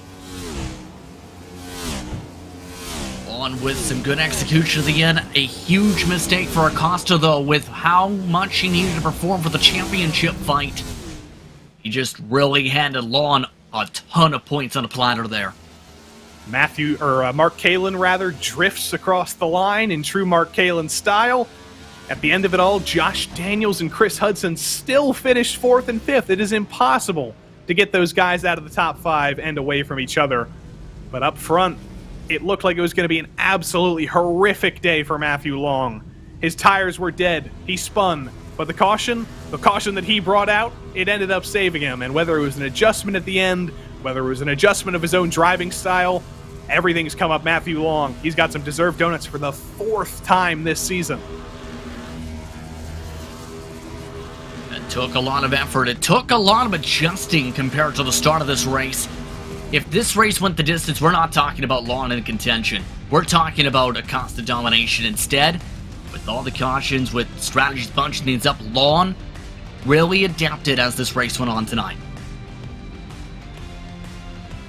On with some good execution at the end. A huge mistake for Acosta, though, with how much he needed to perform for the championship fight. He just really handed Long a ton of points on a platter there. Mark Kalin, drifts across the line in true Mark Kalin style. At the end of it all, Josh Daniels and Chris Hudson still finished 4th and 5th. It is impossible to get those guys out of the top 5 and away from each other. But up front, it looked like it was going to be an absolutely horrific day for Matthew Long. His tires were dead. He spun. But the caution that he brought out, it ended up saving him. And whether it was an adjustment at the end, whether it was an adjustment of his own driving style, everything's come up Matthew Long. He's got some deserved donuts for the 4th time this season. It took a lot of effort. It took a lot of adjusting compared to the start of this race. If this race went the distance, we're not talking about Long in contention. We're talking about Acosta domination. Instead, with all the cautions, with strategies bunching things up, Long really adapted as this race went on tonight.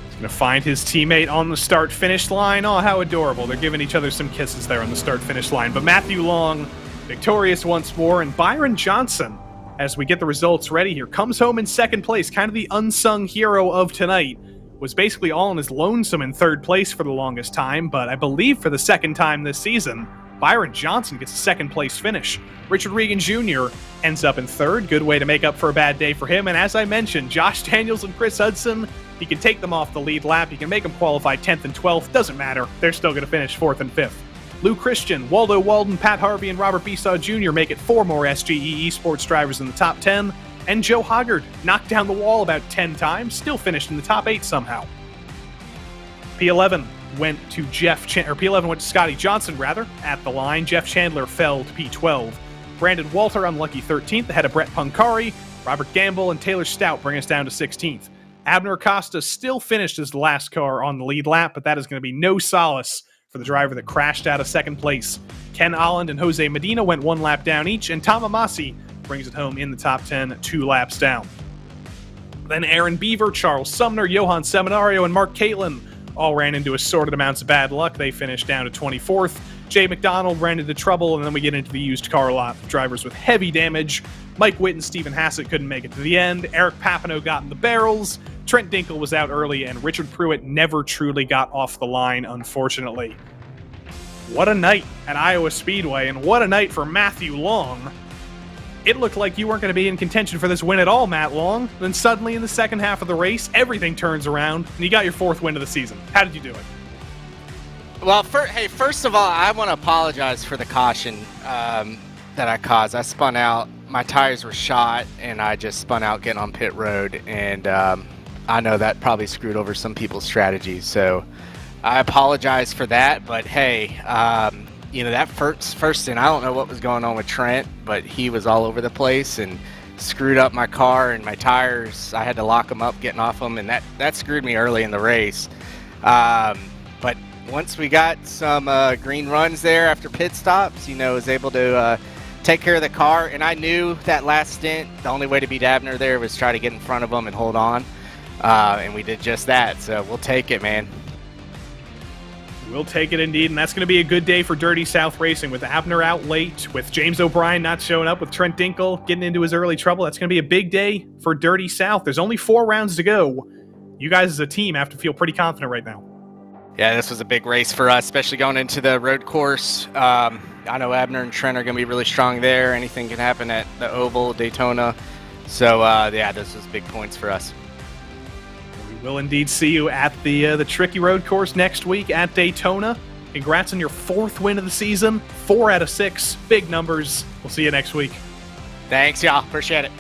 He's going to find his teammate on the start-finish line. Oh, how adorable. They're giving each other some kisses there on the start-finish line. But Matthew Long, victorious once more, and Byron Johnson, as we get the results ready here, comes home in 2nd place, kind of the unsung hero of tonight. Was basically all on his lonesome in 3rd place for the longest time, but I believe for the 2nd time this season, Byron Johnson gets a 2nd place finish. Richard Regan Jr. ends up in 3rd. Good way to make up for a bad day for him. And as I mentioned, Josh Daniels and Chris Hudson, he can take them off the lead lap. He can make them qualify 10th and 12th. Doesn't matter. They're still going to finish 4th and 5th. Lou Christian, Waldo Walden, Pat Harvey, and Robert Besaw Jr. make it 4 more SGE esports drivers in the top 10. And Joe Hoggard knocked down the wall about 10 times, still finished in the top 8 somehow. P11 went to Scotty Johnson, at the line. Jeff Chandler fell to P12. Brandon Walter unlucky 13th, ahead of Brett Punkari. Robert Gamble and Taylor Stout bring us down to 16th. Abner Acosta still finished as the last car on the lead lap, but that is going to be no solace for the driver that crashed out of 2nd place. Ken Olland and Jose Medina went 1 lap down each, and Tom Amasi brings it home in the top 10, 2 laps down. Then Aaron Beaver, Charles Sumner, Johan Seminario, and Mark Kalin all ran into assorted amounts of bad luck. They finished down to 24th. Jay McDonald ran into trouble, and then we get into the used car lot. Drivers with heavy damage. Mike Witt and Stephen Hassett couldn't make it to the end. Eric Papineau got in the barrels. Trent Dinkle was out early, and Richard Pruitt never truly got off the line, unfortunately. What a night at Iowa Speedway, and what a night for Matthew Long. It looked like you weren't going to be in contention for this win at all, Matt Long. Then suddenly in the 2nd half of the race, everything turns around, and you got your 4th win of the season. How did you do it? Well, first of all, I want to apologize for the caution that I caused. I spun out. My tires were shot, and I just spun out getting on pit road, and I know that probably screwed over some people's strategies, so I apologize for that. But hey, that first stint, I don't know what was going on with Trent, but he was all over the place and screwed up my car and my tires. I had to lock them up getting off them, and that screwed me early in the race. But once we got some green runs there after pit stops, was able to take care of the car. And I knew that last stint, the only way to beat Abner there was try to get in front of him and hold on. and we did just that. So we'll take it, man. We'll take it indeed, and that's going to be a good day for Dirty South Racing with Abner out late, with James O'Brien not showing up, with Trent Dinkle getting into his early trouble. That's going to be a big day for Dirty South. There's only 4 rounds to go. You guys as a team have to feel pretty confident right now. Yeah, this was a big race for us, especially going into the road course. I know Abner and Trent are going to be really strong there. Anything can happen at the Oval, Daytona. So, yeah, this was big points for us. We'll indeed see you at the tricky road course next week at Daytona. Congrats on your 4th win of the season. 4 out of 6. Big numbers. We'll see you next week. Thanks, y'all. Appreciate it.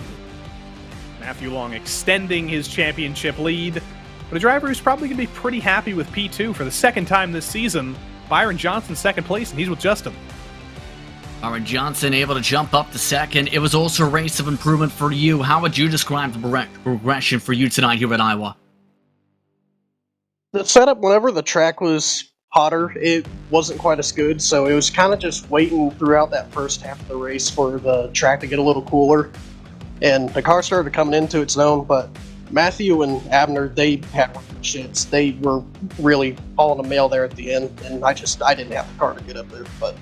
Matthew Long extending his championship lead. But a driver who's probably going to be pretty happy with P2 for the 2nd time this season. Byron Johnson 2nd place, and he's with Justin. Byron Johnson able to jump up to 2nd. It was also a race of improvement for you. How would you describe the progression for you tonight here at Iowa? The setup, whenever the track was hotter, it wasn't quite as good, so it was kind of just waiting throughout that first half of the race for the track to get a little cooler, and the car started coming into its own. But Matthew and Abner, they had shits. They were really hauling a mail there at the end, and I didn't have the car to get up there. But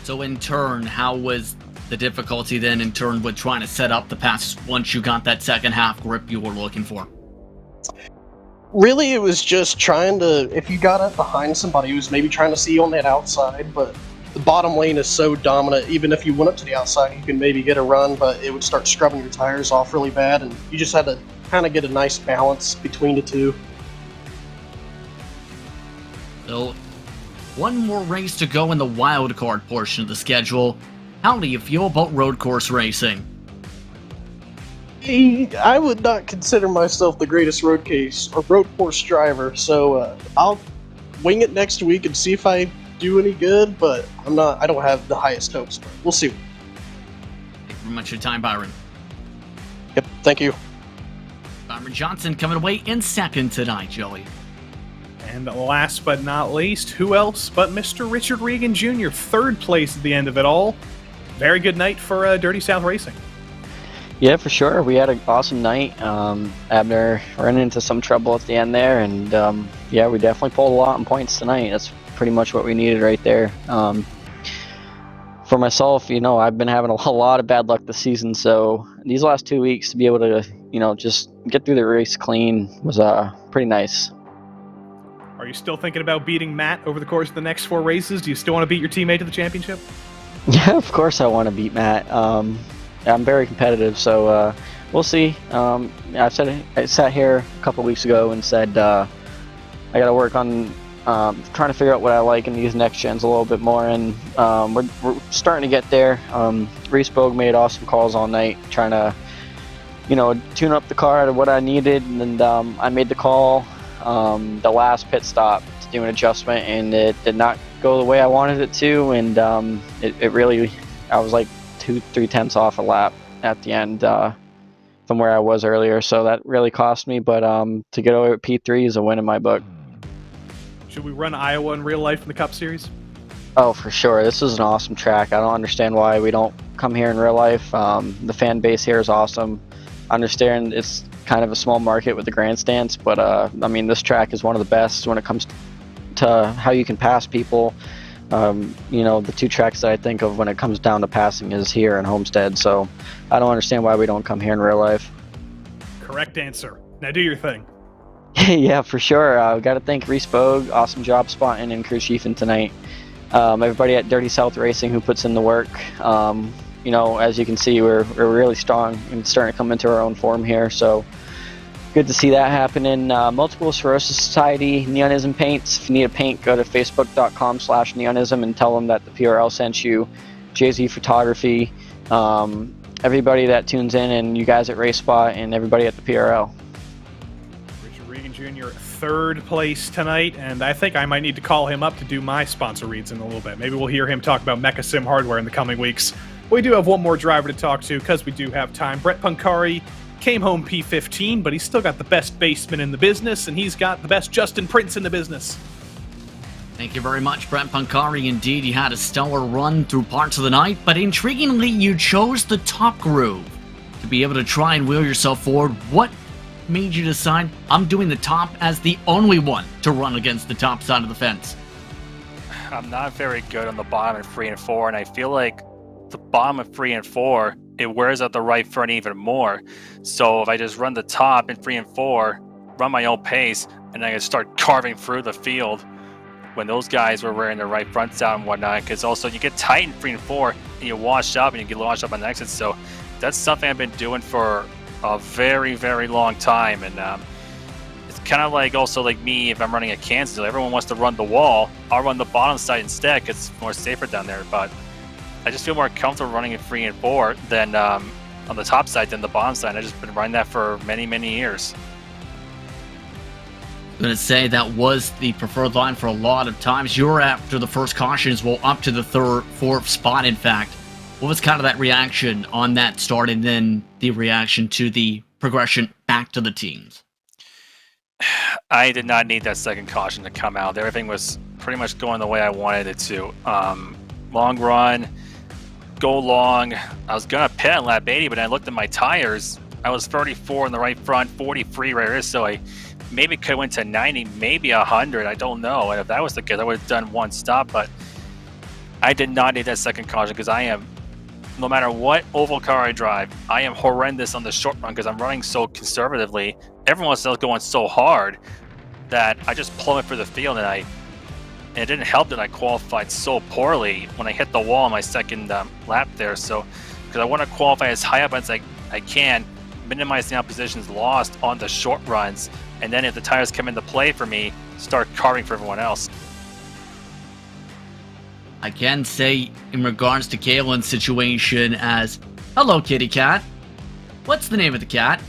so in turn, how was the difficulty then in turn with trying to set up the pass once you got that second half grip you were looking for? Really, it was just trying to, if you got up behind somebody who was maybe trying to see you on that outside, but the bottom lane is so dominant, even if you went up to the outside, you can maybe get a run, but it would start scrubbing your tires off really bad, and you just had to kind of get a nice balance between the two. So, one more race to go in the wild card portion of the schedule. How do you feel about road course racing? I would not consider myself the greatest road course driver, so I'll wing it next week and see if I do any good, but I don't have the highest hopes. We'll see. Thank you very much for your time, Byron. Yep, thank you. Byron Johnson coming away in 2nd tonight, Joey. And last but not least, who else but Mr. Richard Regan Jr., 3rd place at the end of it all. Very good night for Dirty South Racing. Yeah, for sure. We had an awesome night. Abner ran into some trouble at the end there, and yeah, we definitely pulled a lot in points tonight. That's pretty much what we needed right there. For myself, I've been having a lot of bad luck this season, so these last 2 weeks to be able to, just get through the race clean was pretty nice. Are you still thinking about beating Matt over the course of the next 4 races? Do you still want to beat your teammate to the championship? Yeah, of course I want to beat Matt. I'm very competitive, so we'll see. I sat here a couple weeks ago and said I got to work on trying to figure out what I like in these next gens a little bit more, and we're starting to get there. RaceSpotTV made awesome calls all night, trying to tune up the car to what I needed, and I made the call the last pit stop to do an adjustment, and it did not go the way I wanted it to, and it really, I was like 2-3 tenths off a lap at the end from where I was earlier, so that really cost me, but to get away with P3 is a win in my book. Should we run Iowa in real life in the Cup Series? Oh, for sure. This is an awesome track. I don't understand why we don't come here in real life. The fan base here is awesome. I understand it's kind of a small market with the grandstands, but I mean, this track is one of the best when it comes to how you can pass people. The 2 tracks that I think of when it comes down to passing is here and Homestead, so I don't understand why we don't come here in real life. Correct answer. Now do your thing. Yeah, for sure. Got to thank RaceSpotTV. Awesome job spotting and crew chiefing tonight. Everybody at Dirty South Racing who puts in the work. As you can see, we're really strong and starting to come into our own form here, so good to see that happening. Multiple Sclerosis Society, Neonism Paints. If you need a paint, go to facebook.com/neonism and tell them that the PRL sent you. Jay-Z Photography, everybody that tunes in, and you guys at RaceSpot, and everybody at the PRL. Richard Regan Jr., 3rd place tonight, and I think I might need to call him up to do my sponsor reads in a little bit. Maybe we'll hear him talk about Mecha Sim hardware in the coming weeks. We do have one more driver to talk to, because we do have time. Brett Pancari came home P15, but he's still got the best baseman in the business, and he's got the best Justin Prince in the business. Thank you very much, Brent Pancari. Indeed, you had a stellar run through parts of the night, but intriguingly, you chose the top groove to be able to try and wheel yourself forward. What made you decide, I'm doing the top as the only one to run against the top side of the fence? I'm not very good on the bottom in 3 and 4, and I feel like the bottom of 3 and 4, it wears out the right front even more. So if I just run the top in 3 and 4, run my own pace, and I can start carving through the field when those guys were wearing their right fronts out and whatnot, because also you get tight in 3 and 4, and you wash up, and you get washed up on the exit. So that's something I've been doing for a very, very long time, and it's kind of like also like me if I'm running at Kansas. Everyone wants to run the wall. I'll run the bottom side instead because it's more safer down there. But I just feel more comfortable running in 3 and 4 than on the top side than the bottom side. I've just been running that for many, many years. I'm going to say that was the preferred line for a lot of times. You were after the first cautions, well, up to the third, fourth spot, in fact. What was kind of that reaction on that start, and then the reaction to the progression back to the teams? I did not need that second caution to come out. Everything was pretty much going the way I wanted it to. Long run, go long. I was going to pit on lap 80, but I looked at my tires. I was 34 in the right front, 43 rear, so I maybe could have went to 90, maybe 100. I don't know. And if that was the case, I would have done one stop, but I did not need that second caution because I am, no matter what oval car I drive, I am horrendous on the short run because I'm running so conservatively. Everyone else is going so hard that I just plummet for the field, and it didn't help that I qualified so poorly when I hit the wall on my second lap there. So, because I want to qualify as high up as I can, minimize the amount of positions lost on the short runs, and then if the tires come into play for me, start carving for everyone else. I can say in regards to Kaylin's situation as, hello kitty cat. What's the name of the cat?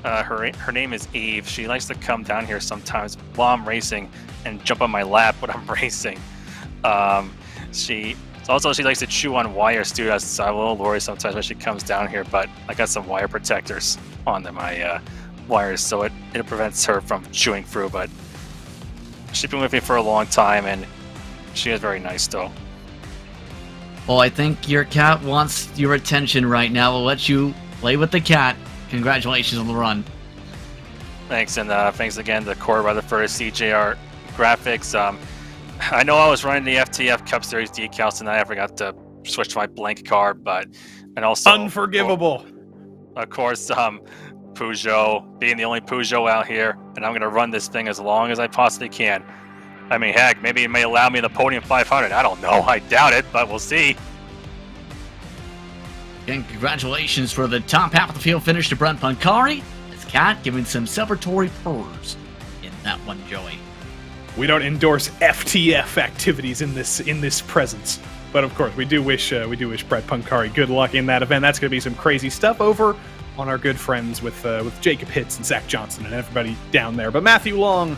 Her name is Eve. She likes to come down here sometimes while I'm racing and jump on my lap when I'm racing. She likes to chew on wires too. So I'm a little worried sometimes when she comes down here, but I got some wire protectors on my wires, so it prevents her from chewing through. But she's been with me for a long time, and she is very nice still. Well, I think your cat wants your attention right now. We'll let you play with the cat. Congratulations on the run. Thanks, and thanks again to Corey Rutherford, CJR Graphics. I know I was running the FTF Cup Series decals tonight. I forgot to switch to my blank car, and also unforgivable. Of course, Peugeot, being the only Peugeot out here, and I'm going to run this thing as long as I possibly can. I mean, heck, maybe it may allow me the podium 500. I don't know. I doubt it, but we'll see. Again, congratulations for the top half of the field finish to Brent Pancari. His cat giving some celebratory purrs in that one, Joey. We don't endorse FTF activities in this presence, but of course we do wish Brett Pancari good luck in that event. That's going to be some crazy stuff over on our good friends with Jacob Hitz and Zach Johnson and everybody down there. But Matthew Long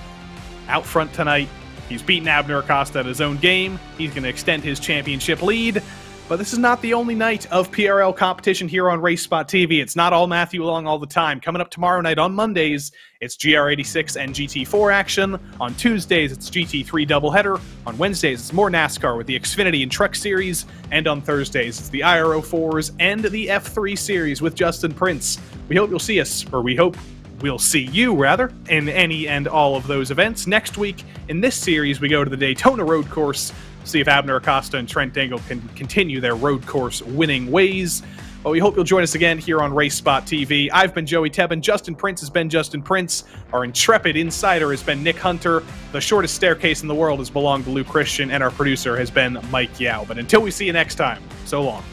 out front tonight. He's beaten Abner Acosta at his own game. He's going to extend his championship lead. But this is not the only night of PRL competition here on RaceSpotTV. It's not all Matthew Long all the time. Coming up tomorrow night on Mondays, it's GR86 and GT4 action. On Tuesdays, it's GT3 doubleheader. On Wednesdays, it's more NASCAR with the Xfinity and Truck Series. And on Thursdays, it's the IRO4s and the F3 Series with Justin Prince. We hope you'll see us, or we hope we'll see you, rather, in any and all of those events. Next week, in this series, we go to the Daytona Road Course, see if Abner Acosta and Trent Dingle can continue their road course winning ways. But we hope you'll join us again here on RaceSpotTV. I've been Joey Tebben. Justin Prince has been Justin Prince. Our intrepid insider has been Nick Hunter. The shortest staircase in the world has belonged to Lou Christian. And our producer has been Mike Yao. But until we see you next time, so long.